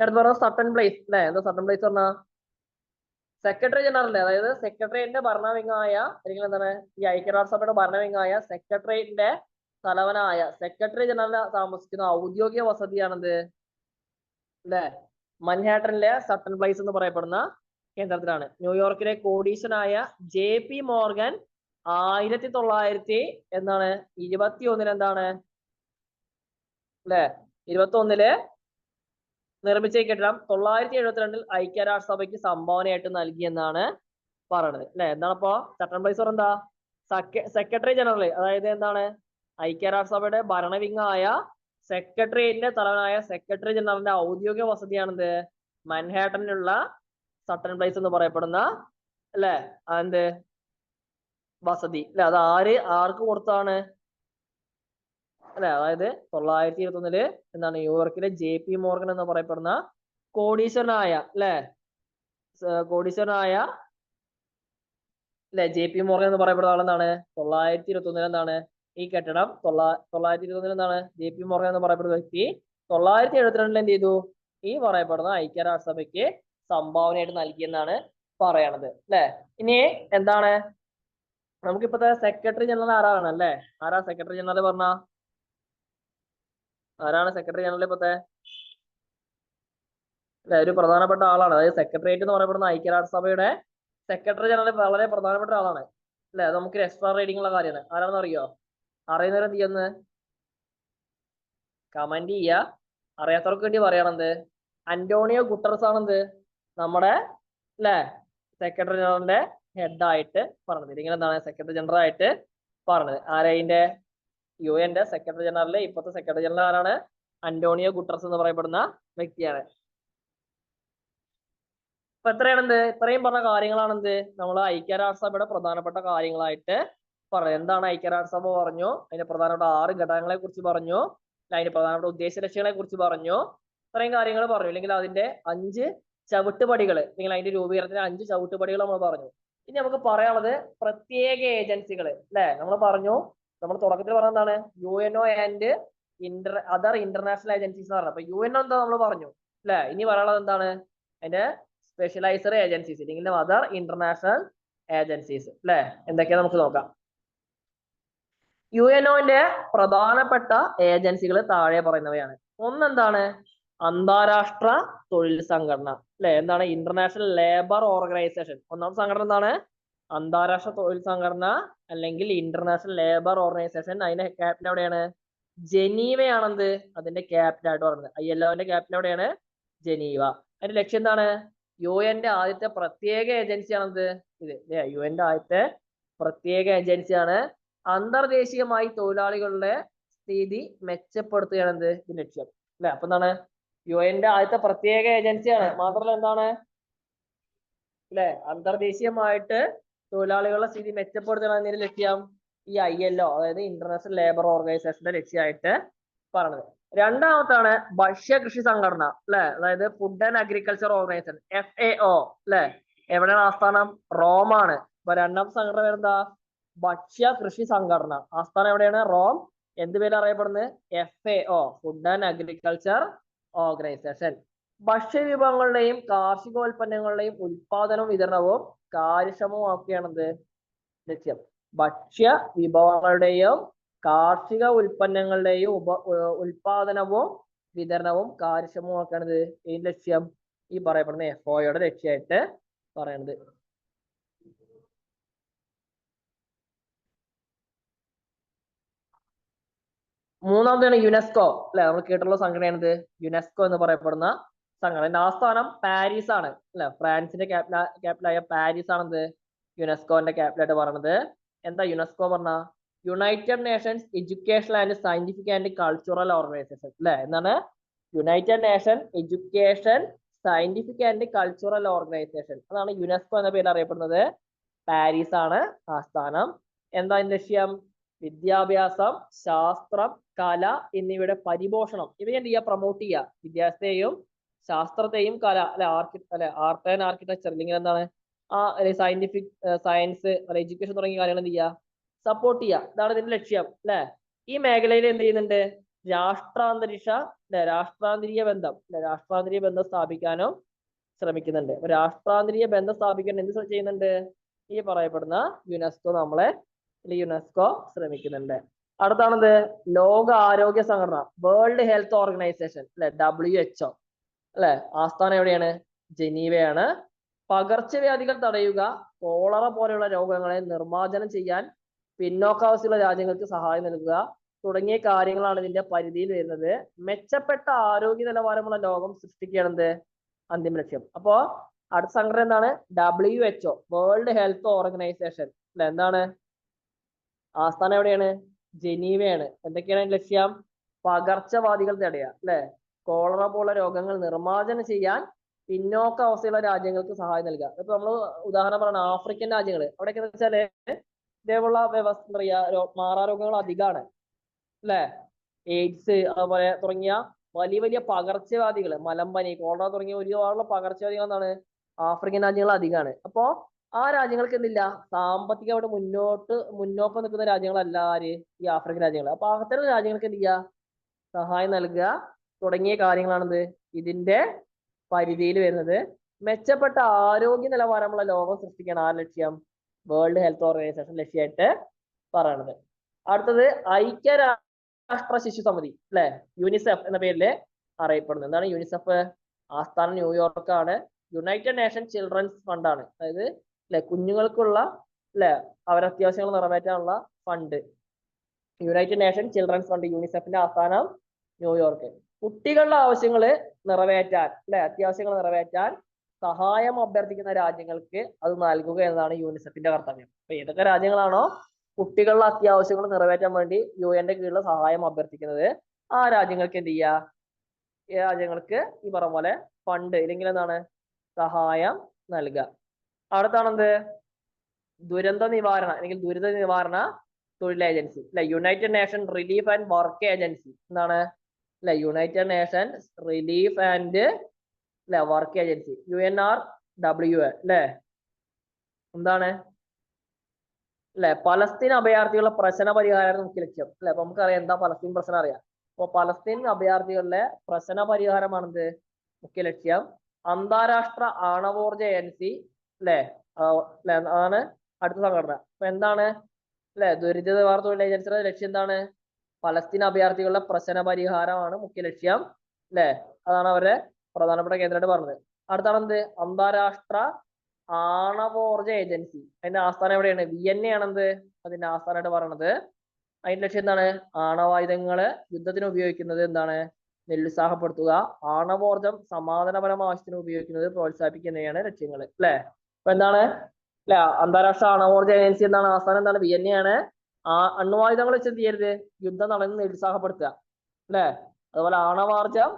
അടുത്ത് പറഞ്ഞ സട്ടൺ പ്ലേസ് അല്ലെ. എന്താ സട്ടൺ പ്ലേസ് പറഞ്ഞ സെക്രട്ടറി ജനറലിന്റെ, അതായത് സെക്രട്ടേറിയറ്റിന്റെ ഭരണവിങ്ങായ അല്ലെങ്കിൽ എന്താണ് ഈ ഐക്യരാഷ്ട്രസഭയുടെ ഭരണവിങ്ങായ സെക്രട്ടേറിയറ്റിന്റെ തലവനായ സെക്രട്ടറി ജനറൽ താമസിക്കുന്ന ഔദ്യോഗിക വസതിയാണെന്ത് അല്ലെ മൻഹാട്ടനിലെ സട്ടൺ പ്ലേസ് എന്ന് പറയപ്പെടുന്ന കേന്ദ്രത്തിലാണ്. ന്യൂയോർക്കിലെ കോടീശ്വരനായ JP മോർഗൻ 1921 എന്താണ് 21 എന്താണ് അല്ലെ 21 നിർമ്മിച്ച ഈ കെട്ടിടം 972 ഐക്യരാഷ്ട്രസഭയ്ക്ക് സംഭാവനയായിട്ട് നൽകിയെന്നാണ് പറയണത് അല്ലെ. എന്താണ് അപ്പോ സട്ടൺ പ്ലേസ് എന്താ സെക്രട്ടറി ജനറൽ, അതായത് എന്താണ് ഐക്യരാഷ്ട്രസഭയുടെ ഭരണവിങ്ങായ സെക്രട്ടേറിയറ്റിന്റെ തലവനായ സെക്രട്ടറി ജനറലിന്റെ ഔദ്യോഗിക വസതിയാണെന്ത് മൻഹാട്ടനിലുള്ള സട്ടൺ പ്ലേസ് എന്ന് പറയപ്പെടുന്ന അല്ലെ എന്ത് വസതി അല്ലെ. അത് ആർക്ക് കൊടുത്താണ് അല്ലെ. അതായത് 921 എന്താണ് ന്യൂയോർക്കിലെ JP മോർഗൻ എന്ന് പറയപ്പെടുന്ന കോടീശ്വരനായ അല്ലെ JP മോർഗൻ എന്ന് പറയപ്പെടുന്ന ആളെന്താണ് 921 എന്താണ് ഈ കെട്ടിടം 921 എന്താണ് JP മോർഗൻ എന്ന് പറയപ്പെടുന്ന വ്യക്തി 972 എന്ത് ചെയ്തു ഈ പറയപ്പെടുന്ന ഐക്യരാഷ്ട്രസഭയ്ക്ക് സംഭാവനയായിട്ട് നൽകിയെന്നാണ് പറയണത് അല്ലെ. ഇനി എന്താണ് നമുക്കിപ്പത്തെ സെക്രട്ടറി ജനറൽ ആരാണ് അല്ലെ. ആരാ സെക്രട്ടറി ജനറൽ പറഞ്ഞ ആരാണ് സെക്രട്ടറി ജനറൽ ഇപ്പത്തെ അല്ലെ ഒരു പ്രധാനപ്പെട്ട ആളാണ്. അതായത് സെക്രട്ടേറിയറ്റ് എന്ന് പറയപ്പെടുന്ന ഐക്യരാഷ്ട്രസഭയുടെ സെക്രട്ടറി ജനറൽ വളരെ പ്രധാനപ്പെട്ട ആളാണ് അല്ലെ. അത് നമുക്ക് എക്സ്ട്രാ റീഡിംഗ് ഉള്ള കാര്യമാണ്. ആരാണെന്ന് അറിയോ? അറിയുന്നവരെ എന്ത് ചെയ്യുന്നത് കമന്റ് ചെയ്യുക. അറിയാത്തവർക്ക് വേണ്ടി പറയണത് അന്റോണിയോ ഗുട്ടറസ് ആണെന്ത് നമ്മുടെ അല്ലെ സെക്രട്ടറി ജനറലിന്റെ ഹെഡായിട്ട് പറഞ്ഞത്. ഇങ്ങനെ എന്താണ് സെക്രട്ടറി ജനറൽ ആയിട്ട് പറഞ്ഞത്. ആരതിന്റെ UN സെക്രട്ടറി ജനറൽ ഇപ്പോഴത്തെ സെക്രട്ടറി ജനറൽ ആരാണ്? അന്റോണിയോ ഗുട്ടറസ് എന്ന് പറയപ്പെടുന്ന വ്യക്തിയാണ്. അപ്പൊ ഇത്രയും പറഞ്ഞ കാര്യങ്ങളാണെന്ത് നമ്മൾ ഐക്യരാഷ്ട്രസഭയുടെ പ്രധാനപ്പെട്ട കാര്യങ്ങളായിട്ട് പറഞ്ഞു. എന്താണ് ഐക്യരാഷ്ട്രസഭ പറഞ്ഞു, അതിന്റെ പ്രധാനപ്പെട്ട 6 ഘടകങ്ങളെ കുറിച്ച് പറഞ്ഞു, അതിന്റെ പ്രധാനപ്പെട്ട ഉദ്ദേശ ലക്ഷ്യങ്ങളെ കുറിച്ച് പറഞ്ഞു. ഇത്രയും കാര്യങ്ങൾ പറഞ്ഞു. അല്ലെങ്കിൽ അതിന്റെ 5 ചവിട്ടുപടികൾ, അല്ലെങ്കിൽ അതിന്റെ രൂപീകരണത്തിന് 5 ചവിട്ടുപടികൾ നമ്മൾ പറഞ്ഞു. ഇനി നമുക്ക് പറയാനുള്ളത് പ്രത്യേക ഏജൻസികൾ അല്ലെ. നമ്മൾ പറഞ്ഞു, നമ്മൾ തുടക്കത്തിൽ പറഞ്ഞ എന്താണ് UNO and other international agencies എന്ന് പറഞ്ഞു. അപ്പൊ UNO എന്താ നമ്മൾ പറഞ്ഞു അല്ലെ. ഇനി പറയാനുള്ളത് എന്താണ് അതിന്റെ സ്പെഷ്യലൈസർ ഏജൻസീസ് അല്ലെങ്കിൽ അതർ ഇന്റർനാഷണൽ ഏജൻസീസ് അല്ലെ. എന്തൊക്കെയാ നമുക്ക് നോക്കാം. UNOന്റെ പ്രധാനപ്പെട്ട ഏജൻസികൾ താഴെ പറയുന്നവയാണ്. ഒന്നെന്താണ് അന്താരാഷ്ട്ര തൊഴിൽ സംഘടന അല്ലെ. എന്താണ് ഇന്റർനാഷണൽ ലേബർ ഓർഗനൈസേഷൻ. ഒന്നാമത്തെ സംഘടന എന്താണ് അന്താരാഷ്ട്ര തൊഴിൽ സംഘടന അല്ലെങ്കിൽ ഇന്റർനാഷണൽ ലേബർ ഓർഗനൈസേഷൻ. അതിന്റെ ക്യാപിറ്റൽ എവിടെയാണ്? ജനീവയാണെന്ത് അതിന്റെ ക്യാപിറ്റൽ ആയിട്ട് പറയുന്നത്. ILOന്റെ ക്യാപിറ്റൽ എവിടെയാണ്? ജനീവ. അതിന്റെ ലക്ഷ്യം എന്താണ്? UNന്റെ ആദ്യത്തെ പ്രത്യേക ഏജൻസിയാണെന്ത് ഇത് UNന്റെ ആദ്യത്തെ പ്രത്യേക ഏജൻസിയാണ്. അന്തർദേശീയമായി തൊഴിലാളികളുടെ സ്ഥിതി മെച്ചപ്പെടുത്തുകയാണ് എന്ത് ഇതിന്റെ ലക്ഷ്യം അല്ലെ. അപ്പൊ എന്താണ് UNന്റെ ആദ്യത്തെ പ്രത്യേക ഏജൻസിയാണ്. മാത്രമല്ല എന്താണ് അല്ലെ അന്തർദേശീയമായിട്ട് തൊഴിലാളികളുടെ സ്ഥിതി മെച്ചപ്പെടുത്തുകയാണ് ഇതിന്റെ ലക്ഷ്യം ഈ ILO അതായത് ഇന്റർനാഷണൽ ലേബർ ഓർഗനൈസേഷന്റെ ലക്ഷ്യമായിട്ട് പറഞ്ഞത്. രണ്ടാമത്താണ് ഭക്ഷ്യകൃഷി സംഘടന അല്ലെ. അതായത് food and agriculture organisation FAO അല്ലെ. എവിടെയാണ് ആസ്ഥാനം? റോമാണ്. അപ്പൊ രണ്ടാമത്തെ സംഘടന പേരെന്താ? ഭക്ഷ്യകൃഷി സംഘടന. ആസ്ഥാനം എവിടെയാണ്? റോം. എന്ത് പേര് അറിയപ്പെടുന്നത്? FAO food and agriculture organisation. ഭക്ഷ്യവിഭവങ്ങളുടെയും കാർഷികോൽപ്പന്നങ്ങളുടെയും ഉൽപാദനവും വിതരണവും കാര്യക്ഷമമാക്കുകയാണെന്ത് ലക്ഷ്യം. ഭക്ഷ്യ വിഭവങ്ങളുടെയും കാർഷിക ഉൽപ്പന്നങ്ങളുടെയും ഉൽപാദനവും വിതരണവും കാര്യക്ഷമമാക്കുകയാണത് ഈ ലക്ഷ്യം ഈ പറയപ്പെടുന്ന FAOയുടെ ലക്ഷ്യമായിട്ട് പറയുന്നത്. മൂന്നാമതാണ് യുനെസ്കോ അല്ലെ. നമ്മൾ കേട്ടുള്ള സംഘടനയാണിത് യുനെസ്കോ എന്ന് പറയപ്പെടുന്ന സംഘടന. ആസ്ഥാനം പാരീസ് ആണ് അല്ലെ. ഫ്രാൻസിന്റെ ക്യാപിറ്റലായ പാരീസ് ആണെന്ത് യുനെസ്കോന്റെ ക്യാപിറ്റലായിട്ട് പറയുന്നത്. എന്താ യുനെസ്കോ പറഞ്ഞ? United Nations educational and scientific and cultural organisation അല്ലെ. എന്താണ് United nation education scientific and cultural organisation. അതാണ് യുനെസ്കോ എന്ന പേരിൽ അറിയപ്പെടുന്നത്. പാരീസ് ആണ് ആസ്ഥാനം. എന്താ ലക്ഷ്യം? വിദ്യാഭ്യാസം, ശാസ്ത്രം, കല എന്നിവയുടെ പരിപോഷണം ഇവ എന്ത് ചെയ്യുക? പ്രൊമോട്ട് ചെയ്യുക. വിദ്യാഭ്യാസത്തെയും ശാസ്ത്രത്തെയും കല അല്ലെ ആർട്ട് ആൻഡ് ആർക്കിടെക്ചർ അല്ലെങ്കിൽ എന്താണ് സയന്റിഫിക് സയൻസ് എഡ്യൂക്കേഷൻ തുടങ്ങിയ കാര്യങ്ങൾ എന്ത് ചെയ്യുക? സപ്പോർട്ട് ചെയ്യുക. ഇതാണ് ഇതിന്റെ ലക്ഷ്യം അല്ലെ. ഈ മേഖലയിൽ എന്ത് ചെയ്യുന്നുണ്ട്? രാഷ്ട്രാന്തരീയ ബന്ധം സ്ഥാപിക്കാനും ശ്രമിക്കുന്നുണ്ട്. അപ്പൊ രാഷ്ട്രാന്തരീയ ബന്ധം സ്ഥാപിക്കാൻ എന്ത് ചെയ്യുന്നുണ്ട്? ഈ പറയപ്പെടുന്ന യുനെസ്കോ ശ്രമിക്കുന്നുണ്ട്. അടുത്താണത് ലോക ആരോഗ്യ സംഘടന, വേൾഡ് ഹെൽത്ത് ഓർഗനൈസേഷൻ അല്ലെ, WHO അല്ലെ, ആസ്ഥാനം എവിടെയാണ്? ജനീവയാണ്. പകർച്ചവ്യാധികൾ തടയുക, കോളറ പോലെയുള്ള രോഗങ്ങളെ നിർമ്മാർജ്ജനം ചെയ്യാൻ പിന്നോക്കാവസ്ഥയുള്ള രാജ്യങ്ങൾക്ക് സഹായം നൽകുക തുടങ്ങിയ കാര്യങ്ങളാണ് ഇതിന്റെ പരിധിയിൽ വരുന്നത്. മെച്ചപ്പെട്ട ആരോഗ്യ നിലവാരമുള്ള ലോകം സൃഷ്ടിക്കുകയാണെന്ത് അന്തിമ ലക്ഷ്യം. അപ്പോ അടുത്ത സംഘടന എന്താണ്? WHO, വേൾഡ് ഹെൽത്ത് ഓർഗനൈസേഷൻ അല്ലെ. എന്താണ്? ആസ്ഥാനം എവിടെയാണ്? ജനീവയാണ്. എന്തൊക്കെയാണ് ലക്ഷ്യം? പകർച്ചവ്യാധികൾ തടയുക അല്ലെ, കോളറ പോലുള്ള രോഗങ്ങൾ നിർമ്മാർജ്ജനം ചെയ്യാൻ പിന്നോക്ക അവസ്ഥയുള്ള രാജ്യങ്ങൾക്ക് സഹായം നൽകുക. ഇപ്പൊ നമ്മൾ ഉദാഹരണം പറയുന്നത് ആഫ്രിക്കൻ രാജ്യങ്ങൾ, അവിടെയൊക്കെ വെച്ചാല് ഇതേപോലുള്ള വ്യവസ്ഥ എന്താ പറയാ, മാറാരോഗങ്ങൾ അധികമാണ് അല്ലെ. എയ്ഡ്സ് അതുപോലെ തുടങ്ങിയ വലിയ വലിയ പകർച്ചവ്യാധികൾ, മലമ്പനി, കോളറ തുടങ്ങിയ ഒരുപാടുള്ള പകർച്ചവ്യാധികൾ എന്താണ് ആഫ്രിക്കൻ രാജ്യങ്ങൾ അധികമാണ്. അപ്പോ ആ രാജ്യങ്ങൾക്ക് എന്തില്ല, സാമ്പത്തികമായിട്ട് മുന്നോക്കം നിൽക്കുന്ന രാജ്യങ്ങളല്ല ആര്? ഈ ആഫ്രിക്കൻ രാജ്യങ്ങൾ. അപ്പൊ അത്തരം രാജ്യങ്ങൾക്ക് എന്ത് ചെയ്യുക, സഹായം നൽകുക തുടങ്ങിയ കാര്യങ്ങളാണെന്ത് ഇതിന്റെ പരിധിയിൽ വരുന്നത്. മെച്ചപ്പെട്ട ആരോഗ്യ നിലവാരമുള്ള ലോകം സൃഷ്ടിക്കാൻ ആ ലക്ഷ്യം വേൾഡ് ഹെൽത്ത് ഓർഗനൈസേഷൻ ലക്ഷ്യമായിട്ട് പറയണത്. അടുത്തത് ഐക്യരാഷ്ട്ര ശിശു സമിതി അല്ലെ, യൂണിസെഫ് എന്ന പേരില് അറിയപ്പെടുന്നത്. എന്താണ് യൂണിസെഫ്? ആസ്ഥാനം ന്യൂയോർക്കാണ്. യുണൈറ്റഡ് നേഷൻ ചിൽഡ്രൻസ് ഫണ്ടാണ്. അതായത് അല്ലെ കുഞ്ഞുങ്ങൾക്കുള്ള അല്ലെ അവരുടെ അത്യാവശ്യങ്ങൾ നിറവേറ്റാനുള്ള fund, united nation children's fund, യൂണിസെഫിന്റെ ആസ്ഥാനം ന്യൂയോർക്ക്. കുട്ടികളുടെ ആവശ്യങ്ങൾ നിറവേറ്റാൻ അല്ലെ, അത്യാവശ്യങ്ങൾ നിറവേറ്റാൻ സഹായം അഭ്യർത്ഥിക്കുന്ന രാജ്യങ്ങൾക്ക് അത് നൽകുക എന്നതാണ് യൂണിസെഫിന്റെ കർത്തവ്യം. അപ്പൊ ഏതൊക്കെ രാജ്യങ്ങളാണോ കുട്ടികളുടെ അത്യാവശ്യങ്ങൾ നിറവേറ്റാൻ വേണ്ടി UN കീഴിൽ സഹായം അഭ്യർത്ഥിക്കുന്നത്, ആ രാജ്യങ്ങൾക്ക് എന്ത് ചെയ്യുക, ഈ രാജ്യങ്ങൾക്ക് ഈ പറഞ്ഞ പോലെ ഫണ്ട് ഇല്ലെങ്കിൽ എന്താണ് സഹായം നൽകുക. അടുത്താണെന്ത്? ദുരന്ത നിവാരണ അല്ലെങ്കിൽ ദുരിത നിവാരണ തൊഴിൽ ഏജൻസി അല്ലെ, United nation relief and work agency. എന്താണ് അല്ലെ, യുണൈറ്റഡ് നേഷൻസ് റിലീഫ് ആൻഡ് അല്ലെ വർക്ക് ഏജൻസി, UNRWA അല്ലെ. എന്താണ് അല്ലെ, പലസ്തീൻ അഭയാർത്ഥികളുടെ പ്രശ്ന പരിഹാരം മുഖ്യ ലക്ഷ്യം അല്ലെ. അപ്പൊ നമുക്കറിയാം എന്താ പലസ്തീൻ പ്രശ്നം അറിയാം. അപ്പൊ പലസ്തീൻ അഭയാർത്ഥികളുടെ പ്രശ്ന പരിഹാരമാണെന്ത് മുഖ്യ ലക്ഷ്യം. അന്താരാഷ്ട്ര ആണവോർജ ഏജൻസി അല്ലെ, അതാണ് അടുത്ത സംഘടന. അപ്പൊ എന്താണ് അല്ലെ, ദുരിത നിവാരണ തൊഴിൽ ഏജൻസിയുടെ ലക്ഷ്യം എന്താണ്? പലസ്തീൻ അഭയാർത്ഥികളുടെ പ്രശ്ന പരിഹാരമാണ് മുഖ്യ ലക്ഷ്യം അല്ലെ. അതാണ് അവരുടെ പ്രധാനപ്പെട്ട കേന്ദ്രമായിട്ട് പറഞ്ഞത്. അടുത്താണ് എന്ത്? അന്താരാഷ്ട്ര ആണവോർജ ഏജൻസി. അതിന്റെ ആസ്ഥാനം എവിടെയാണ്? വിയന്നയാണെന്ത് അതിന്റെ ആസ്ഥാനമായിട്ട് പറയണത്. അതിന്റെ ലക്ഷ്യം എന്താണ്? ആണവായുധങ്ങള് യുദ്ധത്തിന് ഉപയോഗിക്കുന്നത് എന്താണ് നിരുത്സാഹപ്പെടുത്തുക, ആണവോർജം സമാധാനപരമായ ആവശ്യത്തിന് ഉപയോഗിക്കുന്നത് പ്രോത്സാഹിപ്പിക്കുന്നതാണ് ലക്ഷ്യങ്ങൾ അല്ലെ. അപ്പൊ എന്താണ് അല്ലെ, അന്താരാഷ്ട്ര ആണവോർജ ഏജൻസി എന്താണ് ആസ്ഥാനം? എന്താണ്? വിയന്നയാണ്. അണ്വായുധങ്ങൾ വെച്ച് എന്ത് ചെയ്യരുത്, യുദ്ധം നടന്ന് നിരുത്സാഹപ്പെടുത്തുക അല്ലെ. അതുപോലെ ആണവാർജം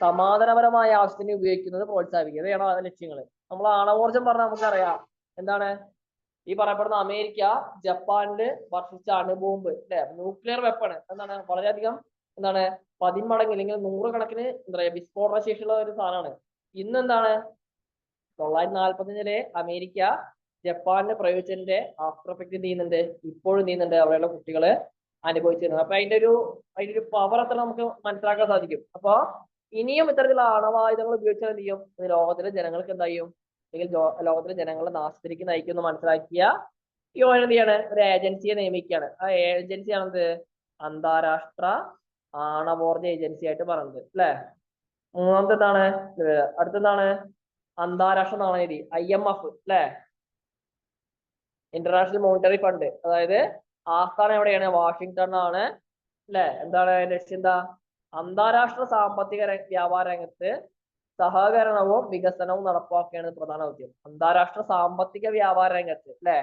സമാധാനപരമായ ആവശ്യത്തിന് ഉപയോഗിക്കുന്നത് പ്രോത്സാഹിപ്പിക്കുക, ഇവയാണ് ലക്ഷ്യങ്ങൾ. നമ്മൾ ആണവോർജം പറഞ്ഞാൽ നമുക്കറിയാം എന്താണ് ഈ പറയപ്പെടുന്ന അമേരിക്ക ജപ്പാനില് വർഷിച്ച അണുബോംബ് അല്ലെ, ന്യൂക്ലിയർ വെപ്പണ് എന്താണ് വളരെയധികം എന്താണ് 10 മടങ്ങ് അല്ലെങ്കിൽ 100 കണക്കിന് എന്താ പറയാ വിസ്ഫോടന ശേഷിയുള്ള ഒരു സാധനമാണ്. ഇന്ന് എന്താണ് 945 അമേരിക്ക ജപ്പാനിൽ പ്രയോഗിച്ചതിന്റെ ആഫ്റ്റർ എഫക്ട് ചെയ്യുന്നുണ്ട്, ഇപ്പോഴും ചെയ്യുന്നുണ്ട്, അവിടെയുള്ള കുട്ടികള് അനുഭവിച്ചിരുന്നത്. അപ്പൊ അതിന്റെ ഒരു പവർ അത്ര നമുക്ക് മനസ്സിലാക്കാൻ സാധിക്കും. അപ്പൊ ഇനിയും ഇത്തരത്തിലുള്ള ആണവായുധങ്ങൾ ഉപയോഗിച്ചാൽ എന്ത് ചെയ്യും, ലോകത്തിലെ ജനങ്ങൾക്ക് എന്താ ചെയ്യും, അല്ലെങ്കിൽ ലോകത്തിലെ ജനങ്ങളെ നാശത്തിലേക്ക് നയിക്കുമെന്ന് മനസ്സിലാക്കിയ UN എന്ത് ചെയ്യാണ്, ഒരു ഏജൻസിയെ നിയമിക്കുകയാണ്. ആ ഏജൻസിയാണെന്ത് അന്താരാഷ്ട്ര ആണവോർജ ഏജൻസി ആയിട്ട് പറയുന്നത് അല്ലെ. മൂന്നാമത്തെ എന്താണ്? അടുത്തെന്താണ്? അന്താരാഷ്ട്ര നാണയനിധി IMF അല്ലെ, ഇന്റർനാഷണൽ മോണിറ്ററി ഫണ്ട്. അതായത് ആസ്ഥാനം എവിടെയാണ്? വാഷിംഗ്ടൺ ആണ് അല്ലെ. എന്താണ് ലക്ഷ്യം? എന്താ? അന്താരാഷ്ട്ര സാമ്പത്തിക വ്യാപാര രംഗത്ത് സഹകരണവും വികസനവും നടപ്പാക്കുകയാണ് പ്രധാന ദൗത്യം. അന്താരാഷ്ട്ര സാമ്പത്തിക വ്യാപാര രംഗത്ത് അല്ലെ,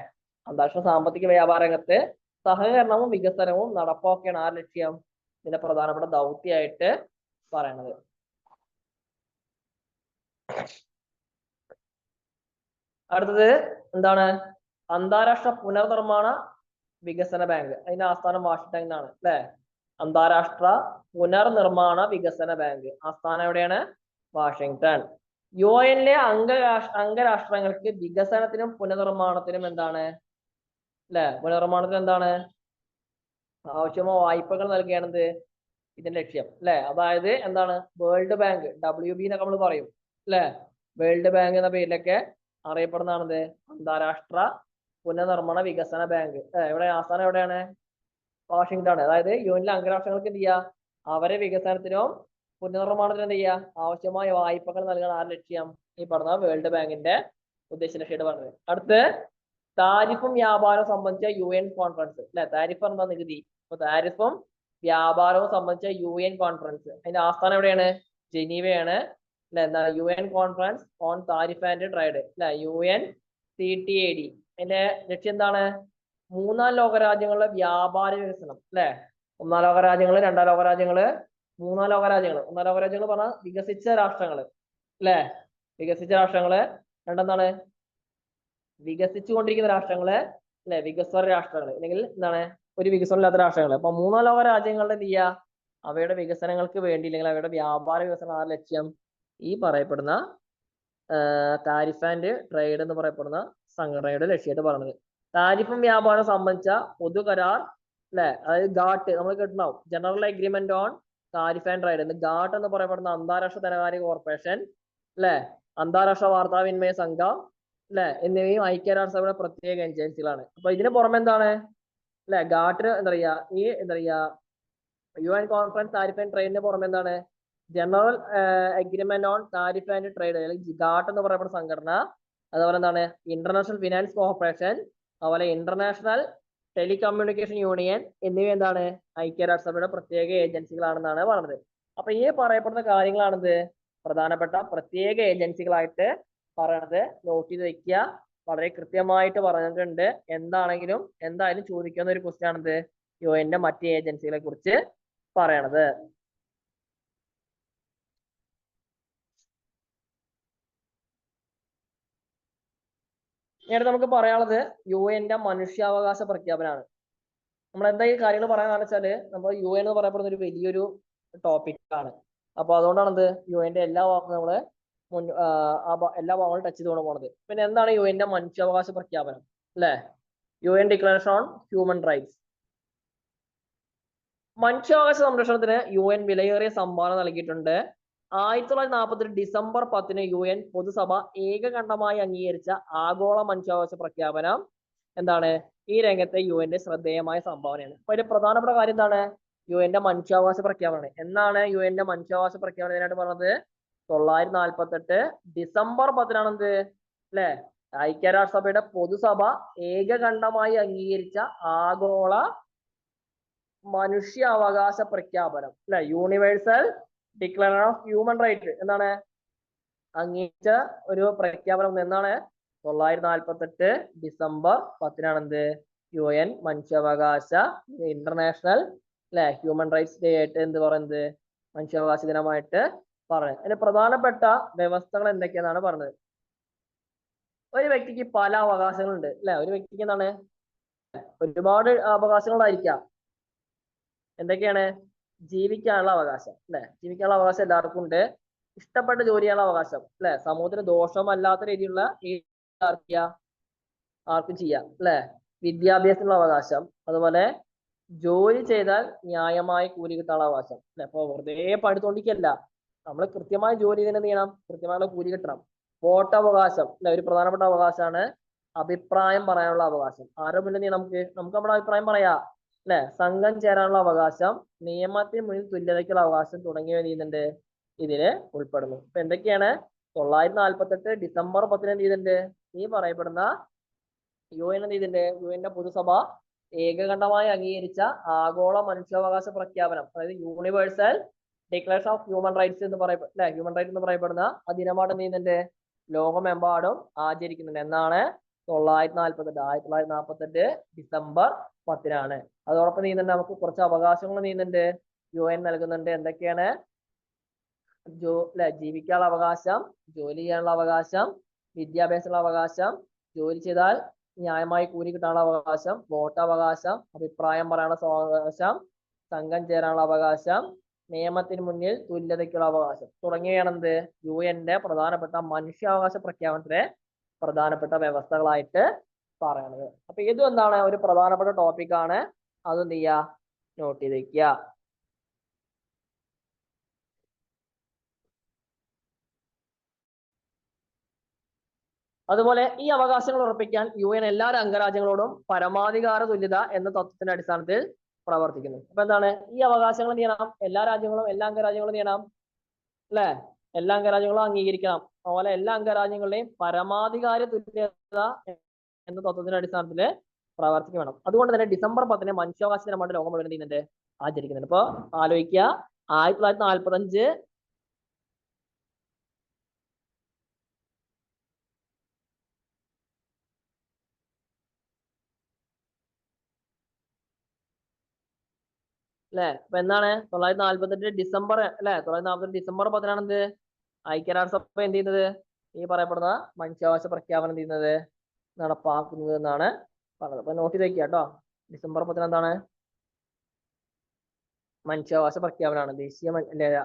അന്താരാഷ്ട്ര സാമ്പത്തിക വ്യാപാര രംഗത്ത് സഹകരണവും വികസനവും നടപ്പാക്കുകയാണ് ആ ലക്ഷ്യം ഇതിന്റെ പ്രധാനപ്പെട്ട ദൗത്യമായിട്ട് പറയണത്. അടുത്തത് എന്താണ്? അന്താരാഷ്ട്ര പുനർനിർമ്മാണ വികസന ബാങ്ക്. അതിന്റെ ആസ്ഥാനം വാഷിംഗ്ടൺ ആണ് അല്ലെ. അന്താരാഷ്ട്ര പുനർനിർമ്മാണ വികസന ബാങ്ക് ആസ്ഥാനം എവിടെയാണ്? വാഷിംഗ്ടൺ. UN അംഗരാഷ്ട്രങ്ങൾക്ക് വികസനത്തിനും പുനർനിർമ്മാണത്തിനും എന്താണ് അല്ലെ, പുനർനിർമ്മാണത്തിന് എന്താണ് ആവശ്യമോ വായ്പകൾ നൽകുകയാണെന്ത് ഇതിന്റെ ലക്ഷ്യം അല്ലെ. അതായത് എന്താണ് വേൾഡ് ബാങ്ക്, WB എന്നൊക്കെ നമ്മൾ പറയും അല്ലെ. വേൾഡ് ബാങ്ക് എന്ന പേരിലൊക്കെ അറിയപ്പെടുന്നതാണെന്ത് അന്താരാഷ്ട്ര പുനർനിർമ്മാണ വികസന ബാങ്ക്. എവിടെ ആസ്ഥാനം എവിടെയാണ്? വാഷിംഗ്ടൺ. അതായത് യുഎനിലെ അംഗരാഷ്ട്രങ്ങൾക്ക് എന്ത് ചെയ്യുക, അവരെ വികസനത്തിനും പുനർനിർമ്മാണത്തിനും എന്ത് ചെയ്യുക, ആവശ്യമായ വായ്പകൾ നൽകാൻ ആരുടെ ലക്ഷ്യം, ഈ പറഞ്ഞ വേൾഡ് ബാങ്കിന്റെ ഉദ്ദേശ ലക്ഷ്യമായിട്ട് പറഞ്ഞത്. അടുത്ത് താരിഫും വ്യാപാരവും സംബന്ധിച്ച UN കോൺഫറൻസ് അല്ലെ. താരിഫ് എന്താ, നികുതി. അപ്പൊ താരിഫും വ്യാപാരവും സംബന്ധിച്ച UN കോൺഫറൻസ്, അതിന്റെ ആസ്ഥാനം എവിടെയാണ്, ജനീവയാണ് അല്ലെ. എന്താ, UN conference on tariff and trade അല്ലെ, UNCTAD. അതിന്റെ ലക്ഷ്യം എന്താണ്, മൂന്നാം ലോക രാജ്യങ്ങളുടെ വ്യാപാര വികസനം അല്ലെ. ഒന്നാം ലോക രാജ്യങ്ങള്, രണ്ടാം ലോക രാജ്യങ്ങള്, മൂന്നാം ലോക രാജ്യങ്ങള്. ഒന്നാം ലോക രാജ്യങ്ങൾ പറഞ്ഞാൽ വികസിച്ച രാഷ്ട്രങ്ങള് അല്ലെ, വികസിച്ച രാഷ്ട്രങ്ങള്. രണ്ടെന്താണ്, വികസിച്ചുകൊണ്ടിരിക്കുന്ന രാഷ്ട്രങ്ങള് അല്ലെ, വികസ്വര രാഷ്ട്രങ്ങള്, അല്ലെങ്കിൽ എന്താണ്, ഒരു വികസനമില്ലാത്ത രാഷ്ട്രങ്ങള്. അപ്പൊ മൂന്നാം ലോക രാജ്യങ്ങളുടെ എന്ത് ചെയ്യുക, അവയുടെ വികസനങ്ങൾക്ക് വേണ്ടി, അല്ലെങ്കിൽ അവയുടെ വ്യാപാര വികസനം ആ ലക്ഷ്യം ഈ പറയപ്പെടുന്ന താരിഫ് ആൻഡ് ട്രേഡ് എന്ന് പറയപ്പെടുന്ന സംഘടനയുടെ ലക്ഷ്യമായിട്ട് പറഞ്ഞത്. താരിഫും വ്യാപാരം സംബന്ധിച്ച പൊതു കരാർ അല്ലെ, അതായത് ഗാട്ട് നമ്മൾ കേട്ടിട്ടുണ്ടാവും, general agreement on tariff and trade എന്ന്. ഗാട്ട് എന്ന് പറയപ്പെടുന്ന അന്താരാഷ്ട്ര ധനകാര്യ കോർപ്പറേഷൻ അല്ലെ, അന്താരാഷ്ട്ര വാർത്താവിനിമയ സംഘം അല്ലെ, എന്നിവയും ഐക്യരാഷ്ട്രസഭയുടെ പ്രത്യേക ഏജൻസികളാണ്. അപ്പൊ ഇതിന് പുറമെ എന്താണ് അല്ലെ, ഗാട്ടിന് എന്താ പറയാ, ഈ എന്താ പറയാ UN കോൺഫറൻസ് താരിഫ് ആൻഡ് ട്രേഡിന് പുറമെ എന്താണ്, general agreement on tariff and trade അല്ലെങ്കിൽ ഗാട്ട് എന്ന് പറയപ്പെടുന്ന സംഘടന, അതുപോലെ എന്താണ് ഇന്റർനാഷണൽ ഫിനാൻസ് കോർപ്പറേഷൻ, അതുപോലെ ഇന്റർനാഷണൽ ടെലികമ്മ്യൂണിക്കേഷൻ യൂണിയൻ എന്നിവ എന്താണ്, ഐക്യരാഷ്ട്രസഭയുടെ പ്രത്യേക ഏജൻസികളാണെന്നാണ് പറഞ്ഞത്. അപ്പൊ ഈ പറയപ്പെടുന്ന കാര്യങ്ങളാണിത് പ്രധാനപ്പെട്ട പ്രത്യേക ഏജൻസികളായിട്ട് പറയണത്. നോട്ട് ചെയ്ത് വെക്കുക, വളരെ കൃത്യമായിട്ട് പറഞ്ഞിട്ടുണ്ട്. എന്തായാലും ചോദിക്കുന്ന ഒരു ക്വസ്റ്റ്യൻ ആണിത്, യുഎന്റെ മറ്റ് ഏജൻസികളെ കുറിച്ച് പറയണത്. ഇനി നമുക്ക് പറയാനുള്ളത് യുഎന്റെ മനുഷ്യാവകാശ പ്രഖ്യാപനമാണ്. നമ്മൾ എന്താ ഈ കാര്യങ്ങൾ പറയാന്ന് വെച്ചാല്, നമ്മൾ UN എന്ന് പറയപ്പെടുന്ന ഒരു വലിയൊരു ടോപ്പിക്കാണ്. അപ്പൊ അതുകൊണ്ടാണ് എന്ത്, യുഎന്റെ എല്ലാ ഭാഗങ്ങളും നമ്മള് എല്ലാ ഭാഗങ്ങളും ടച്ച് ചെയ്തുകൊണ്ട് പോണത്. പിന്നെ എന്താണ് യുഎന്റെ മനുഷ്യാവകാശ പ്രഖ്യാപനം അല്ലെ, UN declaration on human rights. മനുഷ്യാവകാശ സംരക്ഷണത്തിന് UN വിലയേറിയ സംഭാവന നൽകിയിട്ടുണ്ട്. 1948 ഡിസംബർ 10 UN പൊതുസഭ ഏകകണ്ഠമായി അംഗീകരിച്ച ആഗോള മനുഷ്യാവകാശ പ്രഖ്യാപനം എന്താണ്, ഈ രംഗത്തെ യുഎന്റെ ശ്രദ്ധേയമായ സംഭാവനയാണ്. അപ്പൊ അതിന്റെ പ്രധാനപ്പെട്ട കാര്യം എന്താണ്, യുഎന്റെ മനുഷ്യാവകാശ പ്രഖ്യാപനമാണ്. എന്നാണ് യുഎന്റെ മനുഷ്യാവകാശ പ്രഖ്യാപനം ഇതിനായിട്ട് പറഞ്ഞത്, 1948 ഡിസംബർ 10 എന്ത് അല്ലെ, ഐക്യരാഷ്ട്രസഭയുടെ പൊതുസഭ ഏകകണ്ഠമായി അംഗീകരിച്ച ആഗോള മനുഷ്യാവകാശ പ്രഖ്യാപനം അല്ലെ, universal declaration of human right എന്താണ്, അംഗീകരിച്ച ഒരു പ്രഖ്യാപനം. എന്നാണ് 1948 ഡിസംബർ 10 എന്ത്, UN മനുഷ്യാവകാശ ഇന്റർനാഷണൽ അല്ലെ ഹ്യൂമൻ റൈറ്റ്സ് ഡേ ആയിട്ട് എന്ത് പറയുന്നത്, മനുഷ്യാവകാശ ദിനമായിട്ട് പറയുന്നത്. അതിന് പ്രധാനപ്പെട്ട വ്യവസ്ഥകൾ എന്തൊക്കെയാണെന്നാണ് പറഞ്ഞത്. ഒരു വ്യക്തിക്ക് പല അവകാശങ്ങളുണ്ട് അല്ലെ, ഒരു വ്യക്തിക്ക് എന്താണ്, ഒരുപാട് അവകാശങ്ങളായിരിക്കാം. എന്തൊക്കെയാണ്, ജീവിക്കാനുള്ള അവകാശം അല്ലെ, ജീവിക്കാനുള്ള അവകാശം എല്ലാവർക്കും ഉണ്ട്. ഇഷ്ടപ്പെട്ട ജോലി ചെയ്യാനുള്ള അവകാശം അല്ലെ, സമൂഹത്തിന് ദോഷമല്ലാത്ത രീതിയിലുള്ള ആർക്കും ചെയ്യാം അല്ലെ. വിദ്യാഭ്യാസത്തിനുള്ള അവകാശം, അതുപോലെ ജോലി ചെയ്താൽ ന്യായമായി കൂലി കിട്ടാനുള്ള അവകാശം അല്ലെ. ഇപ്പൊ വെറുതെ പഠിത്തോണ്ടിരിക്കല്ല, നമ്മൾ കൃത്യമായി ജോലി തന്നെ ചെയ്യണം, കൃത്യമായുള്ള കൂലി കിട്ടണം. വോട്ടവകാശം അല്ലെ, ഒരു പ്രധാനപ്പെട്ട അവകാശമാണ്. അഭിപ്രായം പറയാനുള്ള അവകാശം, ആരോ മുന്നിൽ നമുക്ക് നമ്മുടെ അഭിപ്രായം പറയാ അല്ലെ. സംഘം ചേരാനുള്ള അവകാശം, നിയമത്തിന് മുന്നിൽ തുല്യതയ്ക്കുള്ള അവകാശം തുടങ്ങിയവ ചെയ്യുന്നുണ്ട് ഇതില് ഉൾപ്പെടുന്നു. ഇപ്പൊ എന്തൊക്കെയാണ്, 1948 ഡിസംബർ 10 എന്ത് ചെയ്തിട്ടുണ്ട്, ഈ പറയപ്പെടുന്ന UN എന്ത് ചെയ്തിട്ടുണ്ട്, യുഎന്റെ പൊതുസഭ ഏകകണ്ഠമായി അംഗീകരിച്ച ആഗോള മനുഷ്യാവകാശ പ്രഖ്യാപനം, അതായത് universal declaration of human rights എന്ന് പറയപ്പെടുന്ന ഹ്യൂമൻ റൈറ്റ് എന്ന് പറയപ്പെടുന്ന ആ ദിനമാണ് എന്ത് ചെയ്യുന്നുണ്ട്, ലോകമെമ്പാടും ആചരിക്കുന്നുണ്ട്. എന്നാണ് 1948 ഡിസംബർ 10 അതോടൊപ്പം നീന്തുന്നുണ്ട്, നമുക്ക് കുറച്ച് അവകാശങ്ങൾ നീന്തുന്നുണ്ട് UN നൽകുന്നുണ്ട്. എന്തൊക്കെയാണ്, ജീവിക്കാനുള്ള അവകാശം, ജോലി ചെയ്യാനുള്ള അവകാശം, വിദ്യാഭ്യാസമുള്ള അവകാശം, ജോലി ചെയ്താൽ ന്യായമായി കൂലി കിട്ടാനുള്ള അവകാശം, വോട്ടവകാശം, അഭിപ്രായം പറയാനുള്ള അവകാശം, സംഘം ചേരാനുള്ള അവകാശം, നിയമത്തിന് മുന്നിൽ തുല്യതയ്ക്കുള്ള അവകാശം തുടങ്ങിയവയാണ് എന്ത്, യുഎന്റെ പ്രധാനപ്പെട്ട മനുഷ്യാവകാശ പ്രഖ്യാപനത്തിലെ പ്രധാനപ്പെട്ട വ്യവസ്ഥകളായിട്ട് പറയണത്. അപ്പൊ ഇതും എന്താണ്, ഒരു പ്രധാനപ്പെട്ട ടോപ്പിക്കാണ്. അതെന്ത് ചെയ്യുക, നോട്ട് ചെയ്ത് വെക്കുക. അതുപോലെ ഈ അവകാശങ്ങൾ ഉറപ്പിക്കാൻ UN എല്ലാ അംഗരാജ്യങ്ങളോടും പരമാധികാര തുല്യത എന്ന തത്വത്തിന്റെ അടിസ്ഥാനത്തിൽ പ്രവർത്തിക്കുന്നു. അപ്പൊ എന്താണ് ഈ അവകാശങ്ങൾ എന്ത് ചെയ്യണം? എല്ലാ രാജ്യങ്ങളും എല്ലാ അംഗരാജ്യങ്ങളും എന്ത് ചെയ്യണം? അല്ലെ? എല്ലാ അംഗരാജ്യങ്ങളും അംഗീകരിക്കണം. അതുപോലെ എല്ലാ അംഗരാജ്യങ്ങളുടെയും പരമാധികാര തുല്യത എന്ന തത്വത്തിന്റെ അടിസ്ഥാനത്തിൽ പ്രവർത്തിക്കുക വേണം. അതുകൊണ്ട് തന്നെ ഡിസംബർ 10 മനുഷ്യാവകാശ ദിനമായിട്ട് ലോകം മുഴുവൻ ചെയ്യുന്നുണ്ട്, ആചരിക്കുന്നുണ്ട്. ഇപ്പൊ ആലോചിക്കുക, 1945 അല്ലെ? അപ്പൊ എന്താണ് 948 ഡിസംബർ അല്ലെ? 948 ഡിസംബർ 10 എന്ത് ഐക്യരാഷ്ട്രസഭ എന്ത് ചെയ്യുന്നത്? ഈ പറയപ്പെടുന്ന മനുഷ്യാവകാശ പ്രഖ്യാപനം ചെയ്യുന്നത്, നടപ്പാക്കുന്നത് എന്നാണ് പറഞ്ഞത്. അപ്പൊ നോട്ട് ചെയ്ത് വെക്കുക കേട്ടോ. ഡിസംബർ 10 എന്താണ്? മനുഷ്യാവകാശ പ്രഖ്യാപനമാണ്. ദേശീയ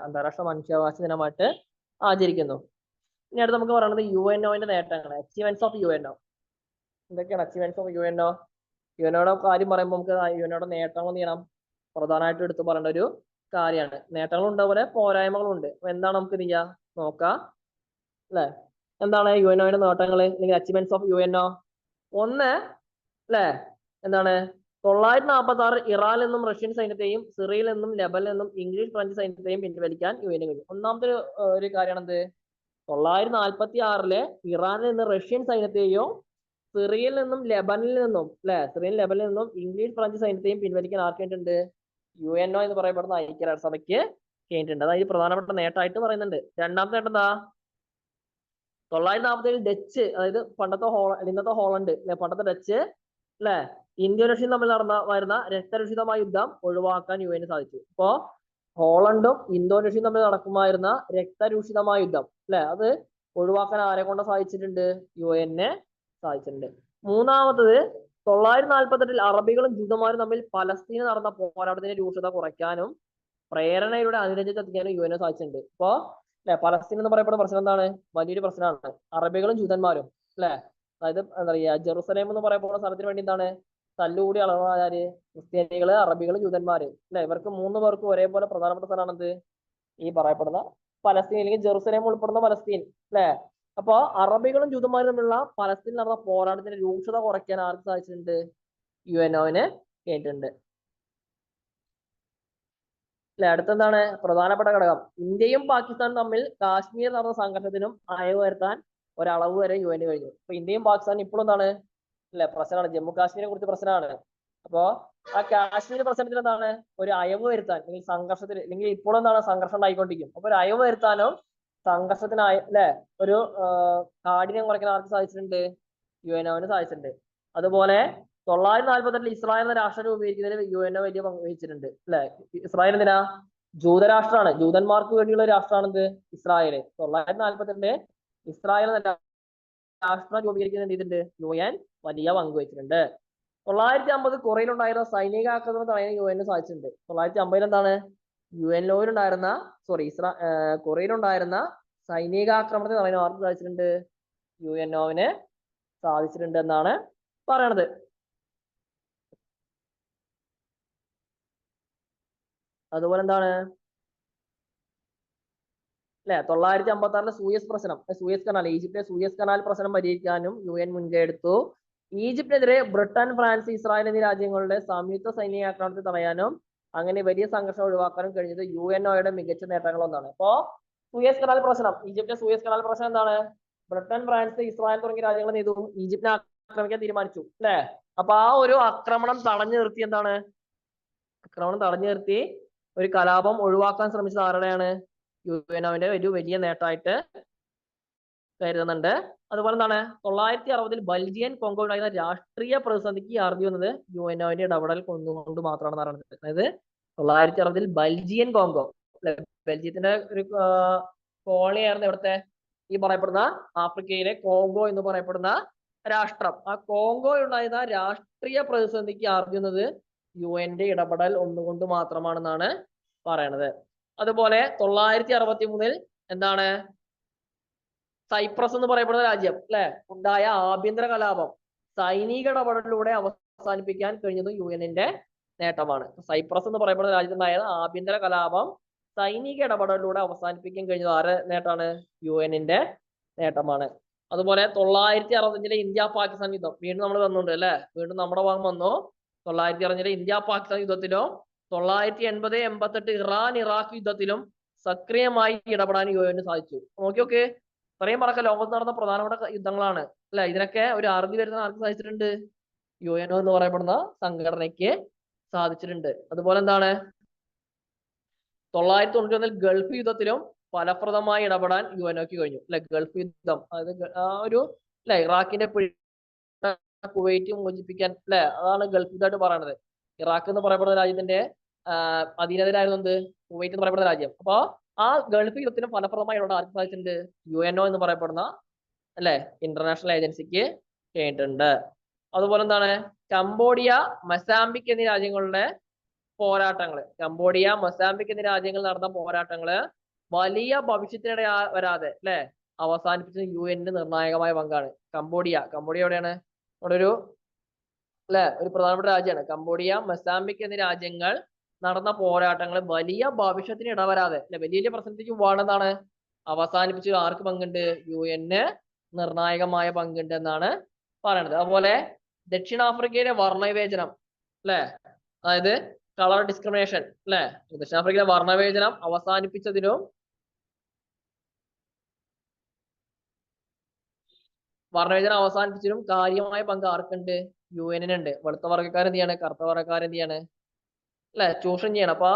അന്താരാഷ്ട്ര മനുഷ്യാവകാശ ദിനമായിട്ട് ആചരിക്കുന്നു. ഇനി അടുത്ത് നമുക്ക് പറയുന്നത് UNOന്റെ നേട്ടങ്ങൾ, അച്ചീവ്മെന്റ്സ് ഓഫ് UNO. എന്തൊക്കെയാണ് അച്ചീവ്മെന്റ്സ് ഓഫ് UNO? UNOയുടെ കാര്യം പറയുമ്പോൾ നമുക്ക് UNOയുടെ നേട്ടങ്ങൾ എന്ത് ചെയ്യണം? പ്രധാനമായിട്ട് എടുത്തു പറയേണ്ട ഒരു കാര്യമാണ്. നേട്ടങ്ങളുണ്ട്, അതുപോലെ പോരായ്മകളുണ്ട്. അപ്പൊ എന്താണ് നമുക്ക് ചെയ്യാം നോക്കാം അല്ലെ? എന്താണ് UNOയുടെ നേട്ടങ്ങൾ അല്ലെങ്കിൽ അച്ചീവ്മെന്റ്സ് ഓഫ് UNO? ഒന്ന് അല്ലെ, എന്താണ് 946 ഇറാനിൽ നിന്നും റഷ്യൻ സൈന്യത്തെയും സിറിയയിൽ നിന്നും ലെബനിൽ നിന്നും ഇംഗ്ലീഷ് ഫ്രഞ്ച് സൈന്യത്തെയും പിൻവലിക്കാൻ UN കഴിഞ്ഞു. ഒന്നാമത്തെ ഒരു കാര്യമാണ് എന്ത്? 946 ഇറാനിൽ നിന്ന് റഷ്യൻ സൈന്യത്തെയും സിറിയയിൽ നിന്നും ലെബനിൽ നിന്നും അല്ലെ, സിറിയയിൽ ലെബനിൽ നിന്നും ഇംഗ്ലീഷ് ഫ്രഞ്ച് സൈന്യത്തെയും പിൻവലിക്കാൻ ആർക്ക് വേണ്ടിയിട്ടുണ്ട്? UNO എന്ന് പറയപ്പെടുന്ന ഐക്യരാഷ്ട്രസഭയ്ക്ക് വേണ്ടിയിട്ടുണ്ട്. അതായത് പ്രധാനപ്പെട്ട നേട്ടമായിട്ട് പറയുന്നുണ്ട്. രണ്ടാമത്തെ നേട്ടം എന്താ? 947 ഡച്ച്, അതായത് പണ്ടത്തെ ഇന്നത്തെ ഹോളണ്ട് അല്ലെ, പണ്ടത്തെ ഡച്ച് അല്ലെ, ഇന്ത്യയും റഷ്യയും തമ്മിൽ വരുന്ന രക്തരൂഷിതമായ യുദ്ധം ഒഴിവാക്കാൻ UN സാധിച്ചു. ഇപ്പോ ഹോളണ്ടും ഇന്തോനേഷ്യയും തമ്മിൽ നടക്കുമായിരുന്ന രക്തരൂഷിതമായ യുദ്ധം അല്ലെ, അത് ഒഴിവാക്കാൻ ആരെ കൊണ്ട് സാധിച്ചിട്ടുണ്ട്? UN സാധിച്ചിട്ടുണ്ട്. മൂന്നാമത്തത് 948 അറബികളും ജൂതന്മാരും തമ്മിൽ പലസ്തീന് നടന്ന പോരാട്ടത്തിന്റെ രൂക്ഷത കുറയ്ക്കാനും പ്രേരണയുടെ അനുരഞ്ജനം എത്തിക്കാനും UN സാധിച്ചിട്ടുണ്ട്. ഇപ്പോ അല്ലെ, പലസ്തീൻ എന്ന് പറയപ്പെടുന്ന പ്രശ്നം എന്താണ്? വലിയൊരു പ്രശ്നമാണ്. അറബികളും ജൂതന്മാരും അല്ലെ, അതായത് എന്താ പറയാ, ജെറുസലേം എന്ന് പറയപ്പെടുന്ന സ്ഥലത്തിന് വേണ്ടി എന്താണ് തല്ലുകൂടി അളവാര്? ക്രിസ്ത്യാനികള്, അറബികള്, ജൂതന്മാര് അല്ലെ, ഇവർക്ക് 3 പേർക്കും ഒരേപോലെ പ്രധാനപ്പെട്ട സ്ഥലമാണെന്ത്? ഈ പറയപ്പെടുന്ന പലസ്തീൻ അല്ലെങ്കിൽ ജെറുസലേം ഉൾപ്പെടുന്ന പലസ്തീൻ അല്ലെ. അപ്പൊ അറബികളും ജൂതന്മാരും തമ്മിലുള്ള പലസ്തീനിൽ നടന്ന പോരാട്ടത്തിന്റെ രൂക്ഷത കുറയ്ക്കാൻ ആർക്ക് സാധിച്ചിട്ടുണ്ട്? UNOന് കേട്ടിട്ടുണ്ട് അല്ലെ. അടുത്തെന്താണ് പ്രധാനപ്പെട്ട ഘടകം? ഇന്ത്യയും പാകിസ്ഥാനും തമ്മിൽ കാശ്മീർ നടന്ന സംഘർഷത്തിനും അയവ് വരുത്താൻ ഒരളവ് വരെ UN കഴിഞ്ഞു. അപ്പൊ ഇന്ത്യയും പാകിസ്ഥാനും ഇപ്പോഴും എന്താണ് അല്ലെ പ്രശ്നമാണ്, ജമ്മു കാശ്മീരിനെ കുറിച്ച് പ്രശ്നമാണ്. അപ്പോ ആ കാശ്മീർ പ്രശ്നത്തിൽ എന്താണ് ഒരു അയവ് വരുത്താൻ, അല്ലെങ്കിൽ സംഘർഷത്തിൽ, അല്ലെങ്കിൽ ഇപ്പോഴും എന്താണ് സംഘർഷം ഉണ്ടായിക്കൊണ്ടിരിക്കും. അപ്പൊ ഒരു അയവ് വരുത്താനോ സംഘർഷത്തിനായി അല്ലെ ഒരു കാഠിന്യം കുറയ്ക്കാൻ ആർക്ക് സാധിച്ചിട്ടുണ്ട്? UNOന് സാധിച്ചിട്ടുണ്ട്. അതുപോലെ 948 ഇസ്രായേൽ എന്ന രാഷ്ട്രം രൂപീകരിക്കുന്നതിൽ UNO വലിയ പങ്ക് വഹിച്ചിട്ടുണ്ട് അല്ലെ. ഇസ്രായേൽ എന്തിനാ? ജൂതരാഷ്ട്രമാണ്, ജൂതന്മാർക്ക് വേണ്ടിയുള്ള രാഷ്ട്രമാണെന്ത്? ഇസ്രായേൽ. 948 ഇസ്രായേൽ എന്ന രാഷ്ട്രം രൂപീകരിക്കുന്നത് ചെയ്തിട്ടുണ്ട്? UN വലിയ പങ്ക് വഹിച്ചിട്ടുണ്ട്. 950 കൊറിയയിലുണ്ടായിരുന്ന സൈനിക ആക്രമണം തടയാൻ UN സാധിച്ചിട്ടുണ്ട്. 950 എന്താണ് UNOയിലുണ്ടായിരുന്ന കൊറിയയിലുണ്ടായിരുന്ന സൈനികാക്രമണത്തെ തടയാൻ ആർക്ക് സാധിച്ചിട്ടുണ്ട്? UNOന് സാധിച്ചിട്ടുണ്ട് എന്നാണ് പറയണത്. അതുപോലെ എന്താണ് അല്ലെ 956 സൂയസ് പ്രശ്നം, സൂയസ് കനാൽ, ഈജിപ്തിലെ സൂയസ് കനാൽ പ്രശ്നം പരിഹരിക്കാനും UN മുൻകൈ എടുത്തു. ഈജിപ്തിനെതിരെ ബ്രിട്ടൻ, ഫ്രാൻസ്, ഇസ്രായേൽ എന്നീ രാജ്യങ്ങളുടെ സംയുക്ത സൈനിക ആക്രമണത്തെ തടയാനും അങ്ങനെ വലിയ സംഘർഷം ഒഴിവാക്കാനും കഴിഞ്ഞത് UNOയുടെ മികച്ച നേട്ടങ്ങളൊന്നാണ്. അപ്പോ സൂയസ് കനാൽ പ്രശ്നം, ഈജിപ്തിലെ സൂയസ് കനാൽ പ്രശ്നം എന്താണ്? ബ്രിട്ടൻ, ഫ്രാൻസ്, ഇസ്രായേൽ തുടങ്ങിയ രാജ്യങ്ങൾ ചെയ്തു? ഈജിപ്തിനെ ആക്രമിക്കാൻ തീരുമാനിച്ചു അല്ലെ. അപ്പൊ ആ ഒരു ആക്രമണം തടഞ്ഞു നിർത്തി, എന്താണ് ആക്രമണം തടഞ്ഞു നിർത്തി ഒരു കലാപം ഒഴിവാക്കാൻ ശ്രമിച്ചത് ആരുടെയാണ്? UNOന്റെ ഒരു വലിയ നേട്ടമായിട്ട് കരുതുന്നുണ്ട്. അതുപോലെ എന്താണ് 960 ബൽജിയൻ കോങ്കോ ഉണ്ടായിരുന്ന രാഷ്ട്രീയ പ്രതിസന്ധിക്ക് അറുതി വന്നത് UNOന്റെ ഇടപെടൽ കൊണ്ടുകൊണ്ട് മാത്രമാണ് പറയുന്നത്. അതായത് 960 ബൽജിയൻ കോങ്കോ, ബെൽജിയത്തിന്റെ ഒരു കോളനി ആയിരുന്നു ഇവിടുത്തെ ഈ പറയപ്പെടുന്ന ആഫ്രിക്കയിലെ കോങ്കോ എന്ന് പറയപ്പെടുന്ന രാഷ്ട്രം. ആ കോങ്കോ ഉണ്ടായിരുന്ന രാഷ്ട്രീയ പ്രതിസന്ധിക്ക് അറുതി വന്നത് UNന്റെ ഇടപെടൽ ഒന്നുകൊണ്ട് മാത്രമാണെന്നാണ് പറയണത്. അതുപോലെ 963 എന്താണ് സൈപ്രസ് എന്ന് പറയപ്പെടുന്ന രാജ്യം അല്ലെ ഉണ്ടായ ആഭ്യന്തര കലാപം സൈനിക ഇടപെടലിലൂടെ അവസാനിപ്പിക്കാൻ കഴിഞ്ഞത് UNന്റെ നേട്ടമാണ്. സൈപ്രസ് എന്ന് പറയപ്പെടുന്ന രാജ്യത്തുണ്ടായ ആഭ്യന്തര കലാപം സൈനിക ഇടപെടലിലൂടെ അവസാനിപ്പിക്കാൻ കഴിഞ്ഞത് ആരെ നേട്ടമാണ്? UNന്റെ നേട്ടമാണ്. അതുപോലെ 965 ഇന്ത്യ പാകിസ്ഥാൻ യുദ്ധം വീണ്ടും നമ്മൾ വന്നുണ്ട് അല്ലെ, വീണ്ടും നമ്മുടെ ഭാഗം വന്നു. 965 ഇന്ത്യ പാകിസ്ഥാൻ യുദ്ധത്തിലും 980-88 ഇറാൻ ഇറാഖ് യുദ്ധത്തിലും സക്രിയമായി ഇടപെടാൻ UN സാധിച്ചു. നോക്കി ഇത്രയും പറക്ക ലോകത്ത് നടന്ന പ്രധാനപ്പെട്ട യുദ്ധങ്ങളാണ് അല്ലെ. ഇതിനൊക്കെ ഒരു അറുതി വരുന്ന ആർക്ക് സാധിച്ചിട്ടുണ്ട്? UNO എന്ന് പറയപ്പെടുന്ന സംഘടനയ്ക്ക് സാധിച്ചിട്ടുണ്ട്. അതുപോലെ എന്താണ് 991 ഗൾഫ് യുദ്ധത്തിലും ഫലപ്രദമായി ഇടപെടാൻ UNOക്ക് കഴിഞ്ഞു അല്ലെ. ഗൾഫ് യുദ്ധം അതായത് ആ ഒരു അല്ലെ ഇറാഖിന്റെ കുവൈറ്റ് മോചിപ്പിക്കാൻ അല്ലെ, അതാണ് ഗൾഫ് യുദ്ധമായിട്ട് പറയുന്നത്. ഇറാഖ് എന്ന് പറയപ്പെടുന്ന രാജ്യത്തിന്റെ അധീനതയിലായിരുന്നു എന്ത്, കുവൈറ്റ് എന്ന് പറയപ്പെടുന്ന രാജ്യം. അപ്പൊ ആ ഗൾഫ് യുദ്ധത്തിന് ഫലപ്രദമായി ഇടപെടാൻ ആർക്ക് സാധിച്ചിട്ടുണ്ട്? UNO എന്ന് പറയപ്പെടുന്ന അല്ലെ ഇന്റർനാഷണൽ ഏജൻസിക്ക് കഴിഞ്ഞിട്ടുണ്ട്. അതുപോലെ എന്താണ് കംബോഡിയ, മൊസാംബിക് എന്നീ രാജ്യങ്ങളുടെ പോരാട്ടങ്ങള്, കംബോഡിയ മൊസാംബിക് എന്നീ രാജ്യങ്ങളിൽ നടന്ന പോരാട്ടങ്ങള് വലിയ ഭവിഷ്യത്തിനിട വരാതെ അല്ലെ അവസാനിപ്പിച്ചത് UN നിർണായകമായ പങ്കാണ്. കംബോഡിയ എവിടെയാണ്? അവിടെ ഒരു അല്ലെ ഒരു പ്രധാനപ്പെട്ട രാജ്യമാണ് കംബോഡിയ. മൊസാംബിക് എന്നീ രാജ്യങ്ങൾ നടന്ന പോരാട്ടങ്ങൾ വലിയ ഭവിഷ്യത്തിന് ഇടവരാതെ അല്ലെ വലിയ വലിയ പ്രശ്നത്തേക്ക് പോകണമെന്നാണ് അവസാനിപ്പിച്ച് ആർക്ക് പങ്കുണ്ട്? UN നിർണായകമായ പങ്കുണ്ട് എന്നാണ് പറയണത്. അതുപോലെ ദക്ഷിണാഫ്രിക്കയിലെ വർണ്ണവിവേചനം അല്ലെ, അതായത് കളർ ഡിസ്ക്രിമിനേഷൻ അല്ലെ, ദക്ഷിണാഫ്രിക്കയിലെ വർണ്ണവിവേചനം അവസാനിപ്പിച്ചതിനും കാര്യമായ പങ്ക് ആർക്കുണ്ട്? UN ഉണ്ട്. വെളുത്ത വർഗ്ഗക്കാർ എന്ത് ചെയ്യാണ്? കറുത്ത വർഗ്ഗക്കാർ എന്ത് ചെയ്യാണ് അല്ലെ ചൂഷണം ചെയ്യണം. അപ്പൊ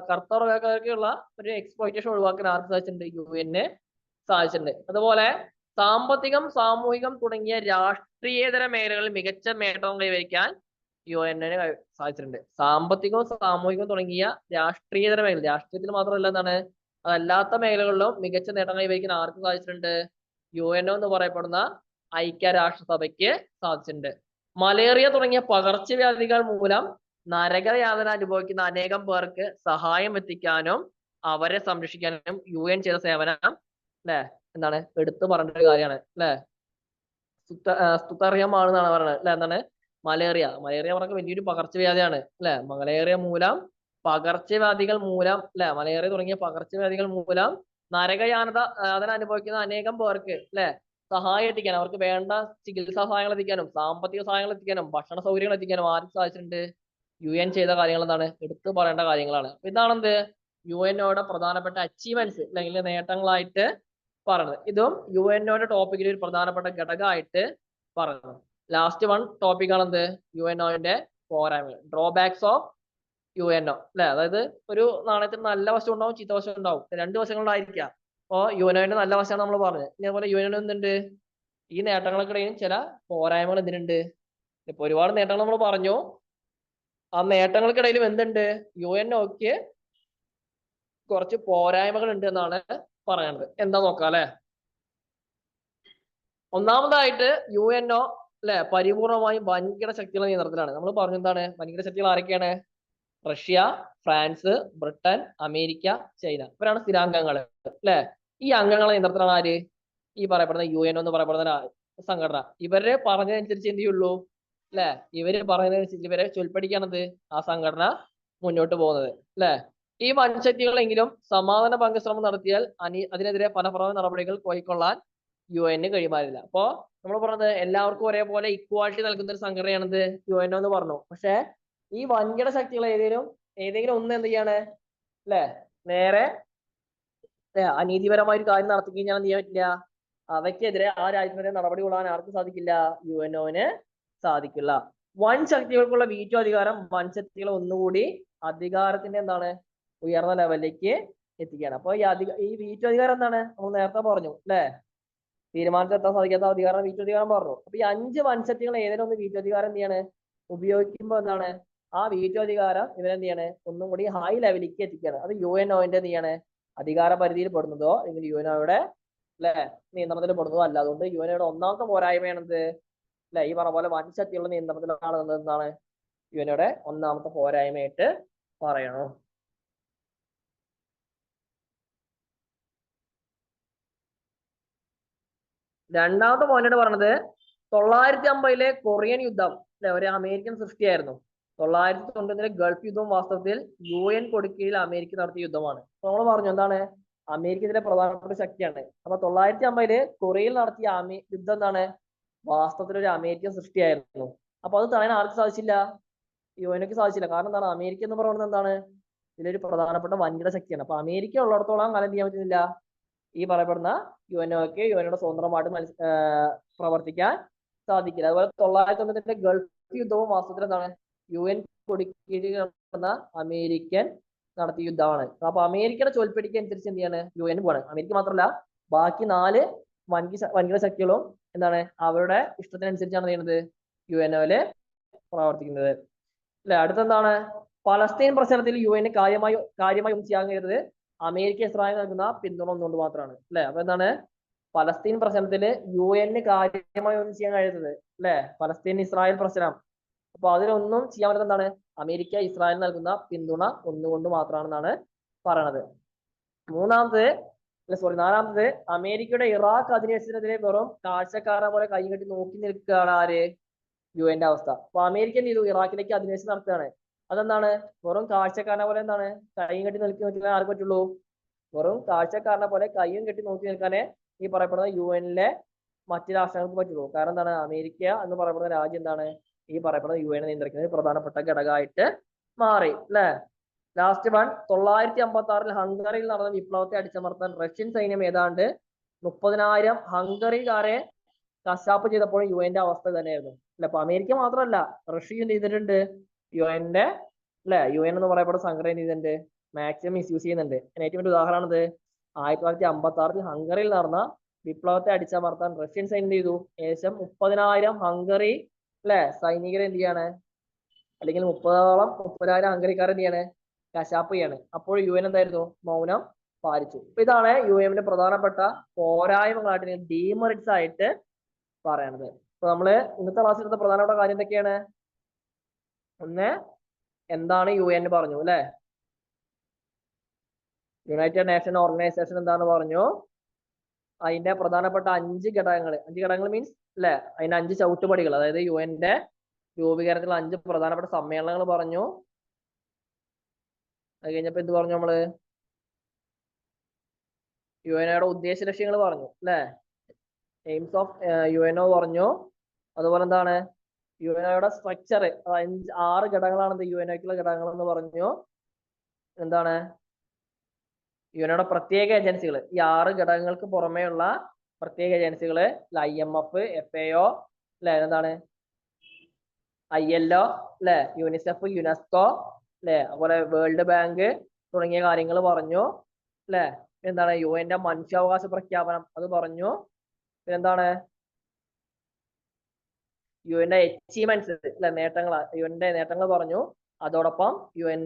കറുത്ത വർഗ്ഗക്കാർക്കുള്ള ഒരു എക്സ്പ്ലോയിറ്റേഷൻ ഒഴിവാക്കാൻ ആർക്ക് സാധിച്ചിട്ടുണ്ട്? UN സാധിച്ചിട്ടുണ്ട്. അതുപോലെ സാമ്പത്തികം, സാമൂഹികം തുടങ്ങിയ രാഷ്ട്രീയേതര മേഖലകളിൽ മികച്ച നേട്ടം കൈവരിക്കാൻ UN സാധിച്ചിട്ടുണ്ട്. സാമ്പത്തികവും സാമൂഹികവും തുടങ്ങിയ രാഷ്ട്രീയേതര മേഖല, രാഷ്ട്രീയത്തിൽ മാത്രമല്ല എന്താണ് അതല്ലാത്ത മേഖലകളിലും മികച്ച നേട്ടം കൈവരിക്കാൻ ആർക്ക് സാധിച്ചിട്ടുണ്ട്? UNO എന്ന് പറയപ്പെടുന്ന ഐക്യരാഷ്ട്രസഭയ്ക്ക് സാധിച്ചിട്ടുണ്ട്. മലേറിയ തുടങ്ങിയ പകർച്ചവ്യാധികൾ മൂലം നരകയാതന അനുഭവിക്കുന്ന അനേകം പേർക്ക് സഹായം എത്തിക്കാനും അവരെ സംരക്ഷിക്കാനും UN ചെയ്ത സേവനം അല്ലെ എന്താണ് എടുത്തു പറഞ്ഞ ഒരു കാര്യമാണ് അല്ലെ. സ്തുതറിയമാണെന്നാണ് പറയുന്നത് അല്ലെ. എന്താണ് മലേറിയ പറഞ്ഞ വലിയൊരു പകർച്ചവ്യാധിയാണ് അല്ലെ. പകർച്ചവ്യാധികൾ മൂലം അല്ലെ, മലേറിയ തുടങ്ങിയ പകർച്ചവ്യാധികൾ മൂലം നരകയാതന അനുഭവിക്കുന്ന അനേകം പേർക്ക് അല്ലെ സഹായം എത്തിക്കാനും അവർക്ക് വേണ്ട ചികിത്സാ സഹായങ്ങൾ എത്തിക്കാനും സാമ്പത്തിക സഹായങ്ങൾ എത്തിക്കാനും ഭക്ഷണ സൗകര്യങ്ങൾ എത്തിക്കാനും ആർക്ക് സാധിച്ചിട്ടുണ്ട്? UN ചെയ്ത കാര്യങ്ങൾ എന്താണ് എടുത്തു പറയേണ്ട കാര്യങ്ങളാണ്. ഇതാണെന്ത് UNOയുടെ പ്രധാനപ്പെട്ട അച്ചീവ്മെന്റ്സ് അല്ലെങ്കിൽ നേട്ടങ്ങളായിട്ട് പറയുന്നത്. ഇതും UNOയുടെ ടോപ്പിക്കിൽ ഒരു പ്രധാനപ്പെട്ട ഘടകമായിട്ട് പറയുന്നത്. ലാസ്റ്റ് വൺ ടോപ്പിക് ആണെന്ത് UNOയുടെ പോരായ്മകൾ, ഡ്രോബാക്സ് ഓഫ് UNO അല്ലെ. അതായത് ഒരു നാണയത്തിന് നല്ല വശം ഉണ്ടാവും ചീത്ത വശം ഉണ്ടാവും, രണ്ട് വശങ്ങളിലായിരിക്കാം. അപ്പോ UNOയുടെ നല്ല വശമാണ് നമ്മൾ പറഞ്ഞത്. ഇതേപോലെ UNO എന്തുണ്ട് ഈ നേട്ടങ്ങൾക്കിടയിൽ ചില പോരായ്മകൾ എന്തിനുണ്ട്? ഇപ്പൊ ഒരുപാട് നേട്ടങ്ങൾ നമ്മൾ പറഞ്ഞു, ആ നേട്ടങ്ങൾക്കിടയിലും എന്തുണ്ട് UNOക്ക് കുറച്ച് പോരായ്മകൾ ഉണ്ട് എന്നാണ് പറയുന്നത്. എന്താ നോക്കാം അല്ലെ. ഒന്നാമതായിട്ട് UNO അല്ലെ പരിപൂർണമായും വൻകിട ശക്തികളുടെ നിയന്ത്രണത്തിലാണ്. നമ്മൾ പറഞ്ഞു എന്താണ് വൻകിട ശക്തികൾ ആരൊക്കെയാണ്? Russia, France, Britain, America, China, ഇവരാണ് സ്ഥിരാംഗങ്ങൾ അല്ലെ. ഈ അംഗങ്ങളെ നിയന്ത്രണത്തിലാണ് ആര്? ഈ പറയപ്പെടുന്ന UNO എന്ന് പറയപ്പെടുന്ന സംഘടന. ഇവരെ പറഞ്ഞതനുസരിച്ച് എന്ത് ചെയ്യുള്ളൂ അല്ലെ, ഇവര് പറയുന്നതനുസരിച്ച് ഇവരെ ചൊൽപ്പടിക്കാണത് ആ സംഘടന മുന്നോട്ട് പോകുന്നത് അല്ലെ. ഈ വൻശക്തികളെങ്കിലും സമാധാന ഭംഗശ്രമം നടത്തിയാൽ അതിനെതിരെ ഫലപ്രദമായ നടപടികൾ കൈക്കൊള്ളാൻ UN കഴിയുമാറില്ല. അപ്പോ നമ്മൾ പറഞ്ഞത് എല്ലാവർക്കും ഒരേപോലെ ഇക്വാലിറ്റി നൽകുന്ന ഒരു സംഘടനയാണിത് UNO എന്ന് പറഞ്ഞു. പക്ഷെ ഈ വൻകിട ശക്തികൾ ഏതെങ്കിലും ഒന്ന് എന്ത് ചെയ്യാണ് അല്ലെ നേരെ അനീതിപരമായ ഒരു കാര്യം നടത്തി കഴിഞ്ഞാൽ എന്ത് ചെയ്യാൻ പറ്റില്ല, അവയ്ക്കെതിരെ ആ രാജ്യത്തിനെതിരെ നടപടി കൊള്ളാൻ ആർക്ക് സാധിക്കില്ല? UNOന് സാധിക്കില്ല. വൻ ശക്തികൾക്കുള്ള വീറ്റോ അധികാരം വൻ ശക്തികളെ ഒന്നുകൂടി അധികാരത്തിന്റെ എന്താണ് ഉയർന്ന ലെവലിലേക്ക് എത്തിക്കുകയാണ്. അപ്പൊ ഈ വീറ്റോ അധികാരം എന്താണ് നമ്മൾ നേരത്തെ പറഞ്ഞു അല്ലെ, തീരുമാനത്തിലെത്താൻ സാധിക്കാത്ത അധികാരം വീറ്റോ അധികാരം പറഞ്ഞു. അപ്പൊ ഈ 5 വൻശക്തികൾ ഏതെങ്കിലും ഒന്ന് വീറ്റോ അധികാരം എന്ത് ചെയ്യാണ് ഉപയോഗിക്കുമ്പോൾ എന്താണ് ആ വീറ്റോ അധികാരം ഇവരെന്ത് ചെയ്യാണ് ഒന്നും കൂടി ഹൈ ലെവലിലേക്ക് എത്തിക്കുകയാണ്. അത് UNOന്റെ എന്ത് ചെയ്യാണ് അധികാര പരിധിയിൽ പെടുന്നതോ അല്ലെങ്കിൽ UNOയുടെ അല്ലെ നിയന്ത്രണത്തിൽ പെടുന്നതോ അല്ല. അതുകൊണ്ട് UNOയുടെ ഒന്നാമത്തെ പോരായ്മയാണെന്ത് അല്ലെ ഈ പറഞ്ഞ പോലെ വൻശക്തിയുള്ള നിയന്ത്രണത്തിലാണ് എന്താണ് UNOയുടെ ഒന്നാമത്തെ പോരായ്മയായിട്ട് പറയണോ. രണ്ടാമത്തെ പോയിന്റ് പറഞ്ഞത് 950 കൊറിയൻ യുദ്ധം അല്ലെ ഒരു അമേരിക്കൻ സൃഷ്ടിയായിരുന്നു. 991 ഗൾഫ് യുദ്ധം വാസ്തവത്തിൽ UN കൊടുക്കയിൽ അമേരിക്ക നടത്തിയ യുദ്ധമാണ്. നമ്മൾ പറഞ്ഞു എന്താണ് അമേരിക്ക ഇതിലെ പ്രധാനപ്പെട്ട ശക്തിയാണ്. അപ്പൊ 950 കൊറിയയിൽ നടത്തിയ യുദ്ധം എന്താണ് വാസ്തവത്തിൽ ഒരു അമേരിക്കൻ സൃഷ്ടിയായിരുന്നു. അപ്പൊ അത് തടയാൻ ആർക്ക് സാധിച്ചില്ല? UN സാധിച്ചില്ല. കാരണം എന്താണ്, അമേരിക്ക എന്ന് പറയുന്നത് എന്താണ്, ഇതിലൊരു പ്രധാനപ്പെട്ട വൻകിട ശക്തിയാണ്. അപ്പൊ അമേരിക്ക ഉള്ളിടത്തോളം കാലം എന്ത് ചെയ്യാൻ പറ്റുന്നില്ല, ഈ പറയപ്പെടുന്ന UNOക്ക് UNOയുടെ സ്വതന്ത്രമായിട്ട് പ്രവർത്തിക്കാൻ സാധിക്കില്ല. അതുപോലെ 1998 ഗൾഫ് യുദ്ധവും വാസ്തവത്തിൽ എന്താണ്, UN കൊടിക്കീഴിൽ നടന്ന അമേരിക്കൻ നടത്തിയ യുദ്ധമാണ്. അപ്പൊ അമേരിക്കയുടെ ചോൽപ്പടിക്ക് അനുസരിച്ച് എന്ത് ചെയ്യാണ്, UN പോവാണ്. അമേരിക്ക മാത്രമല്ല ബാക്കി 4 വൻകിട ശക്തികളും എന്താണ്, അവരുടെ ഇഷ്ടത്തിനനുസരിച്ചാണ് ചെയ്യുന്നത്, UNOയില് പ്രവർത്തിക്കുന്നത്. അല്ലെ, അടുത്തെന്താണ്, പലസ്തീൻ പ്രശ്നത്തിൽ UN കാര്യമായി ഒന്നും ചെയ്യാൻ കഴിയുന്നത് അമേരിക്ക ഇസ്രായേൽ നൽകുന്ന പിന്തുണ ഒന്നുകൊണ്ട് മാത്രമാണ്. അല്ലെ, അപ്പൊ എന്താണ്, പലസ്തീൻ പ്രശ്നത്തില് UN കാര്യമായി ഒന്നും ചെയ്യാൻ കഴിയുന്നത്, അല്ലെ, പലസ്തീൻ ഇസ്രായേൽ പ്രശ്നം. അപ്പൊ അതിലൊന്നും ചെയ്യാൻ പറ്റുന്നത് എന്താണ്, അമേരിക്ക ഇസ്രായേൽ നൽകുന്ന പിന്തുണ ഒന്നുകൊണ്ട് മാത്രമാണെന്നാണ് പറയണത്. നാലാമത് അമേരിക്കയുടെ ഇറാഖ് അധിനിവേശത്തിനെതിരെ വെറും കാഴ്ചക്കാരെ പോലെ കൈകെട്ടി നോക്കി നിൽക്കുകയാണ് ആര്, UN അവസ്ഥ. അപ്പൊ അമേരിക്ക എന്ത് ചെയ്തു, ഇറാഖിലേക്ക് അധിനിവേശം നടത്തുകയാണ്. അതെന്താണ്, വെറും കാഴ്ചക്കാരനെ പോലെ എന്താണ് കൈയും കെട്ടി നിൽക്കാൻ ആർക്ക് പറ്റുള്ളൂ, വെറും കാഴ്ചക്കാരനെ പോലെ കൈയും കെട്ടി നോക്കി നിൽക്കാനേ ഈ പറയപ്പെടുന്ന UN മറ്റ് രാഷ്ട്രങ്ങൾക്ക് പറ്റുള്ളൂ. കാരണം എന്താണ്, അമേരിക്ക എന്ന് പറയപ്പെടുന്ന രാജ്യം എന്താണ്, ഈ പറയപ്പെടുന്ന UN നിയന്ത്രിക്കുന്ന പ്രധാനപ്പെട്ട ഘടകമായിട്ട് മാറി. അല്ലെ, ലാസ്റ്റ് 1956 ഹംഗറിയിൽ നടന്ന വിപ്ലവത്തെ അടിച്ചമർത്താൻ റഷ്യൻ സൈന്യം ഏതാണ്ട് 30,000 ഹംഗറിക്കാരെ കശാപ്പ് ചെയ്തപ്പോൾ UN അവസ്ഥ തന്നെയായിരുന്നു. അല്ലെ, അപ്പൊ അമേരിക്ക മാത്രമല്ല റഷ്യ ചെയ്തിട്ടുണ്ട് UN അല്ലെ, UN എന്ന് പറയപ്പെടുന്ന സംഘടന ചെയ്തിട്ടുണ്ട്, മാക്സിമം മിസ്യൂസ് ചെയ്യുന്നുണ്ട്. ഏറ്റവും വലിയ ഉദാഹരണം ഇത് 1956 ഹംഗറിയിൽ നടന്ന വിപ്ലവത്തെ അടിച്ചമർത്താൻ റഷ്യൻ സൈന്യം ചെയ്തു ഏകദേശം 30,000 ഹംഗറി അല്ലെ സൈനികരെ എന്ത് ചെയ്യാണ്, അല്ലെങ്കിൽ 30,000 ഹംഗറിക്കാരെ എന്ത് ചെയ്യാണ്, കശാപ്പ് ചെയ്യാണ്. അപ്പോൾ UN എന്തായിരുന്നു, മൗനം പാലിച്ചു. അപ്പൊ ഇതാണ് UN പ്രധാനപ്പെട്ട പോരായ്മകളായിട്ട്, ഡീമെറിറ്റ്സ് ആയിട്ട് പറയണത്. അപ്പൊ നമ്മള് ഇന്നത്തെ ക്ലാസ്സിൽ എടുത്ത പ്രധാനപ്പെട്ട കാര്യം എന്തൊക്കെയാണ്, ഒന്ന് എന്താണ് UN പറഞ്ഞു, അല്ലെ, യുണൈറ്റഡ് നേഷൻ ഓർഗനൈസേഷൻ എന്താന്ന് പറഞ്ഞു, അതിന്റെ പ്രധാനപ്പെട്ട 5 ഘടകങ്ങൾ മീൻസ് അല്ലെ, അതിന്റെ 5 ചവിട്ടുപടികൾ, അതായത് UN രൂപീകരണത്തിലുള്ള 5 പ്രധാനപ്പെട്ട സമ്മേളനങ്ങൾ പറഞ്ഞു. അത് കഴിഞ്ഞപ്പോ എന്ത് പറഞ്ഞു, നമ്മള് UNOയുടെ ഉദ്ദേശ ലക്ഷ്യങ്ങൾ പറഞ്ഞു, അല്ലെ, എയിംസ് ഓഫ് UNO പറഞ്ഞു. അതുപോലെ എന്താണ്, UNOയുടെ സ്ട്രക്ചർ, 6 ഘടകങ്ങളാണ് UNOക്കുള്ള ഘടകങ്ങൾ എന്ന് പറഞ്ഞു. എന്താണ്, UNOയുടെ പ്രത്യേക ഏജൻസികൾ, ഈ 6 ഘടകങ്ങൾക്ക് പുറമേയുള്ള പ്രത്യേക ഏജൻസികള് IMF, FAO അല്ലെ, എന്താണ് ILO അല്ലെ, UNICEF, UNESCO അല്ലെ, അതുപോലെ വേൾഡ് ബാങ്ക് തുടങ്ങിയ കാര്യങ്ങൾ പറഞ്ഞു. അല്ലെ, എന്താണ് UN മനുഷ്യാവകാശ പ്രഖ്യാപനം അത് പറഞ്ഞു. പിന്നെന്താണ് UN അച്ചീവ്മെന്റ്സ് അല്ലെ, നേട്ടങ്ങൾ, UN നേട്ടങ്ങൾ പറഞ്ഞു. അതോടൊപ്പം UN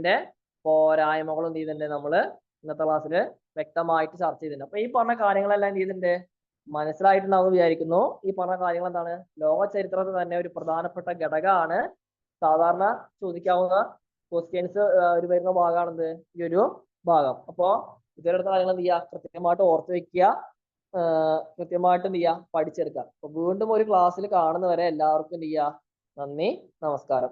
പോരായ്മകളും എന്ത് ചെയ്തിട്ടുണ്ട്, നമ്മള് ഇന്നത്തെ ക്ലാസ്സിൽ വ്യക്തമായിട്ട് ചർച്ച ചെയ്തിട്ടുണ്ട്. അപ്പൊ ഈ പറഞ്ഞ കാര്യങ്ങളെല്ലാം എന്ത് ചെയ്തിട്ടുണ്ട്, മനസ്സിലായിട്ടുണ്ടാവും വിചാരിക്കുന്നു. ഈ പറഞ്ഞ കാര്യങ്ങൾ എന്താണ്, ലോക ചരിത്രത്തിൽ തന്നെ ഒരു പ്രധാനപ്പെട്ട ഘടകമാണ്. സാധാരണ ചോദിക്കാവുന്ന ക്വസ്റ്റ്യൻസ് ഒരു വരുന്ന ഭാഗമാണെന്ത്, ഈ ഒരു ഭാഗം. അപ്പോ ഇതിലെടുത്ത കാര്യങ്ങൾ എന്ത് ചെയ്യുക, കൃത്യമായിട്ട് ഓർത്ത് വെക്കുക, കൃത്യമായിട്ട് എന്ത് ചെയ്യുക, പഠിച്ചെടുക്കുക. അപ്പൊ വീണ്ടും ഒരു ക്ലാസ്സിൽ കാണുന്നവരെ എല്ലാവർക്കും എന്ത് ചെയ്യുക, നന്ദി, നമസ്കാരം.